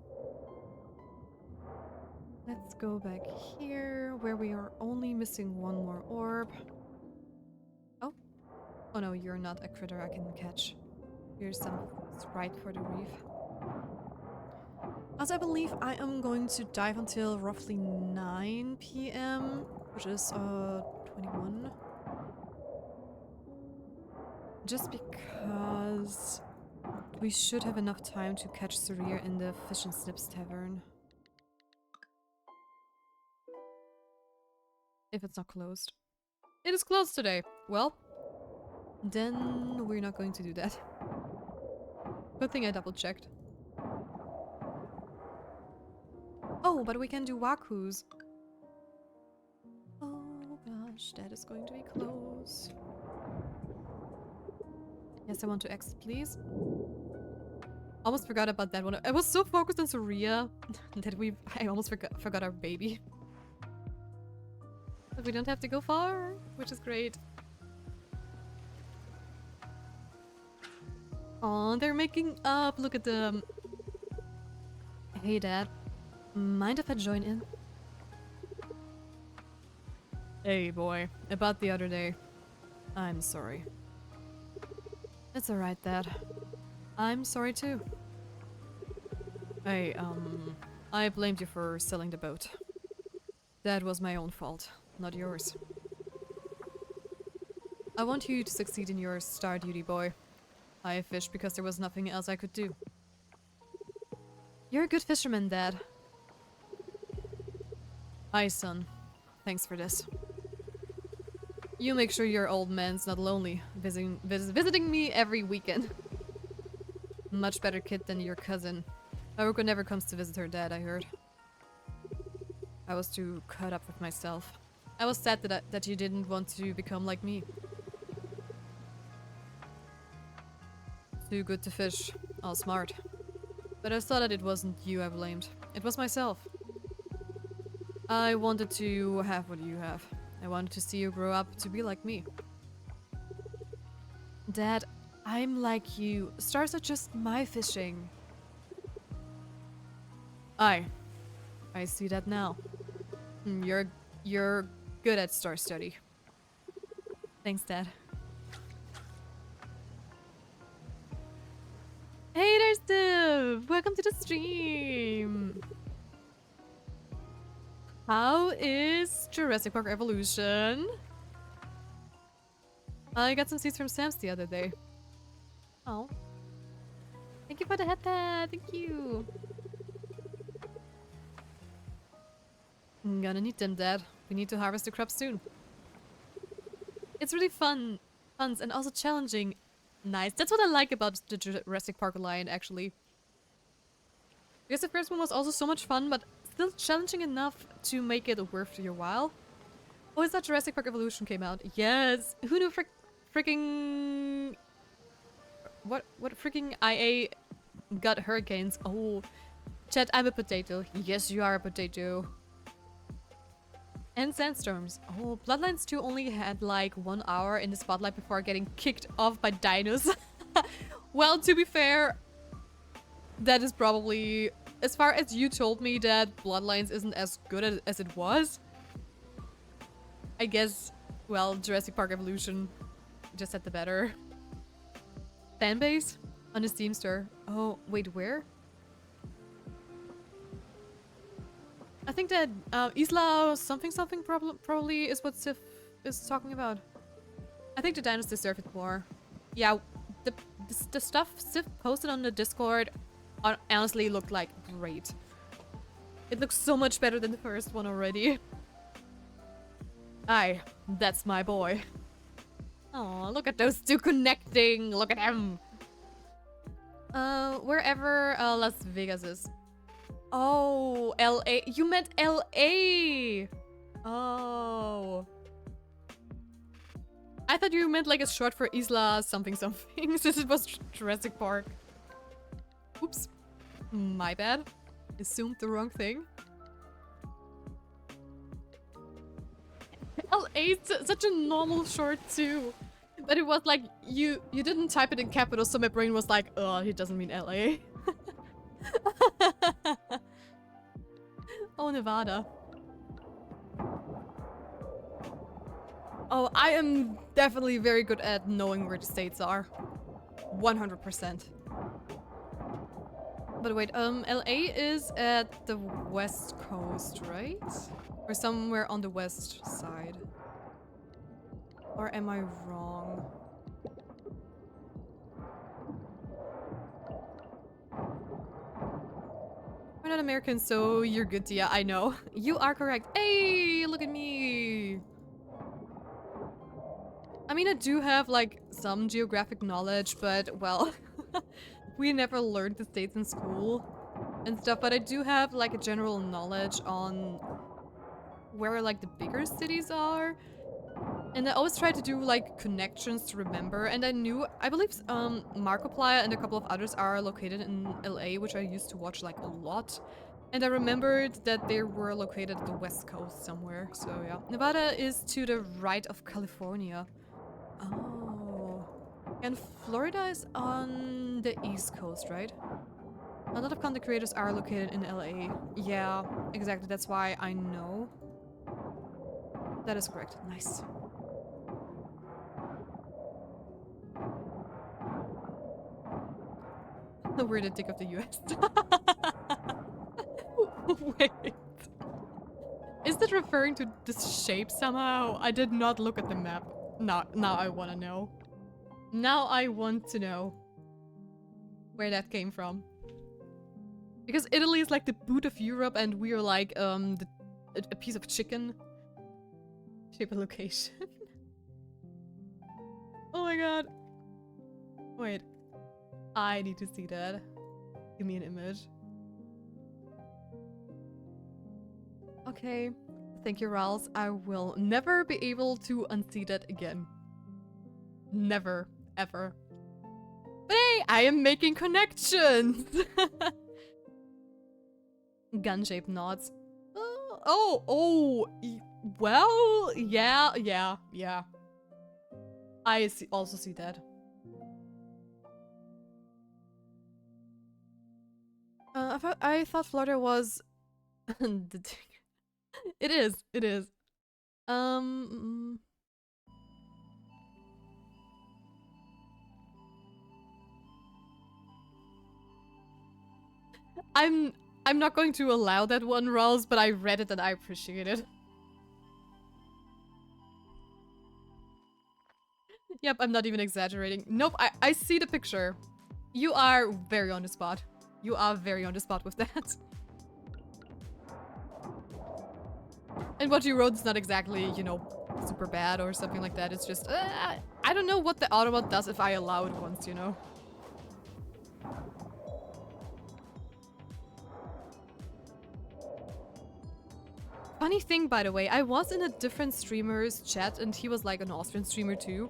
let's go back here, where we are only missing one more orb. Oh. Oh no, you're not a critter I can catch. Here's some Sprite for the reef. As I believe I am going to dive until roughly 9 p.m., which is 21. Just because we should have enough time to catch Sarir in the Fish and Snips Tavern. If it's not closed. It is closed today. Well, then we're not going to do that. Good thing I double checked. Oh, but we can do Wakkuus. Oh gosh, that is going to be close. Yes, I want to exit, please. Almost forgot about that one. I was so focused on Saria that I almost forgot our baby. But we don't have to go far, which is great. Oh, they're making up. Look at them. Hey, Dad. Mind if I join in? Hey, boy. About the other day. I'm sorry. It's alright, Dad. I'm sorry too. Hey, I blamed you for selling the boat. That was my own fault, not yours. I want you to succeed in your star duty, boy. I fished because there was nothing else I could do. You're a good fisherman, Dad. Hi, son. Thanks for this. You make sure your old man's not lonely, visiting me every weekend. Much better kid than your cousin. Haruko never comes to visit her dad, I heard. I was too caught up with myself. I was sad that you didn't want to become like me. Too good to fish, all smart. But I saw that it wasn't you I blamed. It was myself. I wanted to have what you have. I wanted to see you grow up to be like me. Dad, I'm like you. Stars are just my fishing. I see that now. You're good at star study. Thanks, Dad. Hey there, Steve! Welcome to the stream! How is Jurassic Park Evolution? I got some seeds from Sam's the other day. Oh. Thank you for the headpad! Thank you! I'm gonna need them, Dad. We need to harvest the crops soon. It's really fun and also challenging. Nice. That's what I like about the Jurassic Park line, actually. Because the first one was also so much fun, but still challenging enough to make it worth your while. Oh, is that Jurassic Park Evolution came out? Yes! Who knew freaking... What freaking IA got hurricanes? Oh. Chat, I'm a potato. Yes, you are a potato. And sandstorms. Oh, Bloodlines 2 only had like 1 hour in the spotlight before getting kicked off by dinos. Well, to be fair, that is probably... As far as you told me that Bloodlines isn't as good as it was, I guess, well, Jurassic Park Evolution just had the better fanbase on the Steam store. Oh, wait, where? I think that Isla something probably is what Sif is talking about. I think the dinos deserve it more. Yeah, the stuff Sif posted on the Discord honestly looked like great. It looks so much better than the first one already. Aye, that's my boy. Oh, look at those two connecting. Look at them. Wherever Las Vegas is. Oh, LA. You meant LA. Oh. I thought you meant like a short for Isla something something, since it was Jurassic Park. Oops. My bad. Assumed the wrong thing. LA, such a normal short too. But it was like, you didn't type it in capitals, so my brain was like, oh, he doesn't mean LA. Oh, Nevada. Oh, I am definitely very good at knowing where the states are. 100%. But wait, LA is at the west coast, right? Or somewhere on the west side. Or am I wrong? We're not American, so you're good, Tia. I know. You are correct. Hey, look at me. I mean, I do have, like, some geographic knowledge, but, well, we never learned the states in school and stuff, but I do have, like, a general knowledge on where, like, the bigger cities are. And I always try to do, like, connections to remember, and I believe, Markiplier and a couple of others are located in LA, which I used to watch, like, a lot. And I remembered that they were located at the west coast somewhere, so yeah. Nevada is to the right of California. Oh. And Florida is on the east coast, right? A lot of content creators are located in LA. Yeah, exactly, that's why I know. That is correct. Nice. We're the dick of the US. Wait. Is that referring to this shape somehow? I did not look at the map. Now I want to know. Now I want to know where that came from. Because Italy is like the boot of Europe and we are like a piece of chicken. Shape and location. Oh my god. Wait. I need to see that. Give me an image. Okay. Thank you, Rals. I will never be able to unsee that again. Never. Ever. But hey, I am making connections! Gun-shaped knots. Oh, well, yeah. I also see that. I thought Florida was the It is. I'm not going to allow that one, Rawls, but I read it and I appreciate it. Yep, I'm not even exaggerating. Nope, I see the picture. You are very on the spot. You are very on the spot with that. And what you wrote is not exactly, you know, super bad or something like that. It's just, I don't know what the Autobot does if I allow it once, you know. Funny thing, by the way, I was in a different streamer's chat and he was like an Austrian streamer too.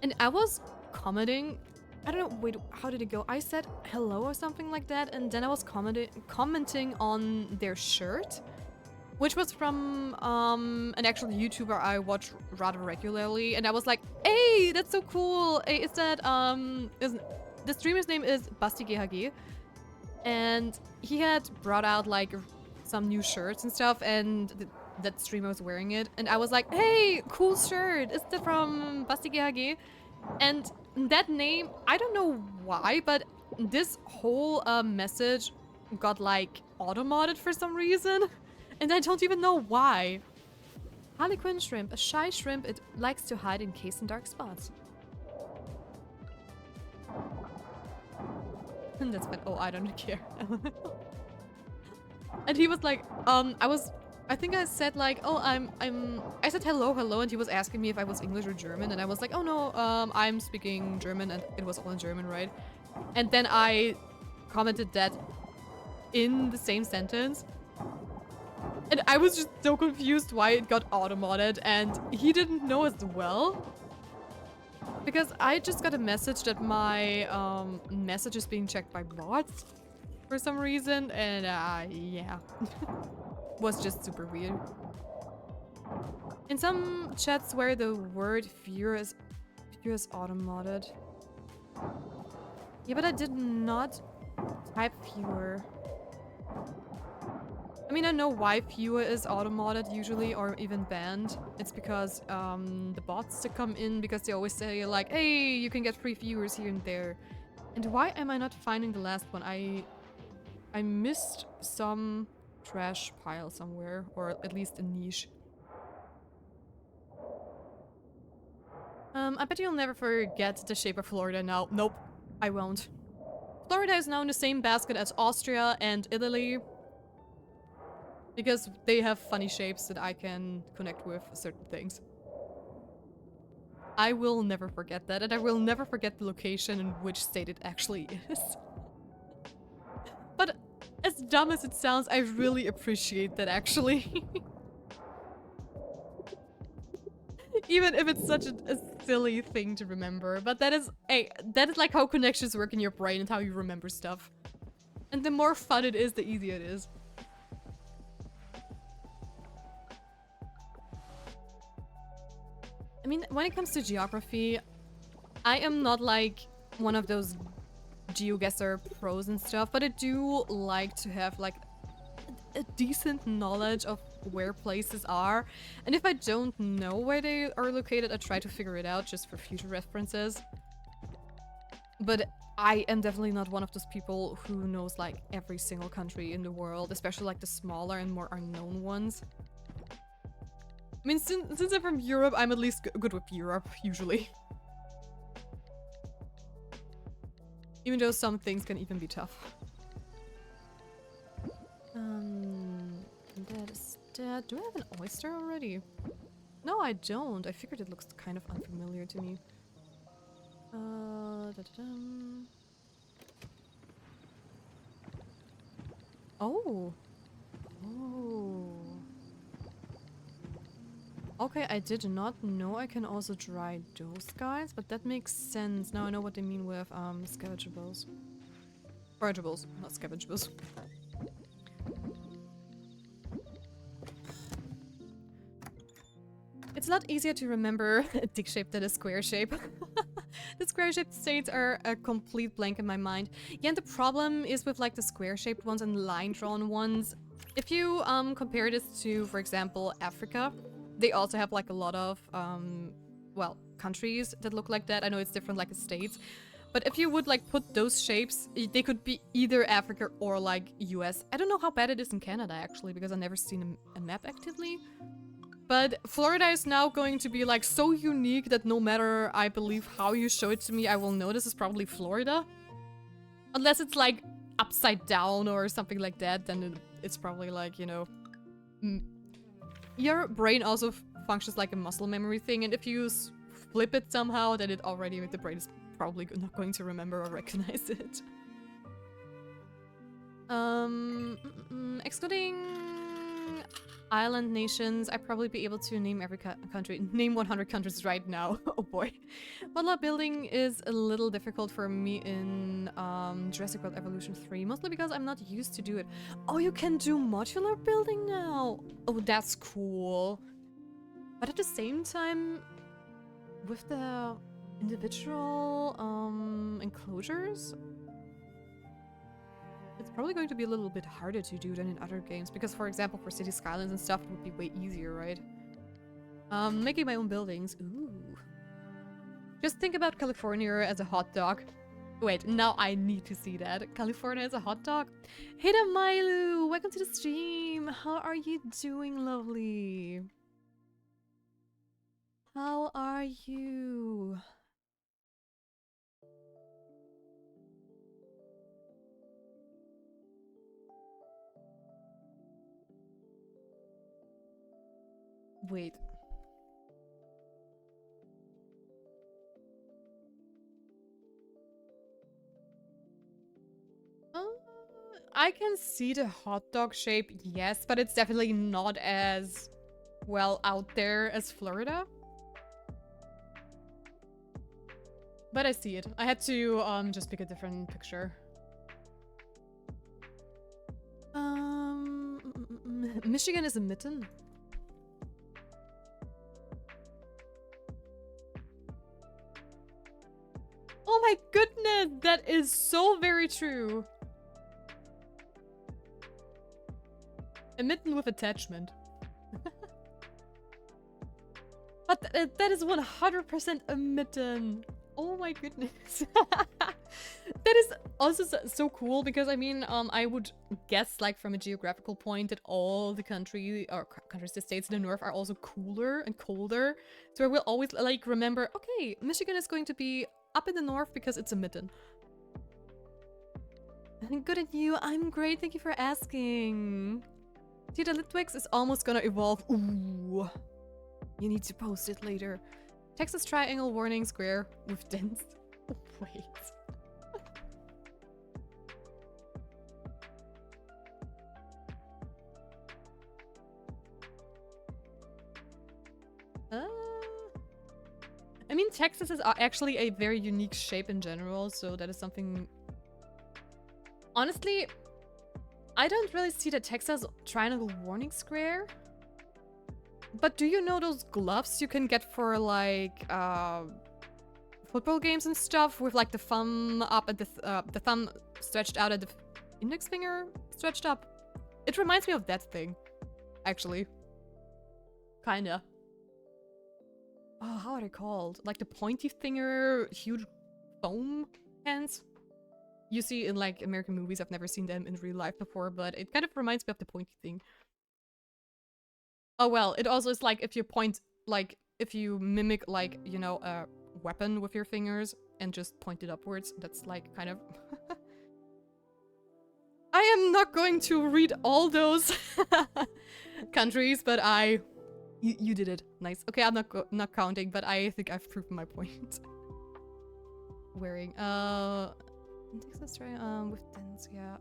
And I was commenting, I don't know, wait, how did it go? I said hello or something like that, and then I was commenting on their shirt, which was from an actual YouTuber I watch rather regularly, and I was like, hey, that's so cool! Hey, is that, the streamer's name is BastiGHG, and he had brought out like some new shirts and stuff, and that streamer was wearing it, and I was like, hey, cool shirt! Is that from BastiGHG? And that name, I don't know why, but this whole message got like auto-modded for some reason. And I don't even know why. Harlequin shrimp, a shy shrimp, it likes to hide in caves and dark spots. And that's fine. Oh, I don't care. And he was like, I think I said like, oh, I said hello, and he was asking me if I was English or German, and I was like, oh no, I'm speaking German, and it was all in German, right? And then I commented that in the same sentence. And I was just so confused why it got auto-modded, and he didn't know as well. Because I just got a message that my message is being checked by bots for some reason, and yeah. Was just super weird. In some chats where the word fear is auto-modded. Yeah, but I did not type fewer. I mean, I know why fewer is auto-modded usually, or even banned. It's because the bots that come in, because they always say like, hey, you can get free viewers here and there. And why am I not finding the last one? I missed some trash pile somewhere, or at least a niche. I bet you'll never forget the shape of Florida now. Nope, I won't. Florida is now in the same basket as Austria and Italy. Because they have funny shapes that I can connect with certain things. I will never forget that, and I will never forget the location in which state it actually is. But as dumb as it sounds, I really appreciate that actually. Even if it's such a silly thing to remember. But that is like how connections work in your brain and how you remember stuff. And the more fun it is, the easier it is. I mean, when it comes to geography, I am not like one of those GeoGuessr pros and stuff, but I do like to have like a decent knowledge of where places are. And if I don't know where they are located, I try to figure it out just for future references. But I am definitely not one of those people who knows like every single country in the world, especially like the smaller and more unknown ones. I mean, since I'm from Europe, I'm at least good with Europe, usually. Even though some things can even be tough. That is dead. Do I have an oyster already? No, I don't. I figured it looks kind of unfamiliar to me. Oh. Oh. Okay, I did not know I can also dry those guys, but that makes sense. Now I know what they mean with scavengables. Forageables, not scavengables. It's a lot easier to remember a dick shape than a square shape. The square-shaped states are a complete blank in my mind. Yeah, and the problem is with like the square-shaped ones and line-drawn ones. If you compare this to, for example, Africa, they also have like a lot of, well, countries that look like that. I know it's different like the states. But if you would like put those shapes, they could be either Africa or like US. I don't know how bad it is in Canada actually, because I've never seen a map actively. But Florida is now going to be like so unique that no matter, I believe, how you show it to me, I will know this is probably Florida. Unless it's like upside down or something like that, then it's probably like, you know... Your brain also functions like a muscle memory thing, and if you flip it somehow, then it already, the brain is probably not going to remember or recognize it. Excluding island nations, I'd probably be able to name every country. Name 100 countries right now. Oh boy. Modular building is a little difficult for me in Jurassic World Evolution 3, mostly because I'm not used to do it. Oh, you can do modular building now? Oh, that's cool. But at the same time, with the individual enclosures, it's probably going to be a little bit harder to do than in other games, because for example for City Skylines and stuff it would be way easier, right? Making my own buildings. Ooh. Just think about California as a hot dog. Wait, now I need to see that. California as a hot dog? Hey there, Mailu! Welcome to the stream! How are you doing, lovely? How are you? Wait. I can see the hot dog shape, yes, but it's definitely not as well out there as Florida. But I see it. I had to just pick a different picture. Michigan is a mitten. Oh my goodness, that is so very true. A mitten with attachment. But that is 100% a mitten. Oh my goodness. That is also so cool because I mean, I would guess like from a geographical point that all the countries, the states in the north are also cooler and colder. So I will always like remember, okay, Michigan is going to be up in the north because it's a mitten. Good at you. I'm great. Thank you for asking. Dude, the Litwix is almost gonna evolve. Ooh. You need to post it later. Texas triangle warning square with dents. Wait. I mean, Texas is actually a very unique shape in general, so that is something... Honestly, I don't really see the Texas triangle warning square. But do you know those gloves you can get for, like, football games and stuff? With, like, the thumb up and the thumb stretched out and the index finger stretched up? It reminds me of that thing, actually. Kinda. Oh, how are they called? Like the pointy finger, huge foam hands? You see in, like, American movies. I've never seen them in real life before, but it kind of reminds me of the pointy thing. Oh well, it also is like if you point, like, if you mimic, like, you know, a weapon with your fingers and just point it upwards, that's like kind of... I am not going to read all those countries, but you did it. Nice. Okay, I'm not counting, but I think I've proven my point. Wearing, Texas, with dents, yeah,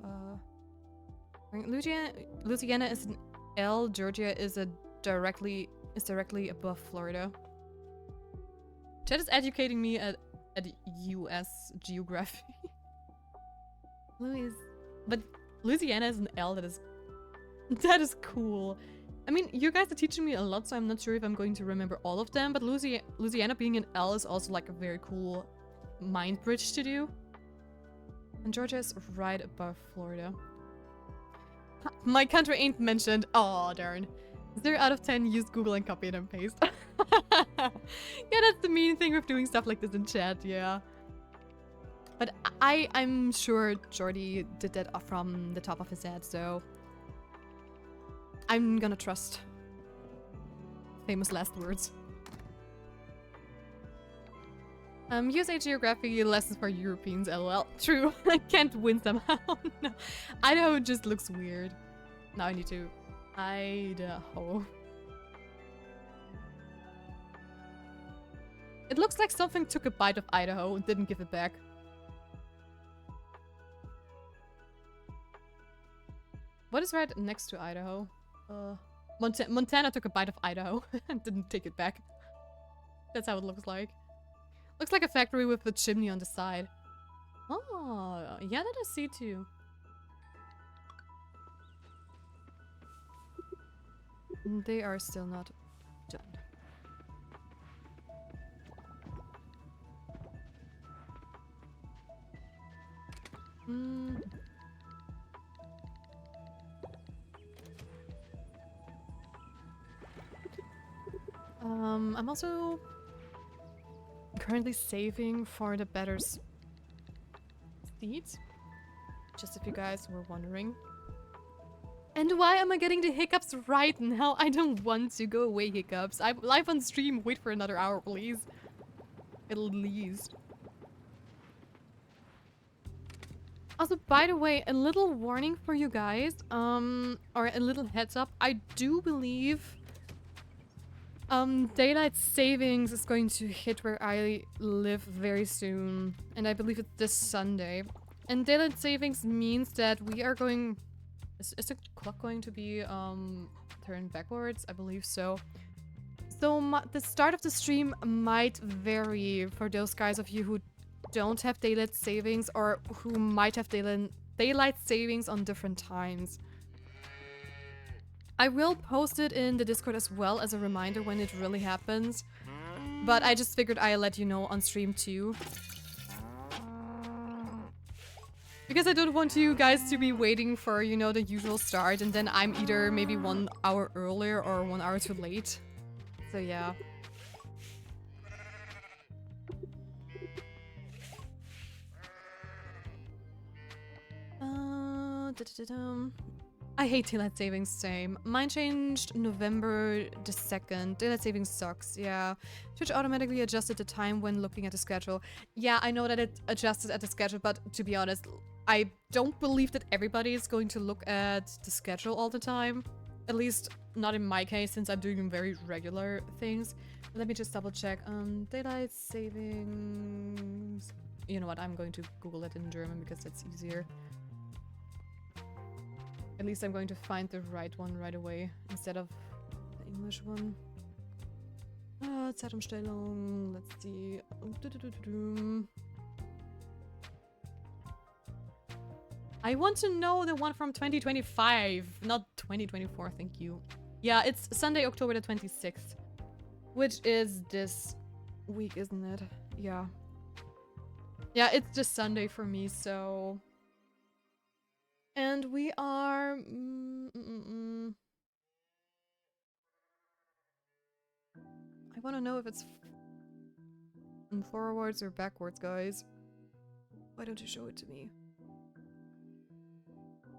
Louisiana is an L, Georgia is directly above Florida. Chat is educating me at US geography. But Louisiana is an L. That is cool. I mean, you guys are teaching me a lot, so I'm not sure if I'm going to remember all of them, but Louisiana being an L is also like a very cool mind bridge to do. And Georgia is right above Florida. My country ain't mentioned. Oh, darn. 0 out of 10 use Google and copy it and paste. Yeah, that's the mean thing with doing stuff like this in chat, yeah. But I'm sure Jordy did that from the top of his head, so... I'm gonna trust. Famous last words. USA Geography lessons for Europeans, lol. True, I can't win somehow. No. Idaho just looks weird. Now I need to... Idaho. It looks like something took a bite of Idaho and didn't give it back. What is right next to Idaho? Montana took a bite of Idaho and didn't take it back. That's how it looks like. Looks like a factory with a chimney on the side. Oh, yeah, that I see too. They are still not done. I'm also currently saving for the better seeds. Just if you guys were wondering. And why am I getting the hiccups right now? I don't want to go away, hiccups. I'm live on stream. Wait for another hour, please. At least. Also, by the way, a little warning for you guys. Or a little heads up. I do believe... daylight savings is going to hit where I live very soon. And I believe it's this Sunday. And daylight savings means that we are going... Is the clock going to be turned backwards? I believe so. So the start of the stream might vary for those guys of you who don't have daylight savings or who might have daylight savings on different times. I will post it in the Discord as well as a reminder when it really happens. But I just figured I'll let you know on stream too. Because I don't want you guys to be waiting for, you know, the usual start and then I'm either maybe 1 hour earlier or 1 hour too late. So yeah. I hate daylight savings, same. Mine changed November the 2nd. Daylight savings sucks, yeah. Twitch automatically adjusted the time when looking at the schedule. Yeah, I know that it adjusted at the schedule, but to be honest, I don't believe that everybody is going to look at the schedule all the time. At least not in my case, since I'm doing very regular things. Let me just double check. Daylight savings... You know what, I'm going to Google it in German because that's easier. At least I'm going to find the right one right away, instead of the English one. Zeitumstellung, let's see. I want to know the one from 2025, not 2024, thank you. Yeah, it's Sunday, October the 26th. Which is this week, isn't it? Yeah. Yeah, it's just Sunday for me, so... And we are... I want to know if it's forwards or backwards, guys. Why don't you show it to me?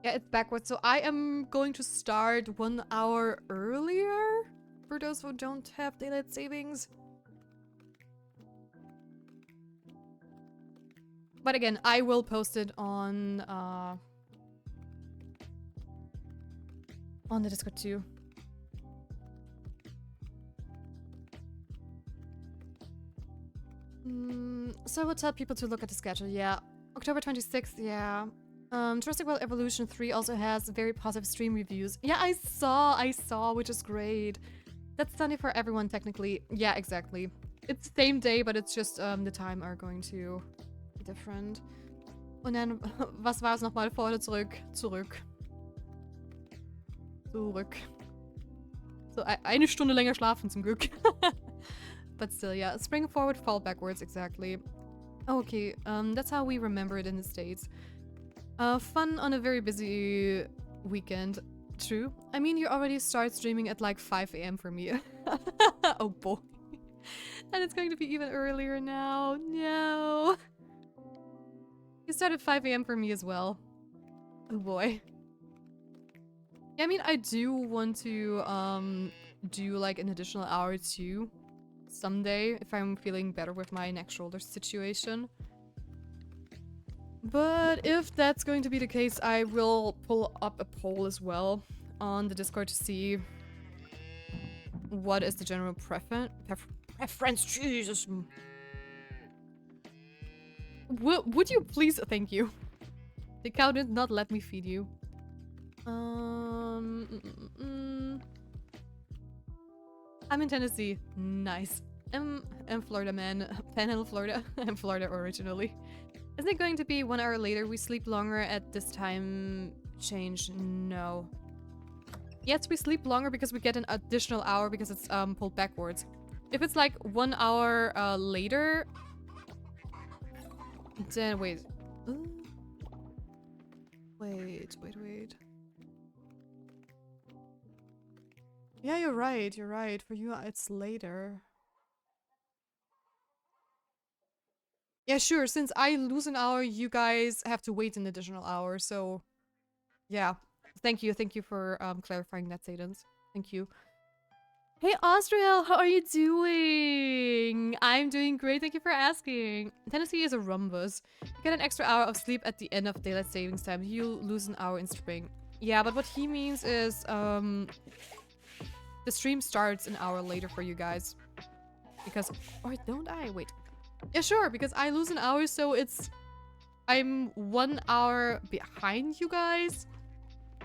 Yeah, it's backwards. So I am going to start 1 hour earlier for those who don't have daylight savings. But again, I will post it on the Discord too. So I will tell people to look at the schedule, yeah. October 26th, yeah. Jurassic World Evolution 3 also has very positive stream reviews. Yeah, I saw, which is great. That's Sunday for everyone, technically. Yeah, exactly. It's the same day, but it's just, the time are going to be different. Und dann, was war es nochmal? Vor oder zurück? Zurück. Zurück. So, eine Stunde länger schlafen, zum Glück. But still, yeah. Spring forward, fall backwards, exactly. Okay, that's how we remember it in the States. Fun on a very busy weekend. True. I mean, you already start streaming at like 5 AM for me. Oh boy. And it's going to be even earlier now. No. You start at 5 AM for me as well. Oh boy. Yeah, I mean, I do want to do like an additional hour too someday if I'm feeling better with my neck shoulder situation. But if that's going to be the case, I will pull up a poll as well on the Discord to see what is the general preference. Jesus. Would you please? Thank you. The cow did not let me feed you. I'm in Tennessee. Nice. I'm Florida, man. Panhandle, Florida. I'm Florida originally. Isn't it going to be 1 hour later? We sleep longer at this time change. No. Yes, we sleep longer because we get an additional hour because it's pulled backwards. If it's like 1 hour later, then wait. Wait. Yeah, you're right. For you, it's later. Yeah, sure. Since I lose an hour, you guys have to wait an additional hour. So, yeah. Thank you for clarifying that, Sadens. Thank you. Hey, Austriel, how are you doing? I'm doing great. Thank you for asking. Tennessee is a rhombus. You get an extra hour of sleep at the end of daylight savings time. You lose an hour in spring. Yeah, but what he means is the stream starts an hour later for you guys. Because, or don't I? Wait. Yeah, sure, because I lose an hour, so I'm 1 hour behind you guys.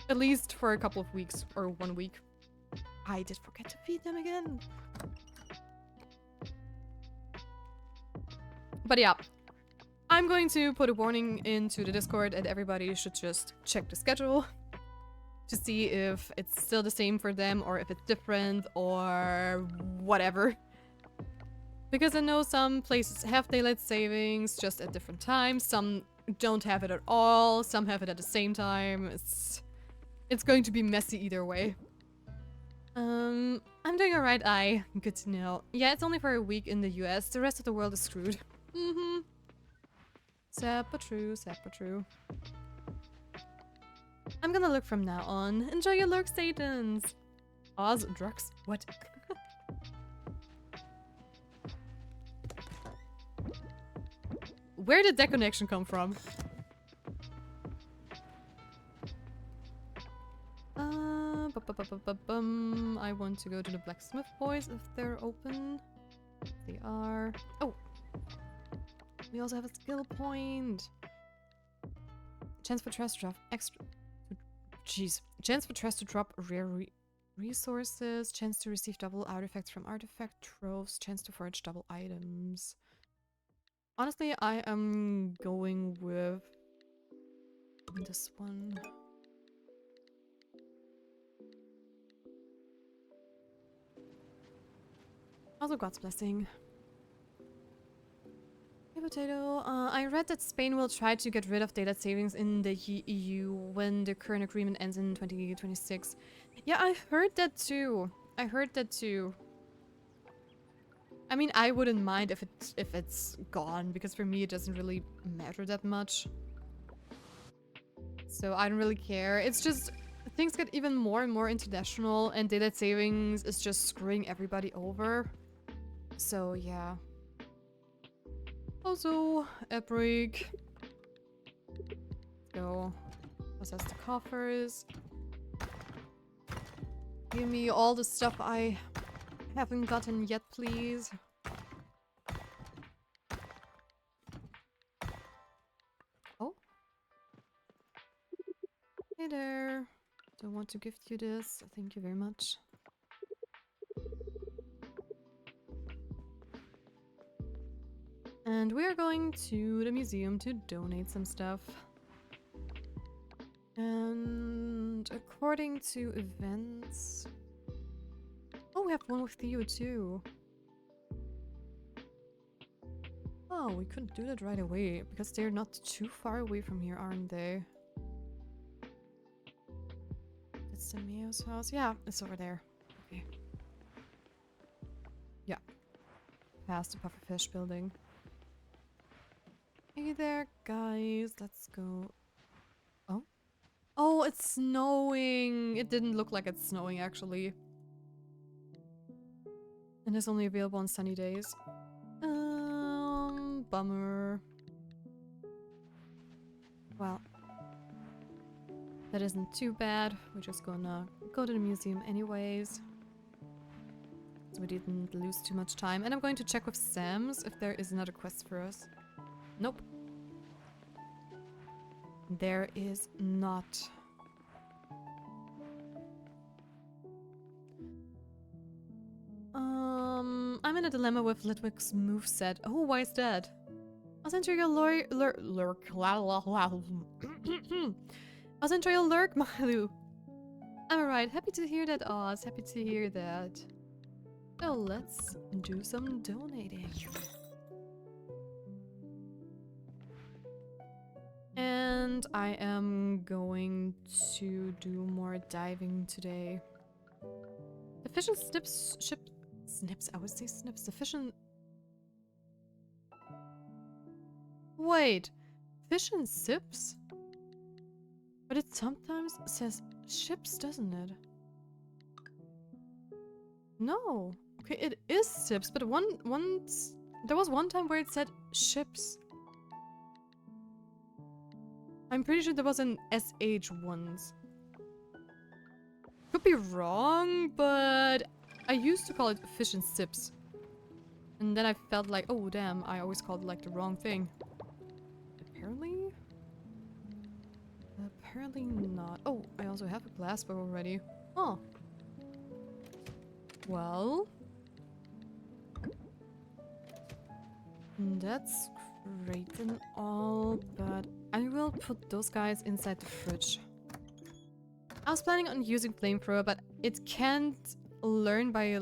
At least for a couple of weeks, or 1 week. I did forget to feed them again. But yeah, I'm going to put a warning into the Discord and everybody should just check the schedule to see if it's still the same for them or if it's different or whatever. Because I know some places have daylight savings just at different times, some don't have it at all, some have it at the same time. It's going to be messy either way. I'm doing alright, good to know. Yeah, it's only for a week in the US, the rest of the world is screwed. Sad but true, sad but true. I'm gonna look from now on. Enjoy your lurk, Satans! Oz, drugs? What? Where did that connection come from? I want to go to the blacksmith boys if they're open. They are. Oh! We also have a skill point. Chance for Tress to drop extra. Jeez. Chance for Tress to drop rare resources. Chance to receive double artifacts from artifact troves. Chance to forage double items. Honestly, I am going with this one. Also God's blessing. Hey, potato. I read that Spain will try to get rid of daylight savings in the EU when the current agreement ends in 2026. Yeah, I heard that too. I heard that too. I mean, I wouldn't mind if it's gone, because for me it doesn't really matter that much. So I don't really care. It's just things get even more and more international, and daylight savings is just screwing everybody over. So yeah. Also, a break. Let's go. Process the coffers. Give me all the stuff I haven't gotten yet, please. Oh. Hey there. Don't want to gift you this. Thank you very much. And we are going to the museum to donate some stuff. And according to events... Oh, we have one with Theo too. Oh, we couldn't do that right away, because they're not too far away from here, aren't they? It's Sameo's house? Yeah, it's over there. Okay. Yeah. Past the pufferfish building. Hey there, guys. Let's go. Oh? Oh, it's snowing! It didn't look like it's snowing, actually. And it's only available on sunny days. Bummer. Well, that isn't too bad. We're just gonna go to the museum anyways. So we didn't lose too much time. And I'm going to check with Sam's if there is another quest for us. Nope. There is not. I'm in a dilemma with Litwick's moveset. Oh, why is that? I'll enter your lurk. I'll enter your lurk, Malu. I'm alright. Happy to hear that, Oz. Happy to hear that. So let's do some donating. And I am going to do more diving today. The fish and snips snips, I would say snips. The fish and... Wait. Fish and sips? But it sometimes says ships, doesn't it? No. Okay, it is sips, but there was one time where it said ships. I'm pretty sure there was an SH once. Could be wrong, but I used to call it fish and sips. And then I felt like, oh damn, I always called it like the wrong thing. Apparently? Apparently not. Oh, I also have a glass bow already. Oh. Well. That's great and all, but I will put those guys inside the fridge. I was planning on using flamethrower, but it can't learn by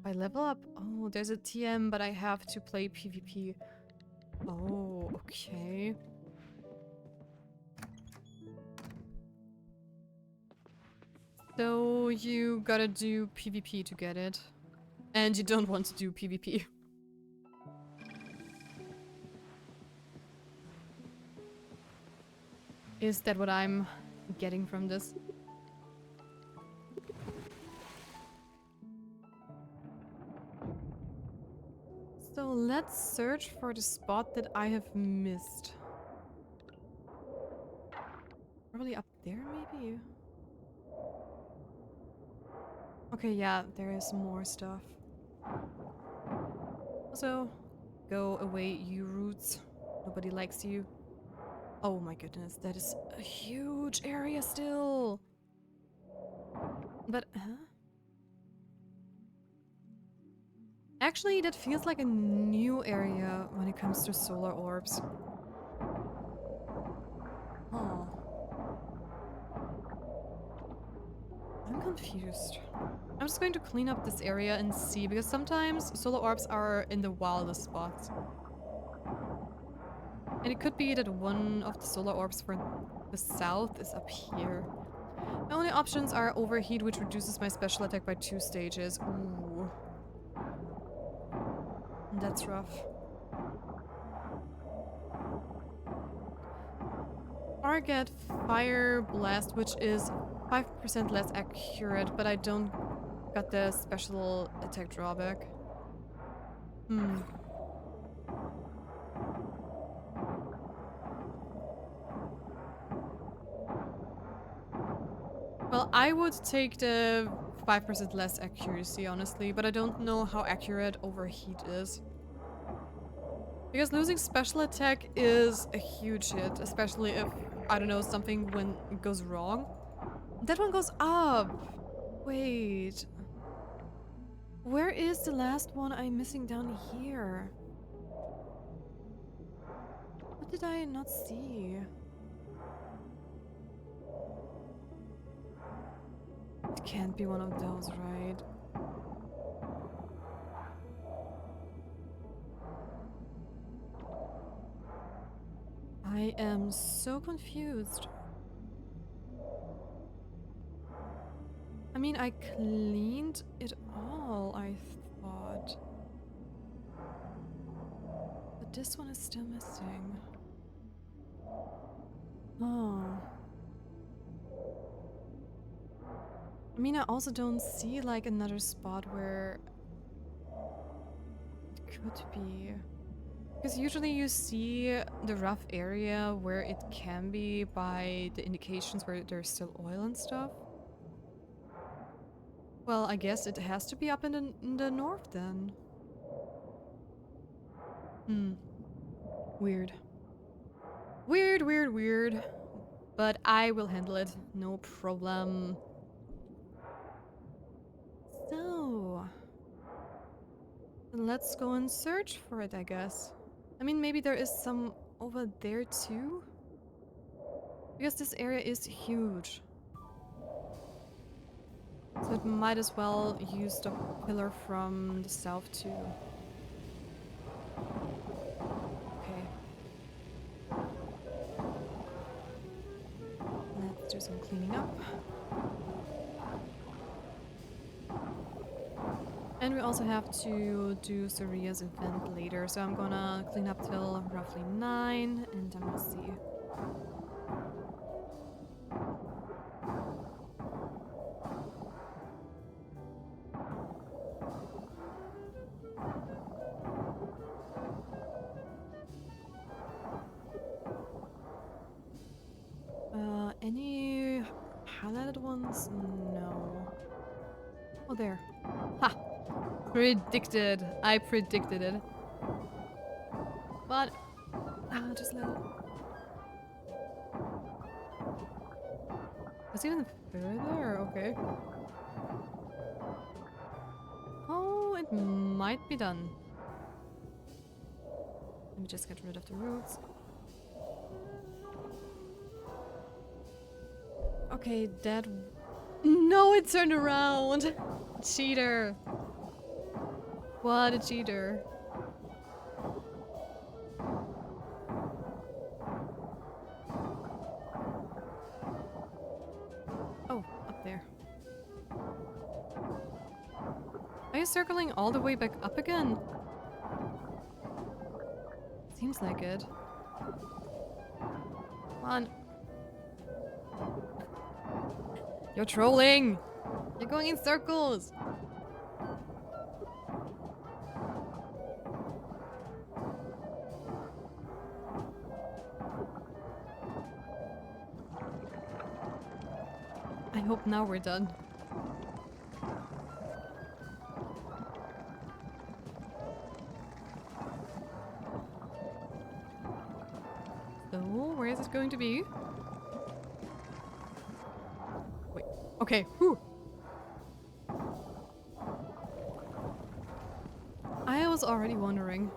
level up. Oh, there's a TM, but I have to play PvP. Oh, okay. So you gotta do PvP to get it. And you don't want to do PvP. Is that what I'm getting from this? So let's search for the spot that I have missed. Probably up there, maybe? Okay, yeah, there is more stuff. Also, go away, you roots. Nobody likes you. Oh my goodness, that is a huge area still. But, huh? Actually, that feels like a new area when it comes to solar orbs. Oh. I'm confused. I'm just going to clean up this area and see, because sometimes solar orbs are in the wildest spots. And it could be that one of the solar orbs for the south is up here. My only options are overheat, which reduces my special attack by 2 stages. Ooh. That's rough. Or get Fire Blast, which is 5% less accurate, but I don't got the special attack drawback. Well, I would take the 5% less accuracy, honestly, but I don't know how accurate overheat is. Because losing special attack is a huge hit, especially if, I don't know, something goes wrong. That one goes up! Wait. Where is the last one I'm missing down here? What did I not see? It can't be one of those, right? I am so confused. I mean, I cleaned it all, I thought. But this one is still missing. Oh. I mean, I also don't see, like, another spot where it could be. Because usually you see the rough area where it can be by the indications where there's still oil and stuff. Well, I guess it has to be up in the north then. Weird. Weird, weird, weird. But I will handle it. No problem. So... let's go and search for it, I guess. I mean, maybe there is some over there too? Because this area is huge. So it might as well use the pillar from the south too. Okay. Let's do some cleaning up. And we also have to do Saria's event later, so I'm gonna clean up till roughly 9, and then we'll see. Any highlighted ones? No. Oh, there. Ha! Predicted. I predicted it. But just low. It's even further? Okay. Oh, it might be done. It me just get rid of the roots. Okay, that... No, it turned around! Cheater! What a cheater. Oh, up there. Are you circling all the way back up again? Seems like it. Come on. You're trolling! You're going in circles! I hope now we're done. So, where is it going to be? Wait. Okay. Whew. I was already wondering.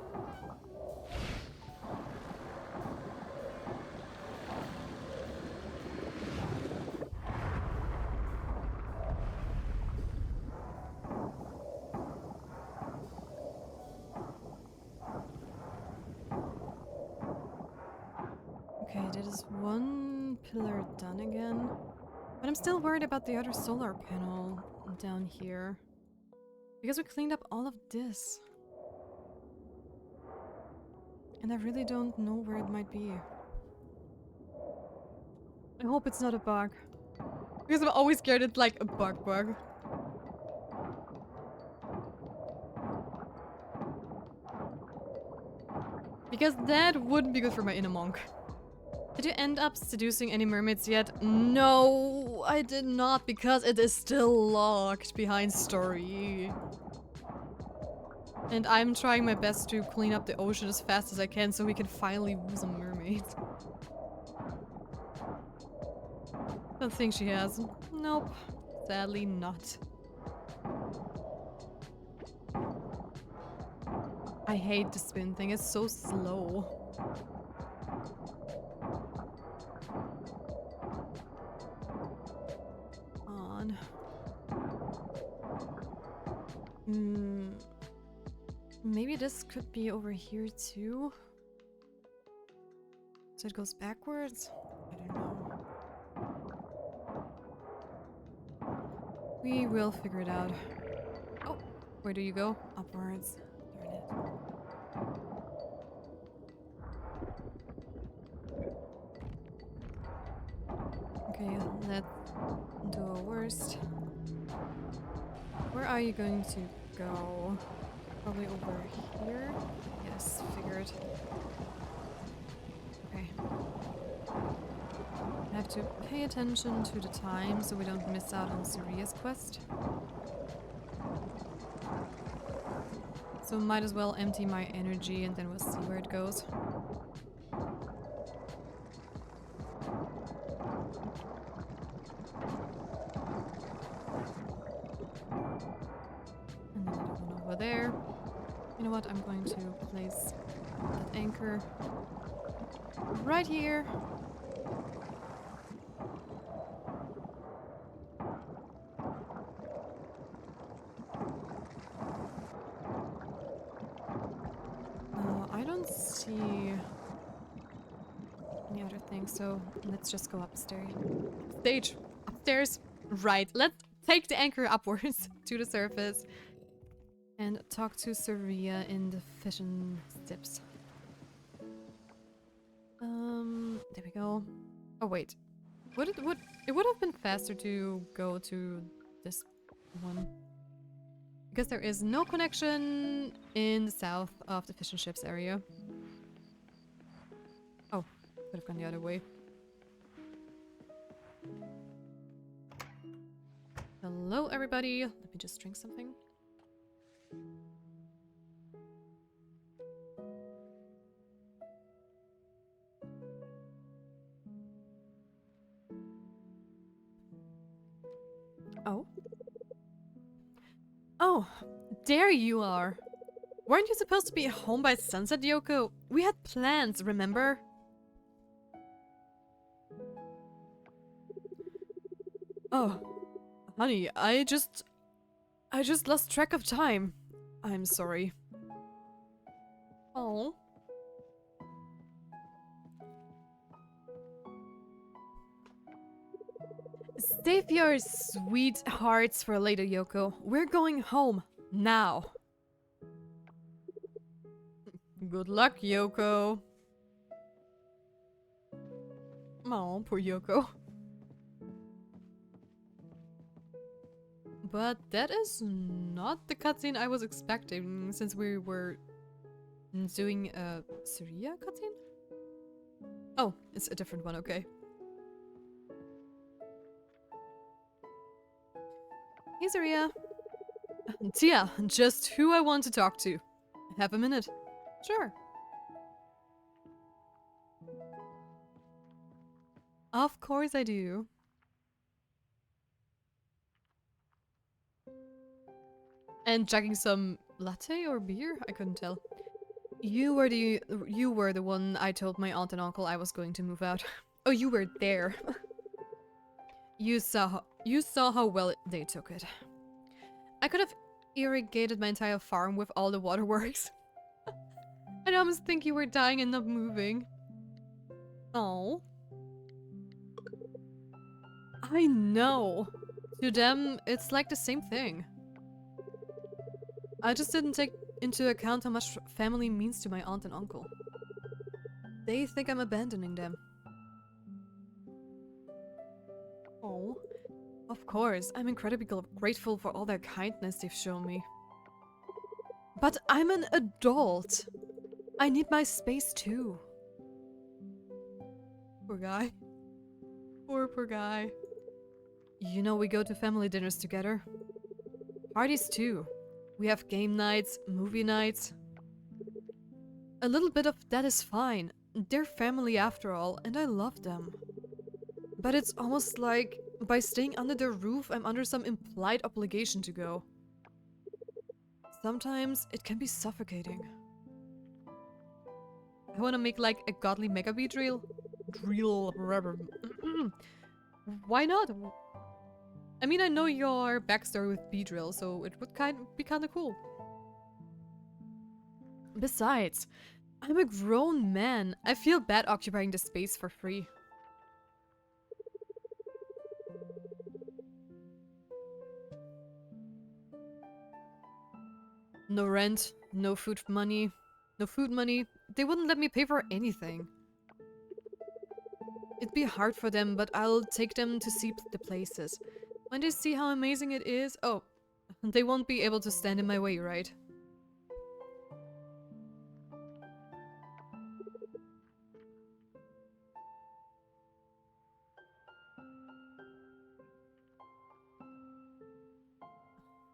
Okay, that is one pillar done again. But I'm still worried about the other solar panel down here. Because we cleaned up all of this. And I really don't know where it might be. I hope it's not a bug. Because I'm always scared it's like a bug. Because that wouldn't be good for my inner monk. Did you end up seducing any mermaids yet? No, I did not, because it is still locked behind story. And I'm trying my best to clean up the ocean as fast as I can so we can finally woo some mermaids. Don't think she has. Nope. Sadly not. I hate the spin thing, it's so slow. On. Maybe this could be over here too? So it goes backwards? I don't know. We will figure it out. Oh, where do you go? Upwards. Darn it. Okay, let's do our worst. Where are you going to go? Probably over here? Yes, figured. Okay. I have to pay attention to the time so we don't miss out on Suria's quest. So might as well empty my energy and then we'll see where it goes. And then another one over there. You know what? I'm going to place that anchor right here. I don't see any other thing, so let's just go upstairs. Upstairs. Right. Let's take the anchor upwards to the surface. And talk to Saria in the fishing steps. There we go. Oh wait, it would have been faster to go to this one because there is no connection in the south of the fish and ships area. Oh, could have gone the other way. Hello, everybody. Let me just drink something. Oh. Oh, there you are. Weren't you supposed to be home by sunset, Yoko? We had plans, remember? Oh, honey, I just lost track of time. I'm sorry. Oh. Save your sweet hearts for later, Yoko. We're going home now. Good luck, Yoko. Oh, poor Yoko. But that is not the cutscene I was expecting, since we were doing a Syria cutscene? Oh, it's a different one, okay. Hey, Syria. Tia, just who I want to talk to. Have a minute? Sure. Of course I do. And chugging some latte or beer? I couldn't tell. You were the one I told my aunt and uncle I was going to move out. Oh, you were there. You saw how well they took it. I could have irrigated my entire farm with all the waterworks. I almost think you were dying and not moving. Oh. I know. To them, it's like the same thing. I just didn't take into account how much family means to my aunt and uncle. They think I'm abandoning them. Oh. Of course, I'm incredibly grateful for all their kindness they've shown me. But I'm an adult. I need my space too. Poor guy. Poor guy. You know, we go to family dinners together. Parties too. We have game nights, movie nights. A little bit of that is fine. They're family after all, and I love them. But it's almost like by staying under their roof, I'm under some implied obligation to go. Sometimes it can be suffocating. I want to make like a godly mega bee drill. Why not? I mean, I know your backstory with Beedrill, so it would be kind of cool. Besides, I'm a grown man. I feel bad occupying the space for free. No rent, no food money. They wouldn't let me pay for anything. It'd be hard for them, but I'll take them to see the places. When they see how amazing it is, oh, they won't be able to stand in my way, right?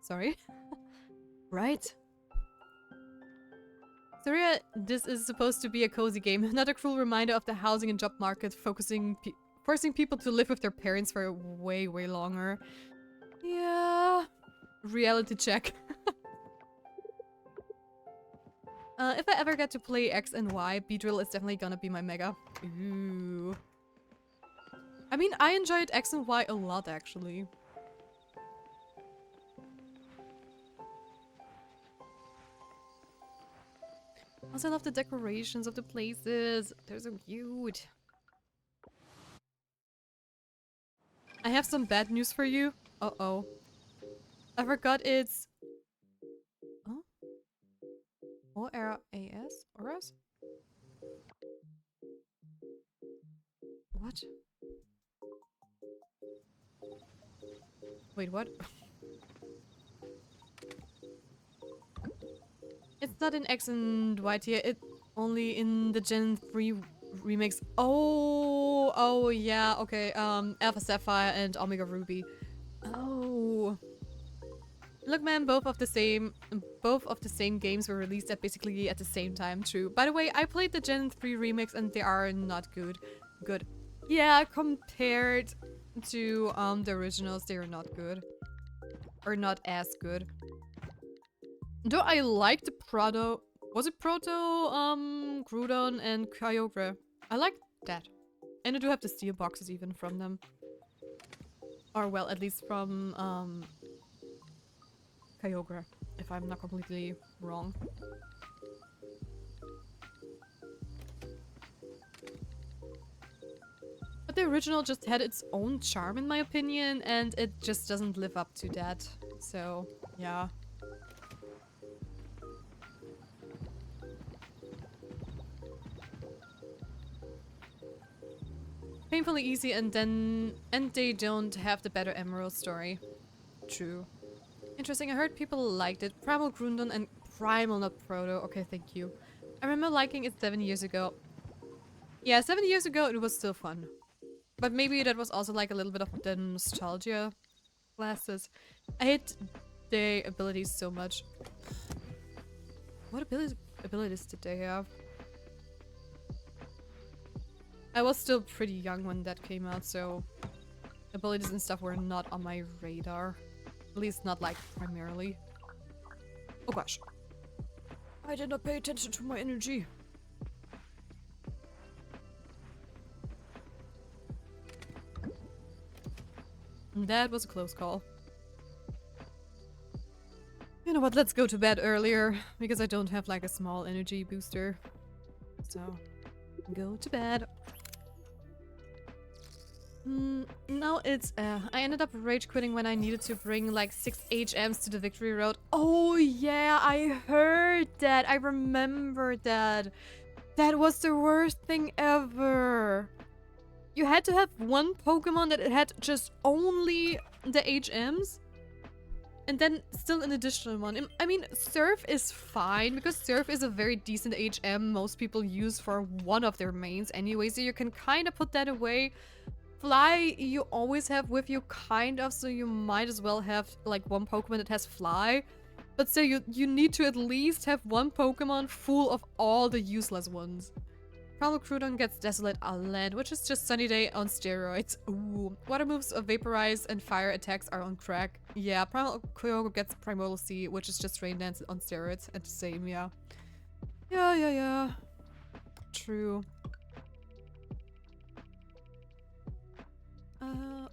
Sorry? Right? Syria, this is supposed to be a cozy game, not a cruel reminder of the housing and job market forcing people to live with their parents for way longer. Yeah. Reality check. If I ever get to play X and Y, Beedrill is definitely gonna be my mega. Ooh. I mean, I enjoyed X and Y a lot, actually. Also, I love the decorations of the places. They're so cute. I have some bad news for you. Uh-oh. I forgot it's... Oh? O-R-A-S? Oras? What? Wait, what? It's not in X and Y tier, it's only in the Gen 3 remix. Oh, yeah, okay. Alpha Sapphire and Omega Ruby. Oh. Look, man, both of the same games were released at the same time, true. By the way, I played the Gen 3 remix and they are not good. Yeah, compared to the originals, they are not good. Or not as good. Though I liked the Proto... Was it Proto, Groudon and Kyogre? I like that. And I do have the steel boxes even from them. Or well, at least from, Kyogre, if I'm not completely wrong. But the original just had its own charm in my opinion, and it just doesn't live up to that. So, yeah. Painfully easy, and they don't have the better Emerald story. True. Interesting, I heard people liked it. Primal Groudon and Primal, not Proto. Okay, thank you. I remember liking it 7 years ago. Yeah, 7 years ago it was still fun. But maybe that was also like a little bit of the nostalgia glasses. I hate the abilities so much. What abilities did they have? I was still pretty young when that came out, so abilities and stuff were not on my radar. At least not like primarily. Oh gosh. I did not pay attention to my energy. That was a close call. You know what, let's go to bed earlier, because I don't have like a small energy booster. So, go to bed. Now it's, I ended up rage quitting when I needed to bring like 6 HMs to the victory road. Oh yeah, I heard that. I remember that. That was the worst thing ever. You had to have one Pokemon that had just only the HMs. And then still an additional one. I mean, Surf is fine, because Surf is a very decent HM most people use for one of their mains anyway, so you can kind of put that away. Fly, you always have with you, kind of, so you might as well have, like, one Pokemon that has Fly. But still, you need to at least have one Pokemon full of all the useless ones. Primal Groudon gets Desolate Land, which is just Sunny Day on steroids. Ooh. Water moves, Vaporize, and fire attacks are on crack. Yeah, Primal Kyogre gets Primordial Sea, which is just Rain Dance on steroids. And the same, yeah. Yeah. True.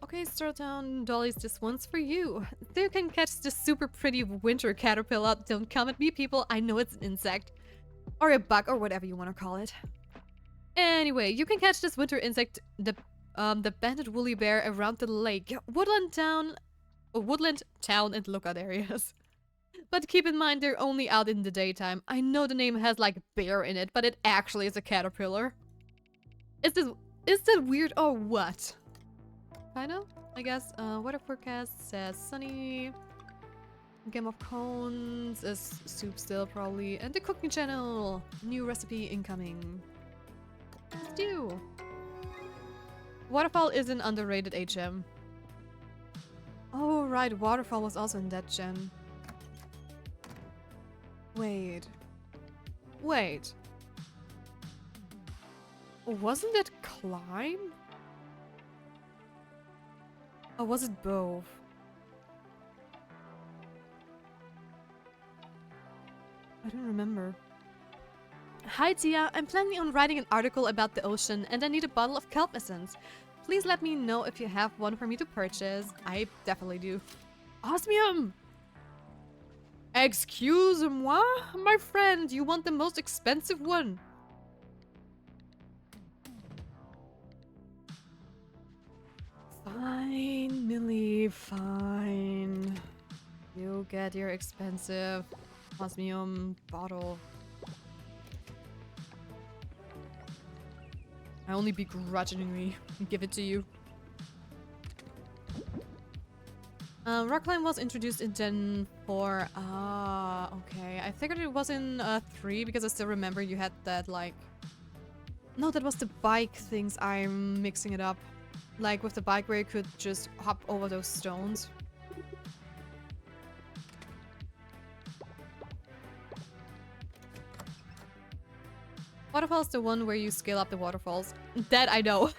Okay, Startown Dollies, this one's for you. So you can catch this super pretty winter caterpillar. Don't come at me, people. I know it's an insect. Or a bug, or whatever you want to call it. Anyway, you can catch this winter insect, the banded woolly bear, around the lake, woodland town, and lookout areas. But keep in mind, they're only out in the daytime. I know the name has like bear in it, but it actually is a caterpillar. Is that weird or what? Kinda, I guess. Weather forecast says sunny. Game of Cones is soup still probably, and the cooking channel. New recipe incoming. Stew. Waterfall is an underrated HM. Oh right, Waterfall was also in that gen. Wait. Wasn't it Climb? Or was it both? I don't remember. Hi Tia, I'm planning on writing an article about the ocean and I need a bottle of kelp essence. Please let me know if you have one for me to purchase. I definitely do. Osmium! Excuse-moi, my friend, you want the most expensive one? Fine, Millie, fine. You get your expensive osmium bottle. I only begrudgingly give it to you. Rockline was introduced in Gen 4. Ah, okay. I figured it was in 3 because I still remember you had that, like... No, that was the bike things. I'm mixing it up. Like with the bike where you could just hop over those stones. Waterfall is the one where you scale up the waterfalls. That I know.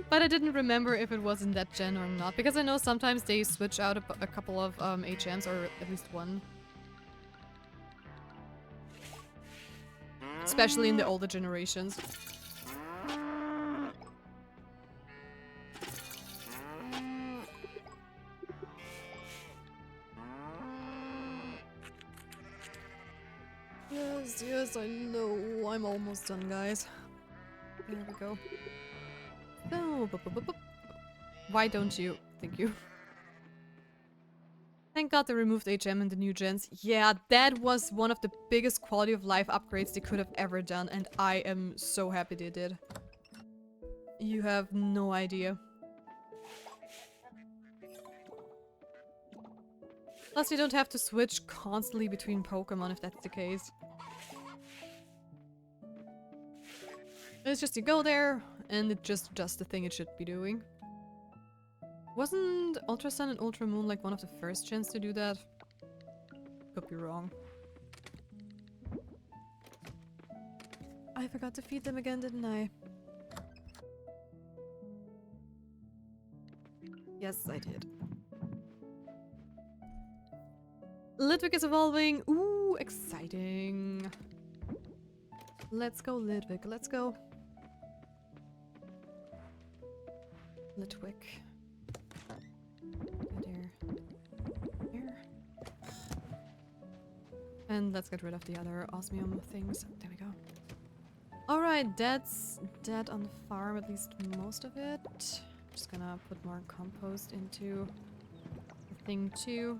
But I didn't remember if it was in that gen or not. Because I know sometimes they switch out a couple of HMs, or at least one. especially in the older generations. Yes, yes, I know. I'm almost done, guys. There we go. Oh, why don't you? Thank you. Thank God they removed HM in the new gens. Yeah, that was one of the biggest quality of life upgrades they could have ever done, and I am so happy they did. You have no idea. Plus, you don't have to switch constantly between Pokemon if that's the case. It's just you go there, and it just does the thing it should be doing. Wasn't Ultra Sun and Ultra Moon like one of the first gens to do that? Could be wrong. I forgot to feed them again, didn't I? Yes, I did. Ludwig is evolving. Ooh, exciting. Let's go, Ludwig. Let's go. Ludwig. Here. And let's get rid of the other osmium things. There we go. Alright, that's dead on the farm, at least most of it. Just gonna put more compost into the thing too.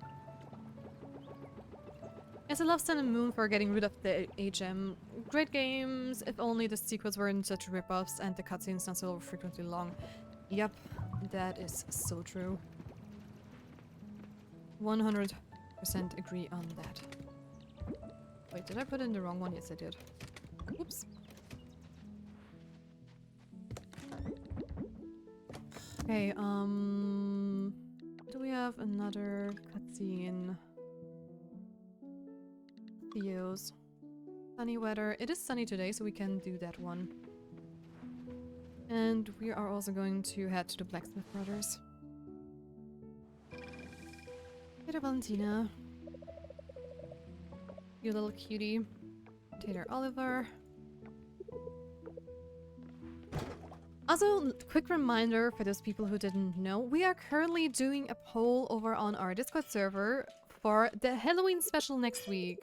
Yes, I love Sun and Moon for getting rid of the HM. Great games, if only the sequels weren't such rip-offs and the cutscenes not so frequently long. Yep, that is so true. 100% agree on that. Wait, did I put in the wrong one? Yes, I did. Oops. Okay, do we have another cutscene? Theos. Sunny weather. It is sunny today, so we can do that one. And we are also going to head to the Blacksmith Brothers. Tater Valentina. You little cutie. Tater Oliver. Also, quick reminder for those people who didn't know, we are currently doing a poll over on our Discord server for the Halloween special next week,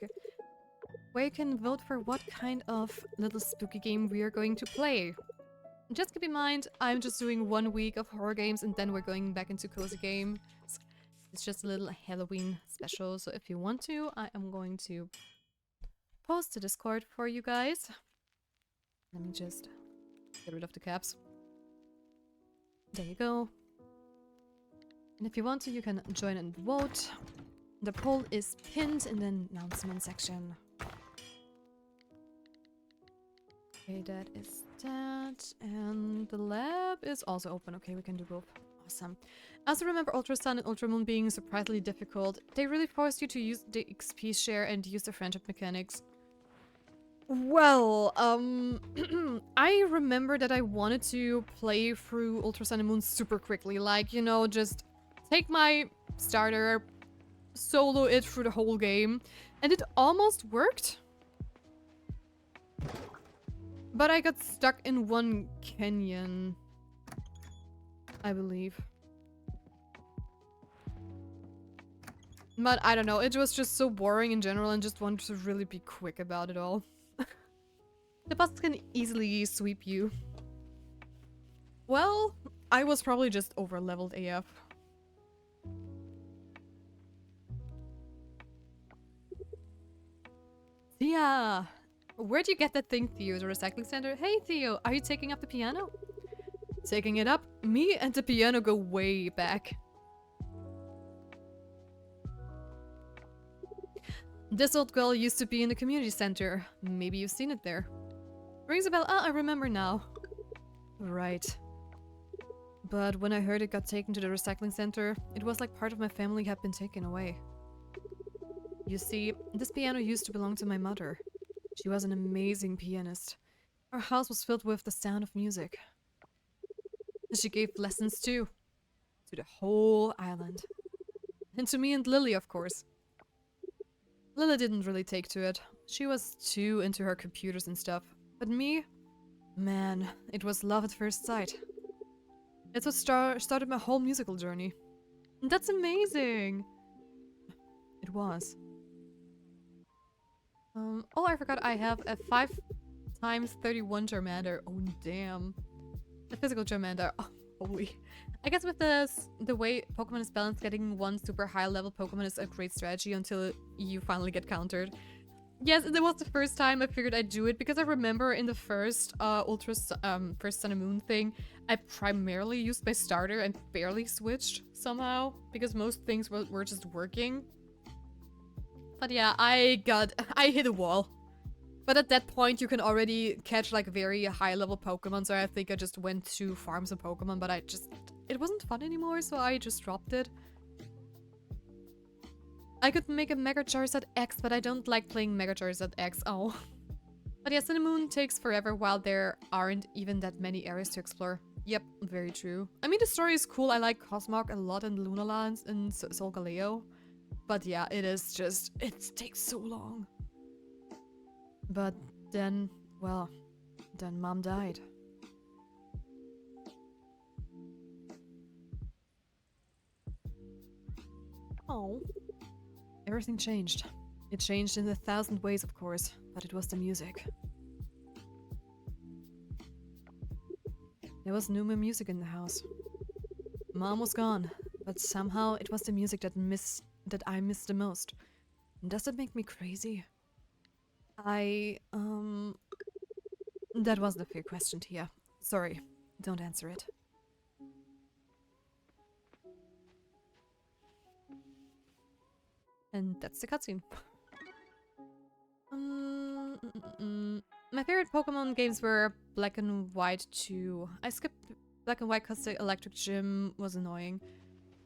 where you can vote for what kind of little spooky game we are going to play. Just keep in mind, I'm just doing 1 week of horror games and then we're going back into cozy games. It's just a little Halloween special, so if you want to, I am going to post the Discord for you guys. Let me just get rid of the caps. There you go. And if you want to, you can join and vote. The poll is pinned in the announcement section. Okay, that is that. And the lab is also open. Okay, we can do both. Awesome. I also remember Ultra Sun and Ultra Moon being surprisingly difficult. They really forced you to use the XP share and use the friendship mechanics. Well, I remember that I wanted to play through Ultra Sun and Moon super quickly. Like, you know, just take my starter, solo it through the whole game. And it almost worked. But I got stuck in one canyon, I believe. But I don't know, it was just so boring in general and just wanted to really be quick about it all. The boss can easily sweep you. Well, I was probably just over-leveled AF. Yeah. Where'd you get that thing, Theo? The recycling center? Hey, Theo, are you taking up the piano? Taking it up? Me and the piano go way back. This old girl used to be in the community center. Maybe you've seen it there. Rings a bell. Ah, I remember now. Right. But when I heard it got taken to the recycling center, it was like part of my family had been taken away. You see, this piano used to belong to my mother. She was an amazing pianist. Our house was filled with the sound of music. And she gave lessons too. To the whole island. And to me and Lily, of course. Lily didn't really take to it, She was too into her computers and stuff. But me? Man, it was love at first sight. It's what started my whole musical journey. And that's amazing! It was. Oh, I forgot I have a 5x31 Charmander. Oh, damn. A physical Charmander. Oh, holy. I guess with the way Pokemon is balanced, getting one super high level Pokemon is a great strategy until you finally get countered. Yes, it was the first time I figured I'd do it because I remember in the first first Sun and Moon thing, I primarily used my starter and barely switched somehow because most things were just working. But yeah, I hit a wall. But at that point, you can already catch like very high level Pokemon, so I think I just went to farm some Pokemon, but it wasn't fun anymore, so I just dropped it. I could make a Mega Charizard X, but I don't like playing Mega Charizard X. Oh. But yeah, Sun and Moon takes forever while there aren't even that many areas to explore. Yep, very true. I mean, the story is cool. I like Cosmog a lot and Lunala and Solgaleo. But yeah, it takes so long. But then, well, then Mom died. Oh. Everything changed. It changed in 1,000 ways, of course, but it was the music. There was no more music in the house. Mom was gone, but somehow it was the music that I missed the most. Does it make me crazy? That wasn't a fair question, Tia. Sorry, don't answer it. And that's the cutscene. My favorite Pokemon games were Black and White 2. I skipped Black and White because the Electric Gym was annoying.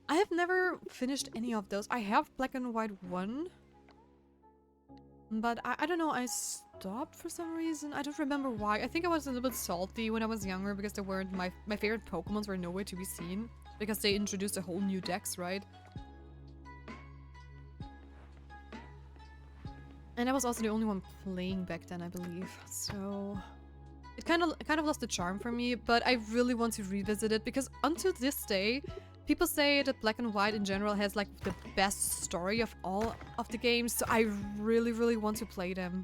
I have never finished any of those. I have Black and White 1. But I don't know, I stopped for some reason. I don't remember why. I think I was a little bit salty when I was younger because there weren't my favorite Pokemons were nowhere to be seen. Because they introduced a whole new dex, right? And I was also the only one playing back then, I believe. So it kind of lost the charm for me, but I really want to revisit it because until this day, people say that Black and White in general has like the best story of all of the games, so I really, really want to play them.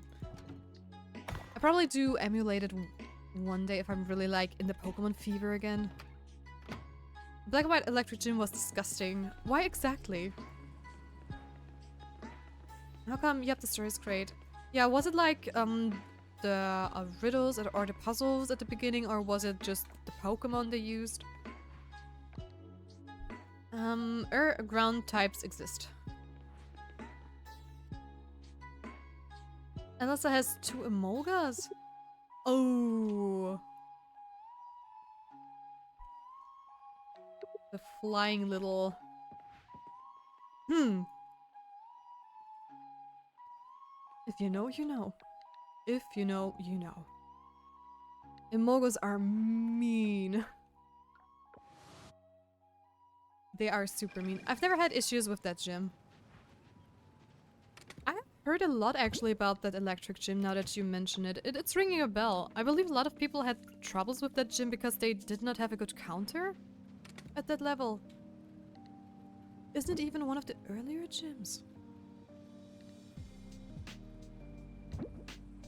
I probably do emulate it one day if I'm really like in the Pokemon fever again. Black and White Electric Gym was disgusting. Why exactly? How come? Yep, the story is great. Yeah, was it like the riddles or the puzzles at the beginning, or was it just the Pokemon they used? Ground types exist. Elsa has 2 Emolgas? Oh. The flying little... If you know, you know. If you know, you know. Emolgas are mean. They are super mean. I've never had issues with that gym. I've heard a lot actually about that electric gym now that you mention it. It's ringing a bell. I believe a lot of people had troubles with that gym because they did not have a good counter at that level. Isn't it even one of the earlier gyms?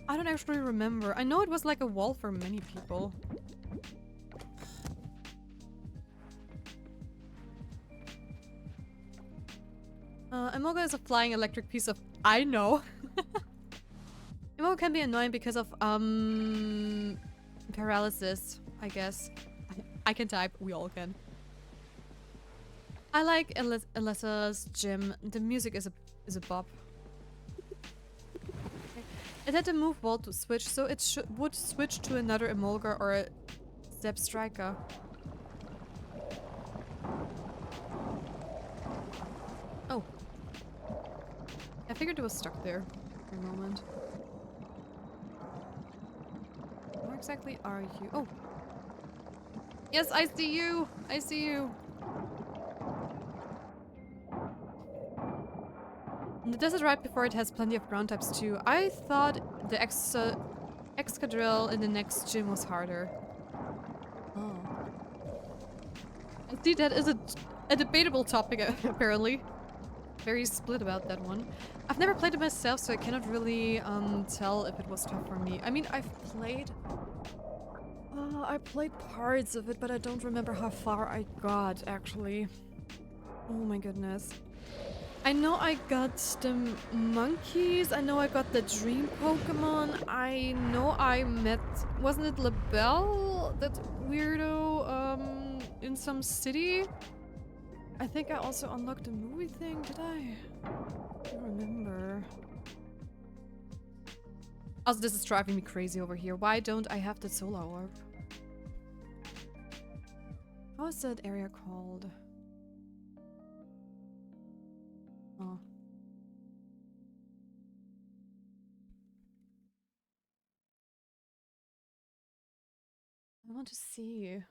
I don't actually remember. I know it was like a wall for many people. Emolga is a flying electric piece of... I know! Emolga can be annoying because of, paralysis, I guess. I can type, we all can. I like Alessa's gym. The music is a bop. It had a move wall to switch, so it would switch to another Emolga or a Zebstrika. Oh. I figured it was stuck there for a moment. Where exactly are you? Oh. Yes, I see you! I see you! The desert right before it has plenty of ground types too. I thought the Excadrill in the next gym was harder. Oh. See, that is a debatable topic, apparently. Very split about that one. I've never played it myself, so I cannot really tell if it was tough for me. I mean, I played parts of it, but I don't remember how far I got, actually. Oh my goodness. I know I got the monkeys, I know I got the dream Pokemon, I know I met... Wasn't it LaBelle? That weirdo, in some city? I think I also unlocked the movie thing, did I? I don't remember. Also, this is driving me crazy over here. Why don't I have the solar orb? How is that area called? Oh. I want to see.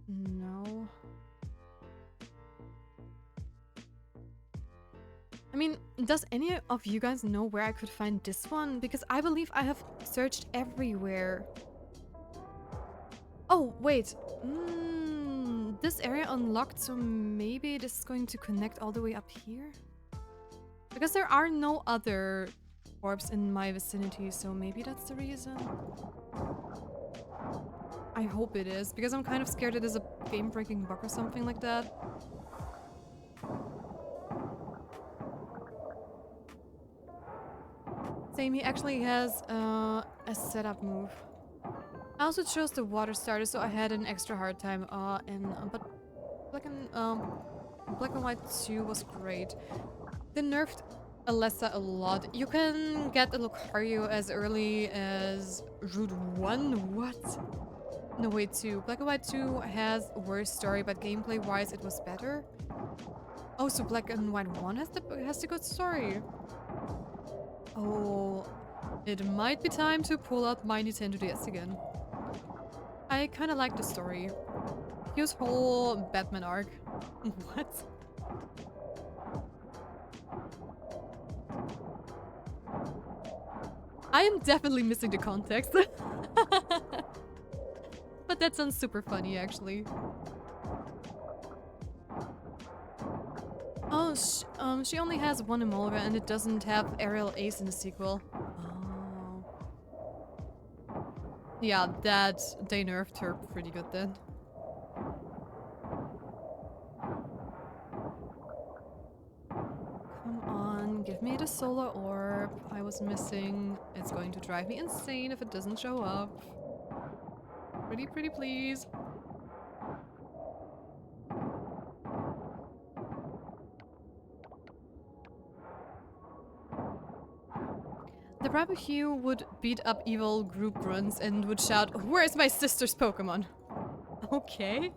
No. I mean, does any of you guys know where I could find this one? Because I believe I have searched everywhere. Oh, wait. This area unlocked, so maybe this is going to connect all the way up here? Because there are no other orbs in my vicinity, so maybe that's the reason. I hope it is, because I'm kind of scared it is a game-breaking bug or something like that. Same, he actually has a setup move. I also chose the water starter, so I had an extra hard time. But Black and White 2 was great. They nerfed Alessa a lot. You can get a Lucario as early as Route 1? What? No, wait, 2. Black and White 2 has a worse story, but gameplay-wise it was better. Oh, so Black and White 1 has the good story. Oh, it might be time to pull out my Nintendo DS again. I kind of like the story. His whole Batman arc. What? I am definitely missing the context. But that sounds super funny, actually. Oh, she only has one Emolga and it doesn't have Aerial Ace in the sequel. Oh. Yeah, they nerfed her pretty good then. Come on, give me the solar orb I was missing. It's going to drive me insane if it doesn't show up. Pretty please. The Rapidash would beat up evil group grunts and would shout, "Where's my sister's Pokemon?" Okay.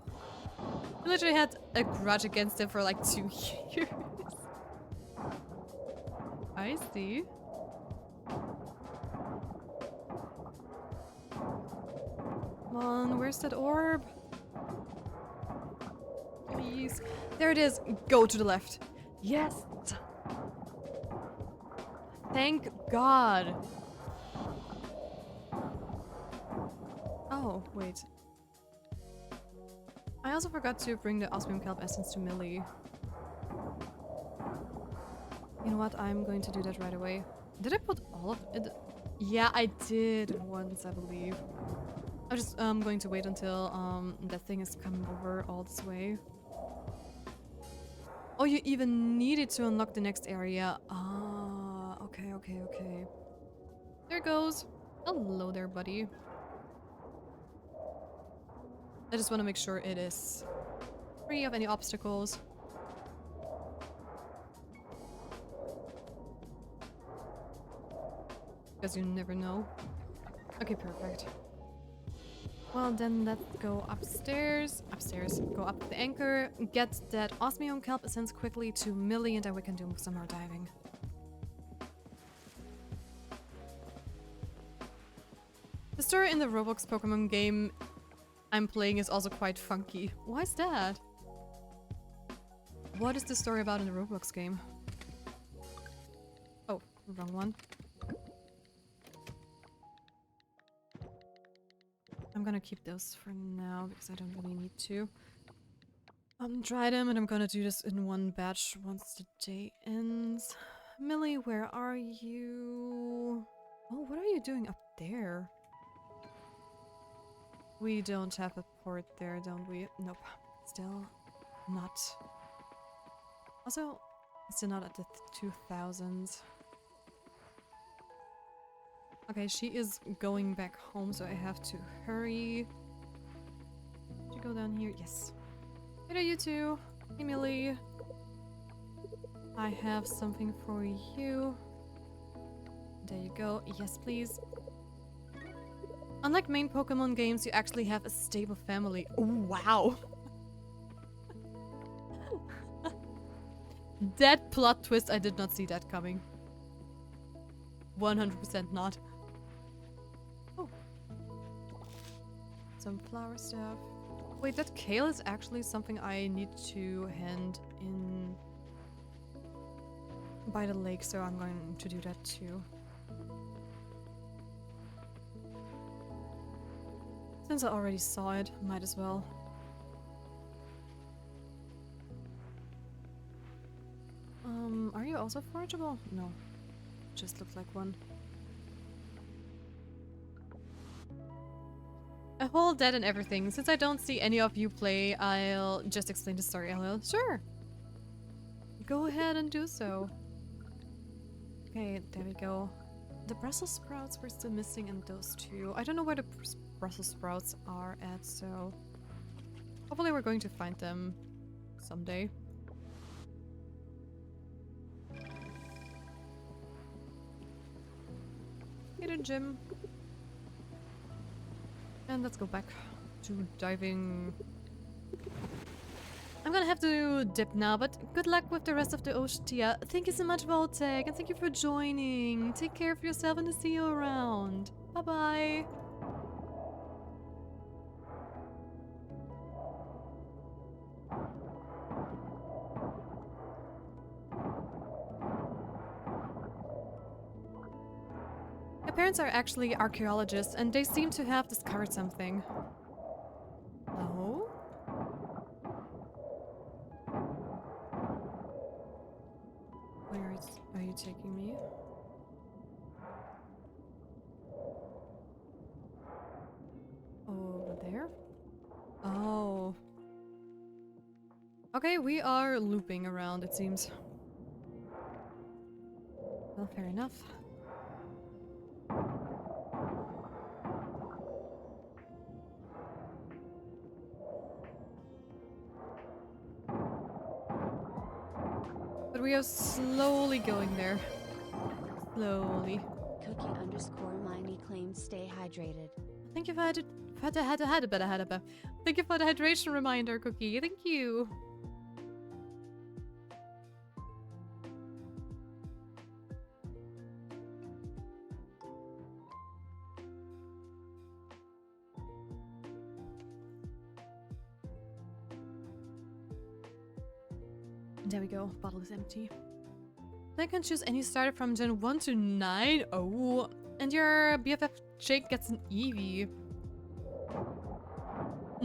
I literally had a grudge against him for like 2 years. I see. Come on, where's that orb? Please. There it is. Go to the left. Yes. Thank God. Oh, wait. I also forgot to bring the Osmium Kelp Essence to Millie. You know what? I'm going to do that right away. Did I put all of it? Yeah, I did once, I believe. I'm just going to wait until that thing is coming over all this way. Oh, you even needed to unlock the next area. Ah, okay. There it goes. Hello there, buddy. I just want to make sure it is free of any obstacles. Because you never know. Okay, perfect. Well, then let's go upstairs. Go up the anchor, get that Osmium Kelp Essence quickly to Millie, and then we can do some more diving. The story in the Roblox Pokemon game, I'm playing is also quite funky. Why is that? What is the story about in the Roblox game? Oh, wrong one. I'm gonna keep those for now because I don't really need to. Try them, and I'm gonna do this in one batch once the day ends. Millie, where are you? Oh, what are you doing up there? We don't have a port there, don't we? Nope. Still not. Also, still not at the 2000s. Okay, she is going back home, so I have to hurry. Did you go down here? Yes. Hey there, you two. Hey, Millie. I have something for you. There you go. Yes, please. Unlike main Pokemon games, you actually have a stable family. Oh, wow. That plot twist, I did not see that coming. 100% not. Oh. Some flower stuff. Wait, that kale is actually something I need to hand in by the lake, so I'm going to do that too. Since I already saw it, might as well. Are you also forageable? No. Just looks like one. I hold that and everything. Since I don't see any of you play, I'll just explain the story a little. Sure. Go ahead and do so. Okay, there we go. The Brussels sprouts were still missing and those two. I don't know where the Brussels sprouts are at, so hopefully we're going to find them someday. Get a gym. And let's go back to diving. I'm gonna have to dip now, but good luck with the rest of the Oceania. Thank you so much, Voltec, and thank you for joining. Take care of yourself and I'll see you around. Bye-bye. My parents are actually archaeologists, and they seem to have discovered something. Oh? Where are you taking me? Over there? Oh. Okay, we are looping around, it seems. Well, fair enough. But we are slowly going there. Slowly. Cookie_Miney claims stay hydrated. Thank you for Thank you for the hydration reminder, Cookie. Thank you. There we go. Bottle is empty. They can choose any starter from Gen 1 to 9. Oh, and your BFF Jake gets an Eevee.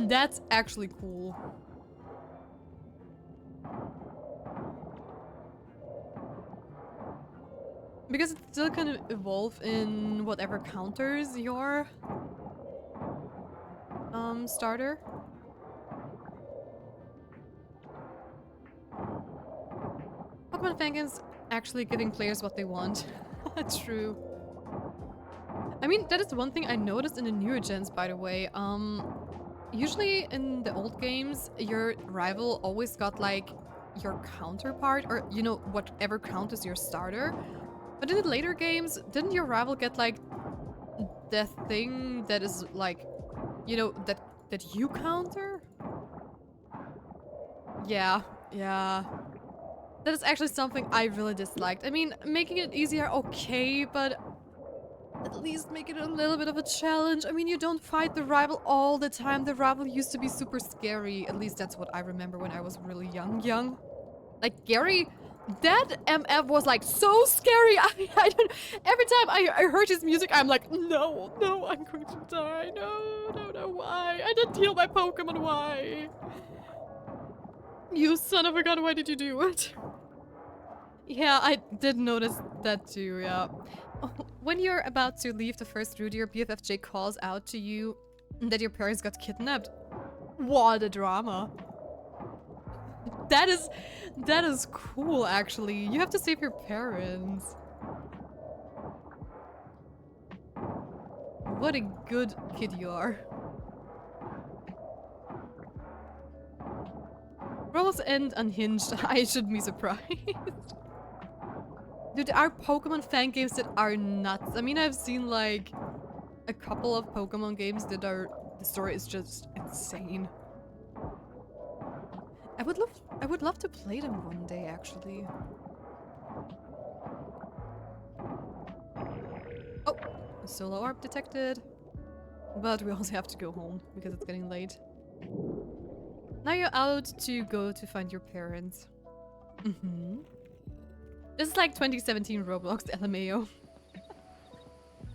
That's actually cool. Because it still can evolve in whatever counters your starter. Pokemon Fangins actually giving players what they want. True. I mean, that is one thing I noticed in the newer gens, by the way. Usually in the old games, your rival always got like your counterpart, or you know, whatever counters your starter. But in the later games, didn't your rival get like the thing that is like, you know, that you counter? Yeah. That is actually something I really disliked. I mean, making it easier, okay, but at least make it a little bit of a challenge. I mean, you don't fight the rival all the time. The rival used to be super scary. At least that's what I remember when I was really young. Like, Gary, that MF was like so scary. I don't, every time I heard his music, I'm like, no, I'm going to die. No, why? I didn't heal my Pokemon, why? You son of a gun, why did you do it? Yeah, I did notice that too, yeah. When you're about to leave the first route, your BFFJ calls out to you that your parents got kidnapped. What a drama. That is cool, actually. You have to save your parents. What a good kid you are. Roles end unhinged. I shouldn't be surprised. Dude, there are Pokemon fan games that are nuts. I mean, I've seen like a couple of Pokemon games that are, the story is just insane. I would love to play them one day, actually. Oh, a solo orb detected. But we also have to go home because it's getting late. Now you're out to go to find your parents. This is like 2017 Roblox LMAO.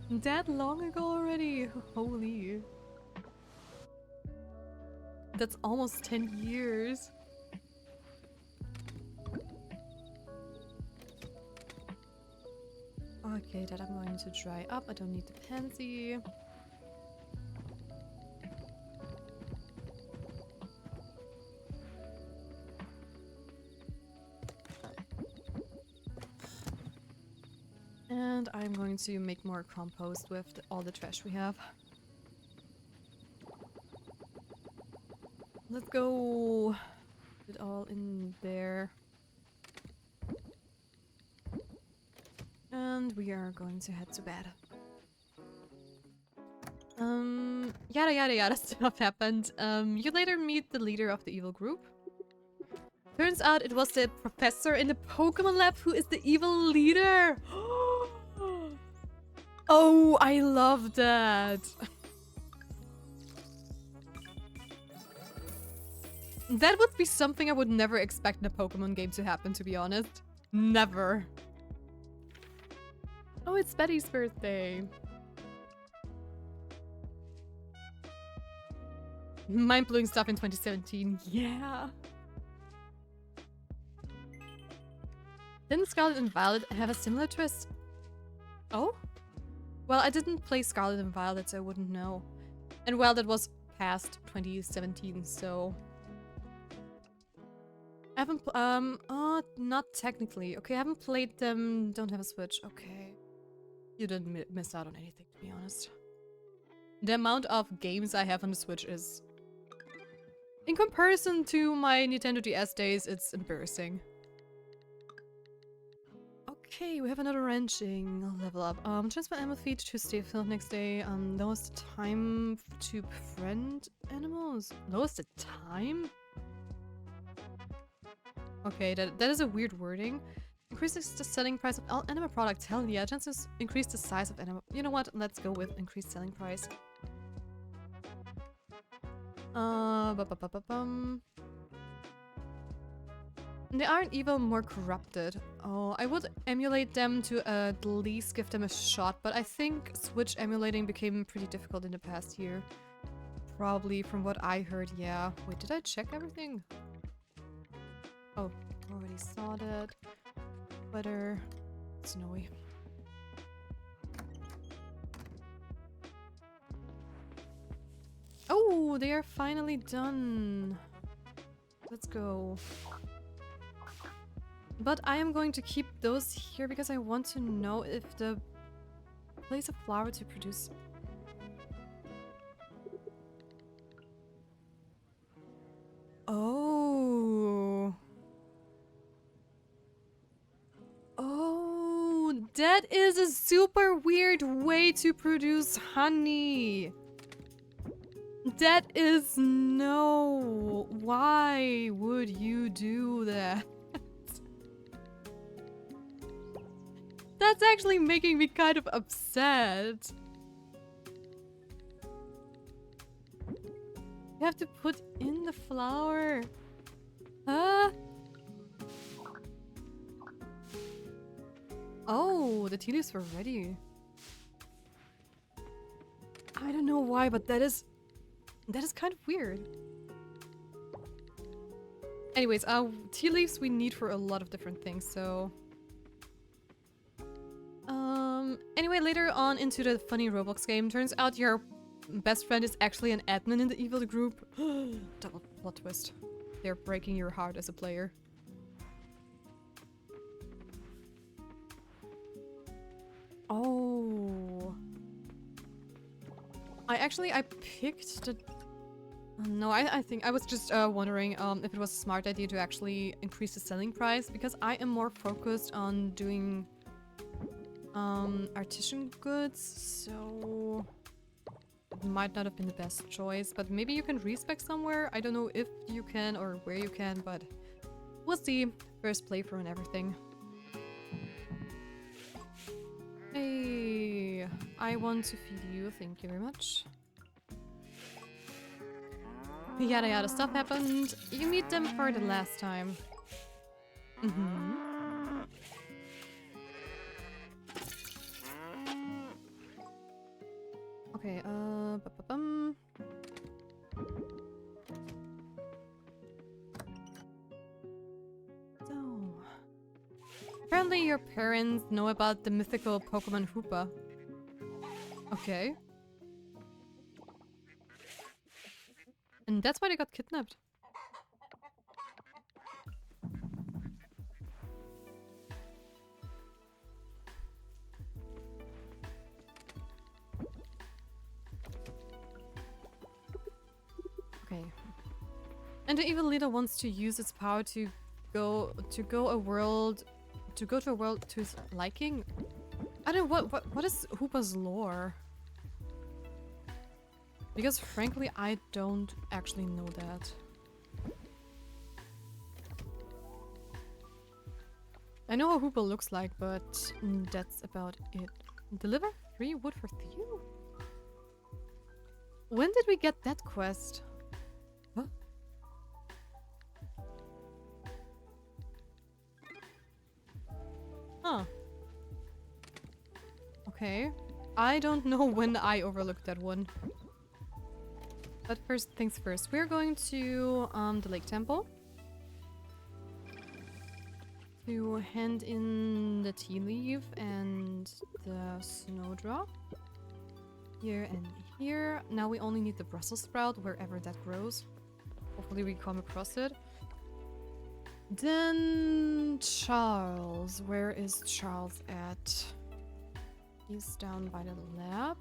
That long ago already? Holy. That's almost 10 years. Okay, that I'm going to dry up. I don't need the pansy. And I'm going to make more compost with all the trash we have. Let's go. Put it all in there. And we are going to head to bed. Yada stuff happened. You later meet the leader of the evil group. Turns out it was the professor in the Pokemon lab who is the evil leader. Oh, I love that. That would be something I would never expect in a Pokemon game to happen, to be honest. Never. Oh, it's Betty's birthday. Mind-blowing stuff in 2017. Yeah. Didn't Scarlet and Violet have a similar twist? Oh? Well, I didn't play Scarlet and Violet, so I wouldn't know. And well, that was past 2017, so... I haven't... not technically. Okay, I haven't played them, don't have a Switch. Okay. You didn't miss out on anything, to be honest. The amount of games I have on the Switch is... in comparison to my Nintendo DS days, it's embarrassing. Okay, we have another ranching level up. Transfer animal feed to stay filled next day. Lowest time to befriend animals. Lowest time? Okay, that is a weird wording. Increases the selling price of all animal products. Hell yeah, chances increase the size of animal. You know what? Let's go with increased selling price. They aren't even more corrupted. Oh, I would emulate them to at least give them a shot, but I think Switch emulating became pretty difficult in the past year. Probably from what I heard, yeah. Wait, did I check everything? Oh, already saw that. Weather. Snowy. Oh, they are finally done. Let's go. But I am going to keep those here because I want to know if the place of flower to produce... Oh. Oh, that is a super weird way to produce honey. That is no. Why would you do that? That's actually making me kind of upset. You have to put in the flour. Huh? Oh, the tea leaves were ready. I don't know why, but that is kind of weird. Anyways, tea leaves we need for a lot of different things, so... Anyway, later on into the funny Roblox game, turns out your best friend is actually an admin in the evil group. Double plot twist. They're breaking your heart as a player. Oh. I picked the... No, I think I was just wondering if it was a smart idea to actually increase the selling price, because I am more focused on doing artisan goods, so it might not have been the best choice, but maybe you can respec somewhere. I don't know if you can or where you can, but we'll see. First playthrough and everything. Hey, I want to feed you, thank you very much. Yada yada stuff happened. You meet them for the last time. Okay, So... Apparently your parents know about the mythical Pokemon Hoopa. Okay. And that's why they got kidnapped. Okay. And the evil leader wants to use its power to go to a world to his liking. I don't know what is Hoopa's lore? Because frankly, I don't actually know that. I know how Hoopa looks like, but that's about it. Deliver 3 wood for Theo? When did we get that quest? What? Huh. Okay. I don't know when I overlooked that one. But first things first, we're going to the Lake Temple to hand in the tea leaf and the snowdrop here and here. Now we only need the Brussels sprout wherever that grows. Hopefully we come across it. Then Charles, where is Charles at? He's down by the lab.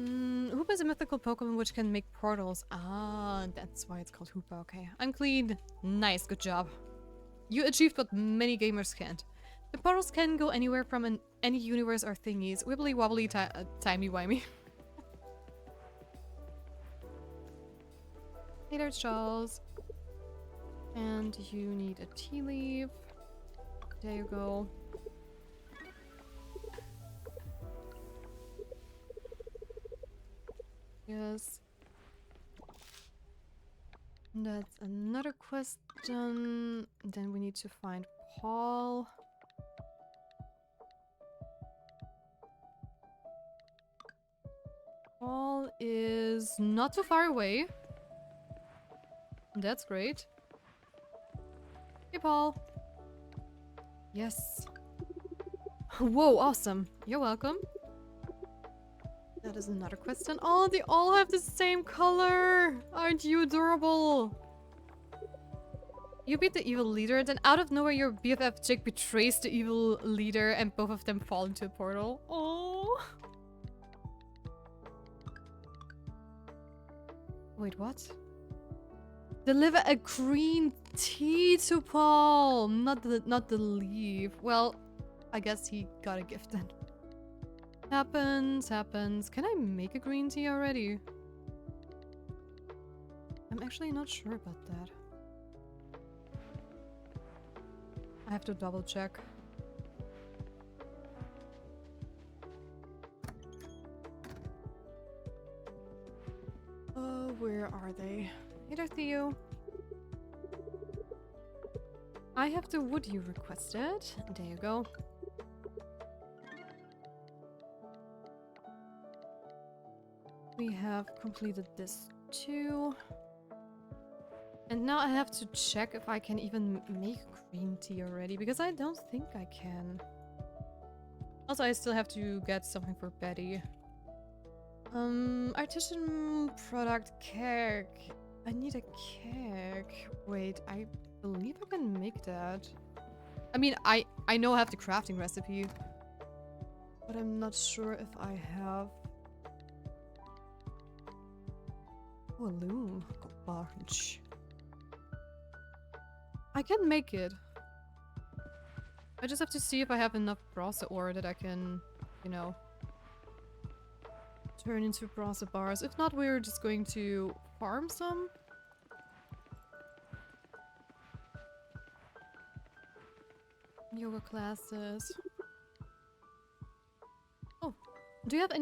Hoopa is a mythical Pokemon which can make portals. Ah, that's why it's called Hoopa. Okay, I'm clean. Nice, good job. You achieved what many gamers can't. The portals can go anywhere from any universe or thingies. Wibbly wobbly timey wimey. Hey there, Charles. And you need a tea leaf. There you go. Yes. That's another question. Then we need to find Paul. Paul is not too far away. That's great. Hey, Paul. Yes. Whoa, awesome. You're welcome. That is another question. Oh, they all have the same color! Aren't you adorable? You beat the evil leader, then out of nowhere your BFF chick betrays the evil leader and both of them fall into a portal. Oh. Wait, what? Deliver a green tea to Paul! Not the leaf. Well, I guess he got a gift then. Happens. Can I make a green tea already? I'm actually not sure about that. I have to double check. Where are they? Hey there, Theo. I have the wood you requested. There you go. We have completed this too. And now I have to check if I can even make green tea already, because I don't think I can. Also, I still have to get something for Betty. Artisan product cake. I need a cake. Wait, I believe I can make that. I mean, I know I have the crafting recipe, but I'm not sure if I have. Oh, a loom. Barge. I can make it. I just have to see if I have enough brass ore that I can, you know, turn into brass bars. If not, we're just going to farm some. Yoga classes. Oh, do you have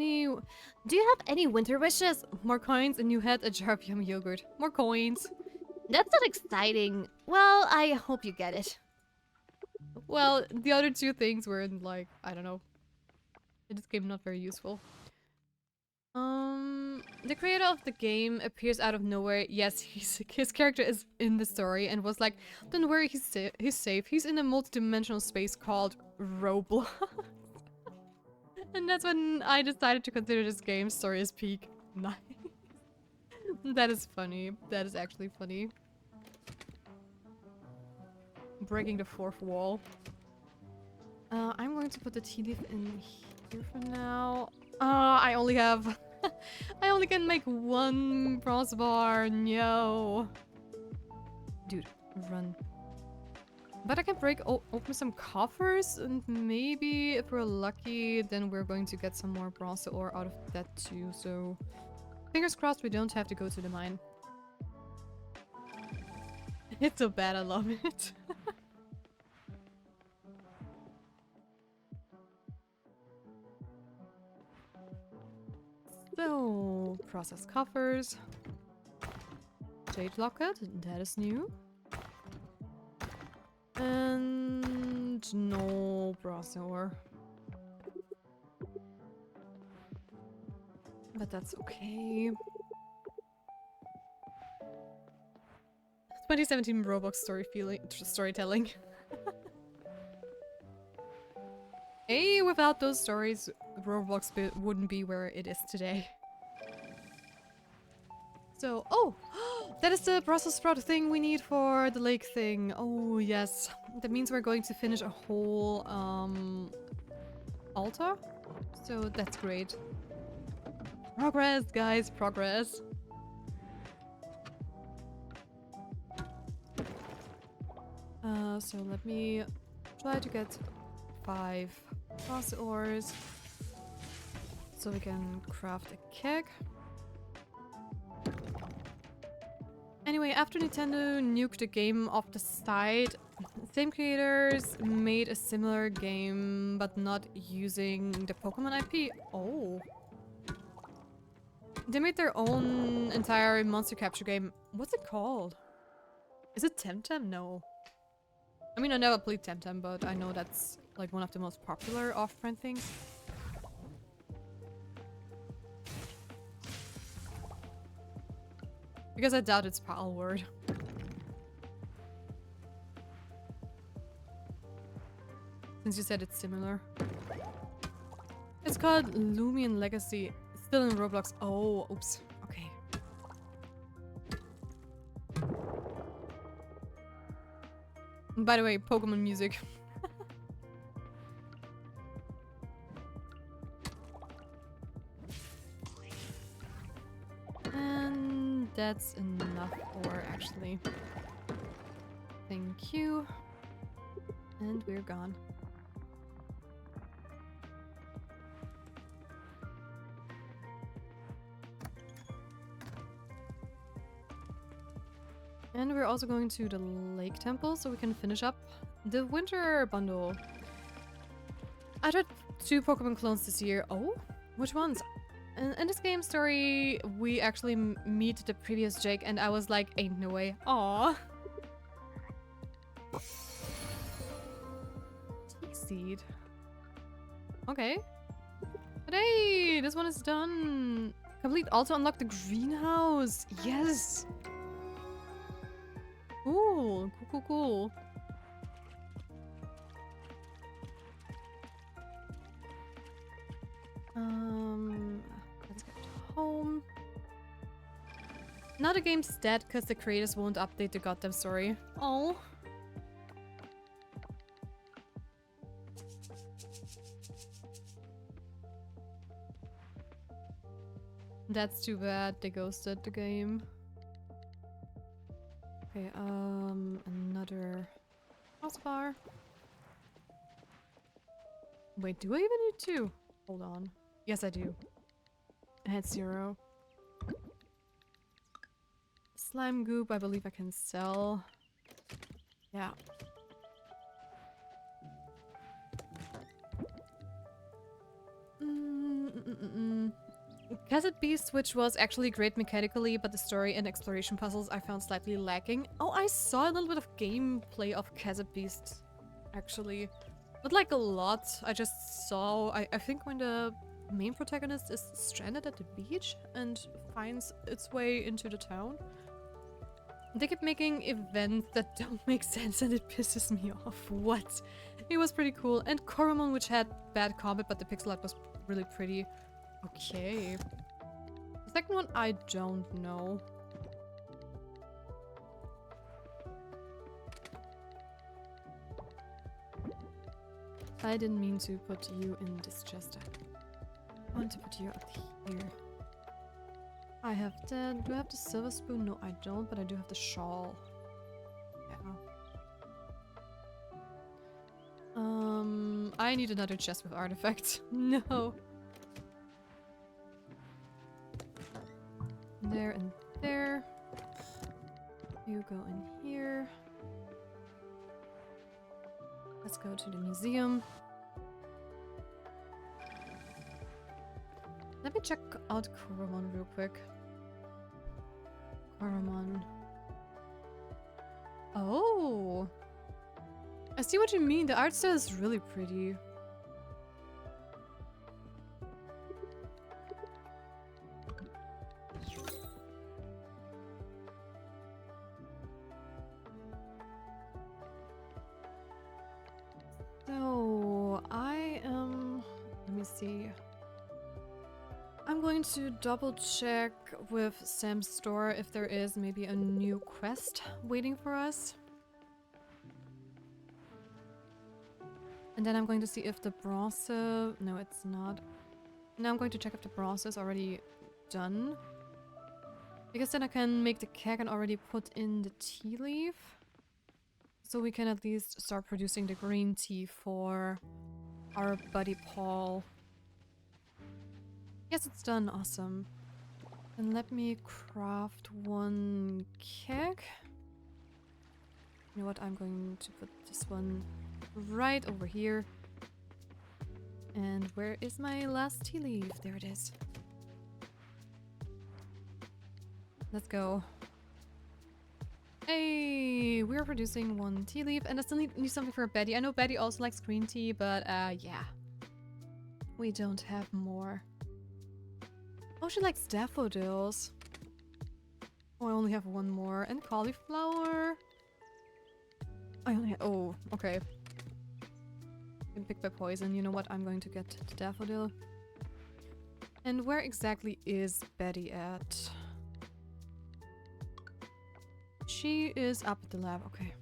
any winter wishes? More coins, a new head, a jar of yummy yogurt. More coins. That's not exciting. Well, I hope you get it. Well, the other two things were like, I don't know. It just came not very useful. The creator of the game appears out of nowhere. Yes, his character is in the story and was like, don't worry, he's safe. He's in a multi-dimensional space called Roblox. And that's when I decided to consider this game's story as peak. Nice. That is funny. That is actually funny. Breaking the fourth wall. I'm going to put the tea leaf in here for now. I only have... I only can make one bronze bar. No. Dude, run. But I can open some coffers, and maybe if we're lucky, then we're going to get some more bronze ore out of that too. So, fingers crossed we don't have to go to the mine. It's so bad, I love it. So, process coffers. Jade locket, that is new. And no brass ore. But that's okay. 2017 Roblox storytelling. Hey, without those stories, Roblox wouldn't be where it is today. So, oh! That is the Brussels sprout thing we need for the lake thing. Oh, yes. That means we're going to finish a whole, altar. So that's great. Progress, guys, progress. So let me try to get 5 brass ores so we can craft a keg. Anyway, after Nintendo nuked the game off the site, same creators made a similar game but not using the Pokemon IP. Oh. They made their own entire monster capture game. What's it called? Is it Temtem? No. I mean, I never played Temtem, but I know that's like one of the most popular off-brand things. Because I doubt it's Pal Word. Since you said it's similar. It's called Lumion Legacy. It's still in Roblox. Oh, oops. Okay. And by the way, Pokemon music. And that's enough ore, actually. Thank you. And we're gone. And we're also going to the lake temple so we can finish up The winter bundle. I tried 2 Pokemon clones this year. Oh, which ones? In this game story, we actually meet the previous Jake, and I was like, ain't no way. Aww. Seed. Okay. But hey, this one is done. Complete also unlock the greenhouse. Yes. Cool. Cool. Let's get home. Now the game's dead because the creators won't update the goddamn story. Oh. That's too bad, they ghosted the game. Okay, another house bar. Wait, do I even need 2? Hold on. Yes, I do. I had 0. Slime goop, I believe I can sell. Yeah. Cassette Beast, which was actually great mechanically, but the story and exploration puzzles I found slightly lacking. Oh, I saw a little bit of gameplay of Cassette Beast, actually. Not like a lot. I just saw, I think when the main protagonist is stranded at the beach and finds its way into the town. They keep making events that don't make sense and it pisses me off. What? It was pretty cool. And Koromon, which had bad combat, but the pixel art was really pretty. Okay. The second one, I don't know. I didn't mean to put you in this chest. I want to put you up here. I have the... Do I have the silver spoon? No, I don't, but I do have the shawl. Yeah. I need another chest with artifacts. No. There and there. You go in here. Let's go to the museum. Let me check out Koromon real quick. Koromon. Oh! I see what you mean. The art style is really pretty. So, I am... Let me see. I'm going to double check with Sam's store if there is maybe a new quest waiting for us. And then I'm going to see if the bronze... No, it's not. Now I'm going to check if the bronze is already done. Because then I can make the keg and already put in the tea leaf. So we can at least start producing the green tea for our buddy Paul. Yes, it's done. Awesome. And let me craft one keg. You know what? I'm going to put this one right over here. And where is my last tea leaf? There it is. Let's go. Hey, we're producing one tea leaf, and I still need something for Betty. I know Betty also likes green tea, but yeah. We don't have more. Oh, she likes daffodils. Oh, I only have one more. And cauliflower. I only have... Oh, okay. Been picked by poison. You know what? I'm going to get the daffodil. And where exactly is Betty at? She is up at the lab. Okay.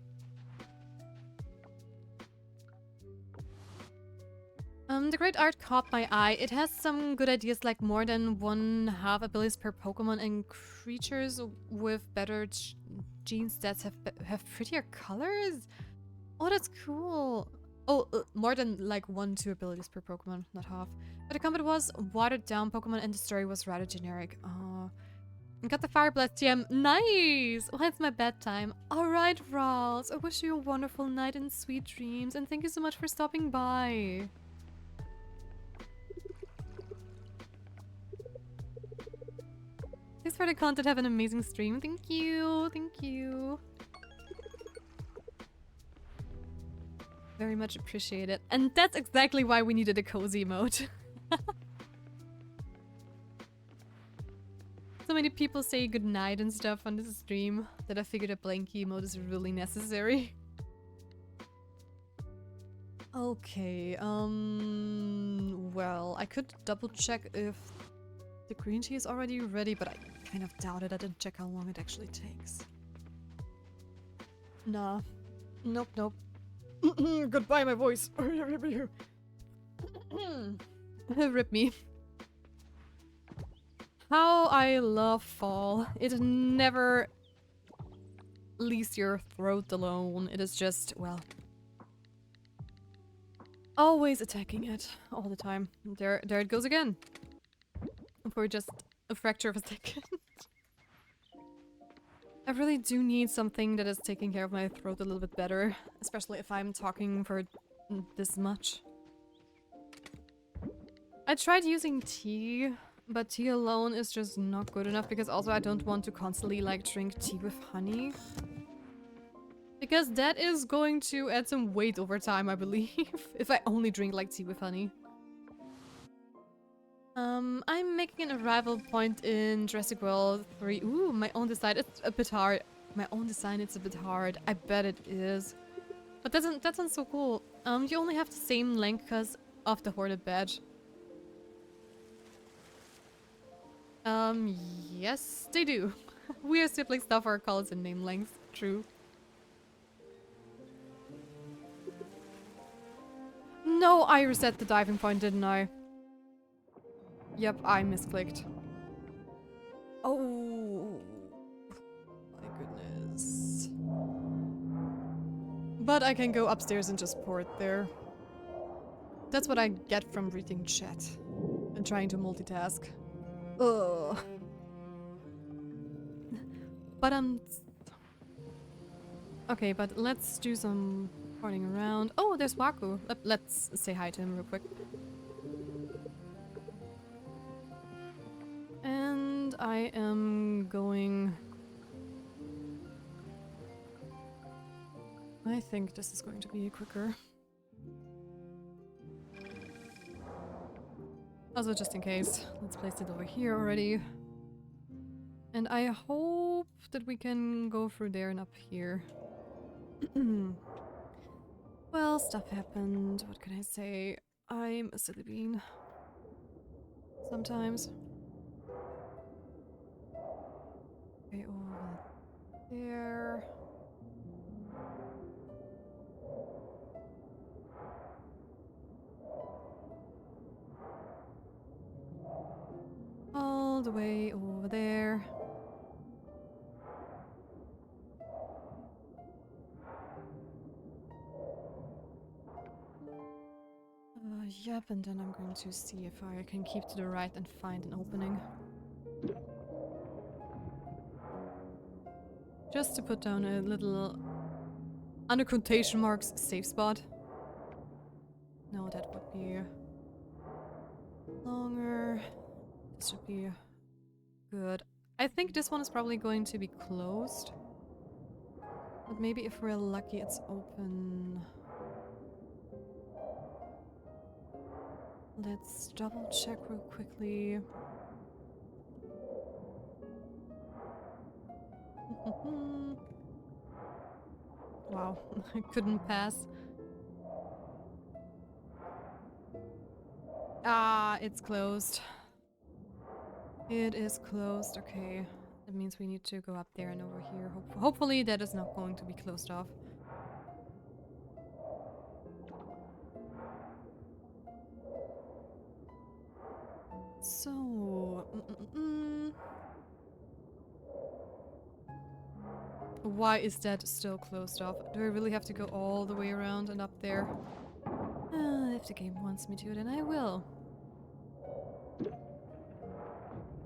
The great art caught my eye. It has some good ideas, like more than 1/2 abilities per Pokemon, and creatures with better gene stats have prettier colors. Oh, that's cool. Oh, more than like 1-2 abilities per Pokemon, not half. But the combat was watered down Pokemon, and the story was rather generic. Got the Fire Blast gem. Nice! Well, it's my bedtime. Alright, Rawls. I wish you a wonderful night and sweet dreams. And thank you so much for stopping by. Thanks for the content. Have an amazing stream. Thank you. Thank you. Very much appreciated. And that's exactly why we needed a cozy mode. So many people say goodnight and stuff on this stream that I figured a blankie mode is really necessary. Okay, well, I could double check if the green tea is already ready, but I kind of doubt it. I didn't check how long it actually takes. Nah. Nope, nope. Goodbye, my voice. Rip me. How I love fall. It never leaves your throat alone. It is just, well, always attacking it all the time. There it goes again. For just a fracture of a second. I really do need something that is taking care of my throat a little bit better, especially if I'm talking for this much. I tried using tea, but tea alone is just not good enough because also I don't want to constantly like drink tea with honey. Because that is going to add some weight over time, I believe, if I only drink like tea with honey. I'm making an arrival point in Jurassic World 3. Ooh, my own design. It's a bit hard. My own design, it's a bit hard. I bet it is. But that sounds so cool. You only have the same length because of the Hoarded badge. Yes, they do. We are siblings stuff our colors and name lengths. True. No, I reset the diving point, didn't I? Yep, I misclicked. Oh, my goodness. But I can go upstairs and just port there. That's what I get from reading chat and trying to multitask. Ugh. But okay, but let's do some porting around. Oh, there's Wakkuu. Let's say hi to him real quick. And I am going... I think this is going to be quicker. Also, just in case, let's place it over here already. And I hope that we can go through there and up here. Well, stuff happened. What can I say? I'm a silly bean. Sometimes. Okay, over there. All the way over there. Yep, and then I'm going to see if I can keep to the right and find an opening. Just to put down a little, under quotation marks, safe spot. No, that would be longer. This should be good. I think this one is probably going to be closed. But maybe if we're lucky it's open. Let's double check real quickly. Wow, I couldn't pass. Ah, it's closed. It is closed, okay. That means we need to go up there and over here. Hopefully that is not going to be closed off. So... Why is that still closed off? Do I really have to go all the way around and up there? If the game wants me to, then I will.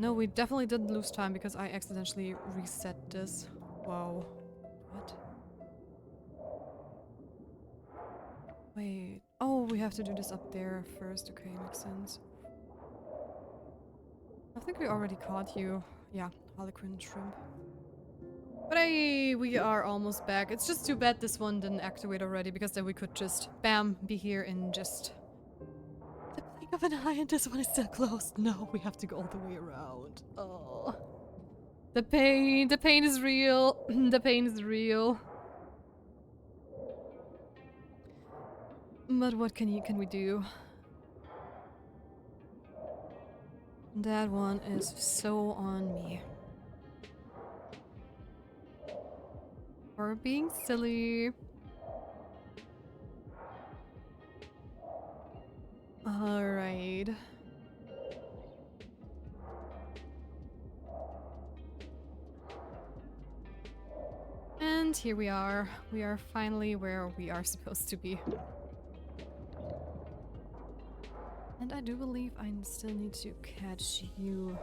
No, we definitely didn't lose time because I accidentally reset this. Whoa. What? Wait. Oh, we have to do this up there first. Okay, makes sense. I think we already caught you. Yeah, Harlequin shrimp. But hey, we are almost back. It's just too bad this one didn't activate already, because then we could just, bam, be here in just the blink of an eye, and this one is still closed. No, we have to go all the way around. Oh. The pain is real. The pain is real. But what can we do? That one is so on me. For being silly. Alright. And here we are. We are finally where we are supposed to be. And I do believe I still need to catch you.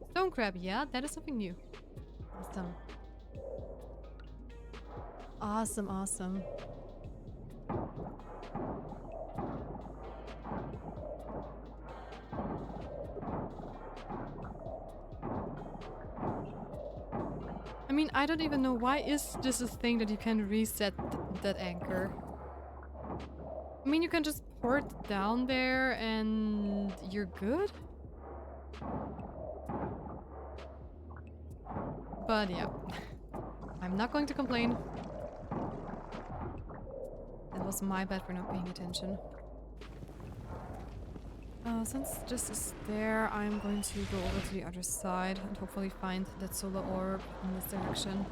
Stone crab, yeah, that is something new. Awesome. Awesome, awesome. I mean, I don't even know why is this a thing that you can reset that anchor. I mean, you can just pour it down there and you're good? But yeah, I'm not going to complain. That was my bad for not paying attention. Since this is there, I'm going to go over to the other side and hopefully find that solar orb in this direction.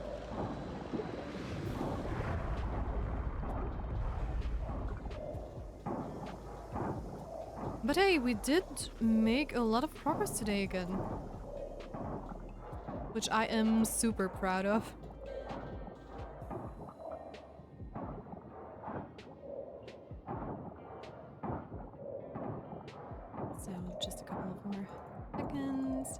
But hey, we did make a lot of progress today again. Which I am super proud of. So, just a couple of more seconds.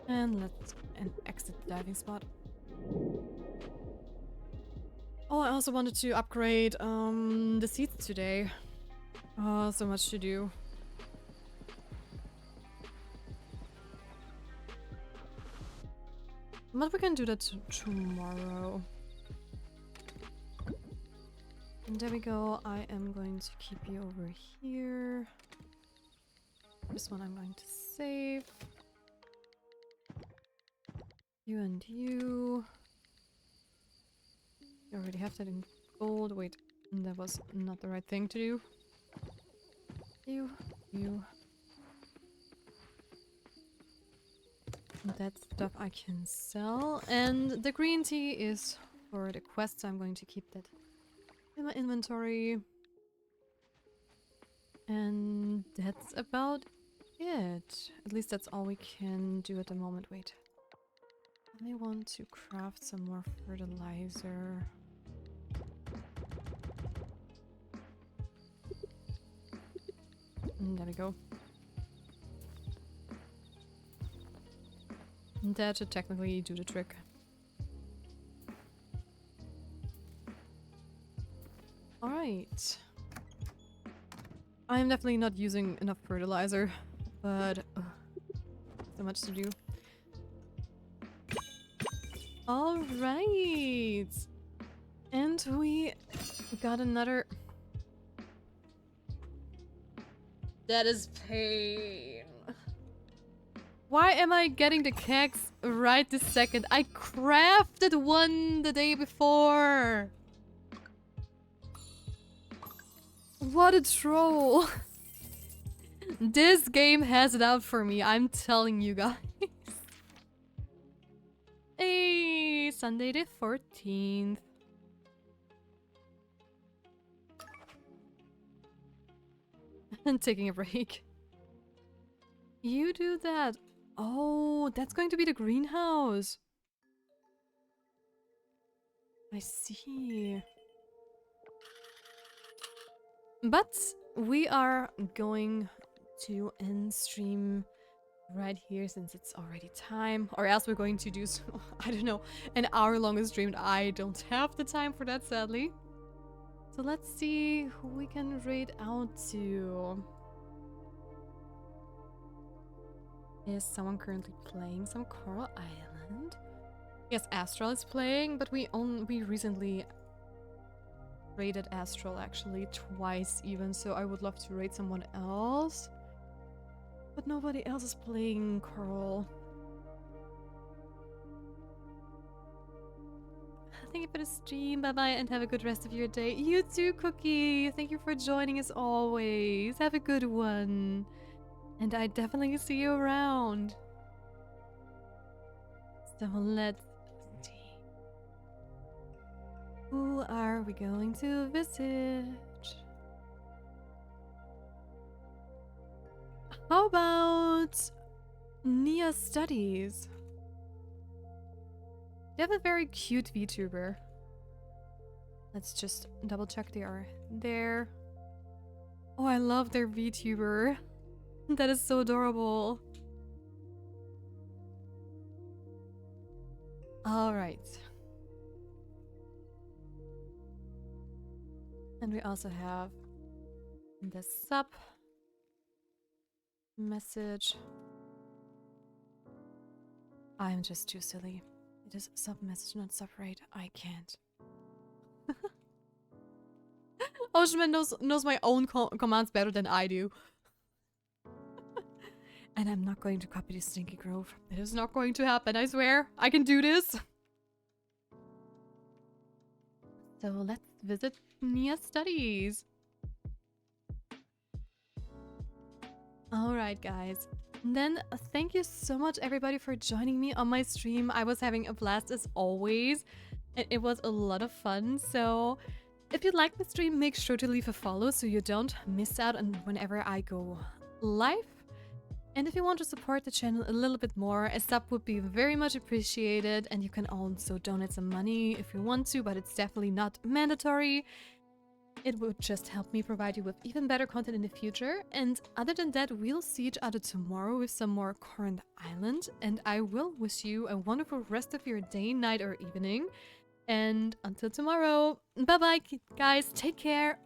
And let's exit the diving spot. Oh, I also wanted to upgrade the seats today. Oh, so much to do. But we can do that tomorrow. And there we go. I am going to keep you over here. This one I'm going to save. You and you. You already have that in gold. Wait, that was not the right thing to do. You. That stuff I can sell. And the green tea is for the quest, so I'm going to keep that in my inventory. And that's about it. At least that's all we can do at the moment. Wait. I want to craft some more fertilizer. And there we go. And that should technically do the trick. Alright. I am definitely not using enough fertilizer, but so much to do. Alright! And we got another... That is pain. Why am I getting the kegs right this second? I crafted one the day before! What a troll! This game has it out for me, I'm telling you guys. Hey, Sunday the 14th. And taking a break. You do that. Oh, that's going to be the greenhouse. I see. But we are going to end stream right here since it's already time. Or else we're going to do, I don't know, an hour-long stream. I don't have the time for that, sadly. So let's see who we can raid out to. Is someone currently playing some Coral Island? Yes, Astral is playing, but we recently raided Astral actually twice even, so I would love to raid someone else. But nobody else is playing Coral. Thank you for the stream. Bye-bye and have a good rest of your day. You too, Cookie. Thank you for joining as always. Have a good one. And I definitely see you around. So let's see. Who are we going to visit? How about Nia Studies? They have a very cute VTuber. Let's just double check they are there. Oh, I love their VTuber. That is so adorable. Alright. And we also have the sub message. I'm just too silly. It is sub message, not sub raid. I can't. Oshman knows my own commands better than I do. And I'm not going to copy this Stinky Grove. It is not going to happen, I swear. I can do this. So let's visit Nia Studies. Alright, guys. Then thank you so much, everybody, for joining me on my stream. I was having a blast as always. And it was a lot of fun. So if you like the stream, make sure to leave a follow so you don't miss out on whenever I go live. And if you want to support the channel a little bit more, a sub would be very much appreciated. And you can also donate some money if you want to, but it's definitely not mandatory. It would just help me provide you with even better content in the future. And other than that, we'll see each other tomorrow with some more Current Island. And I will wish you a wonderful rest of your day, night, or evening. And until tomorrow, bye-bye, guys. Take care.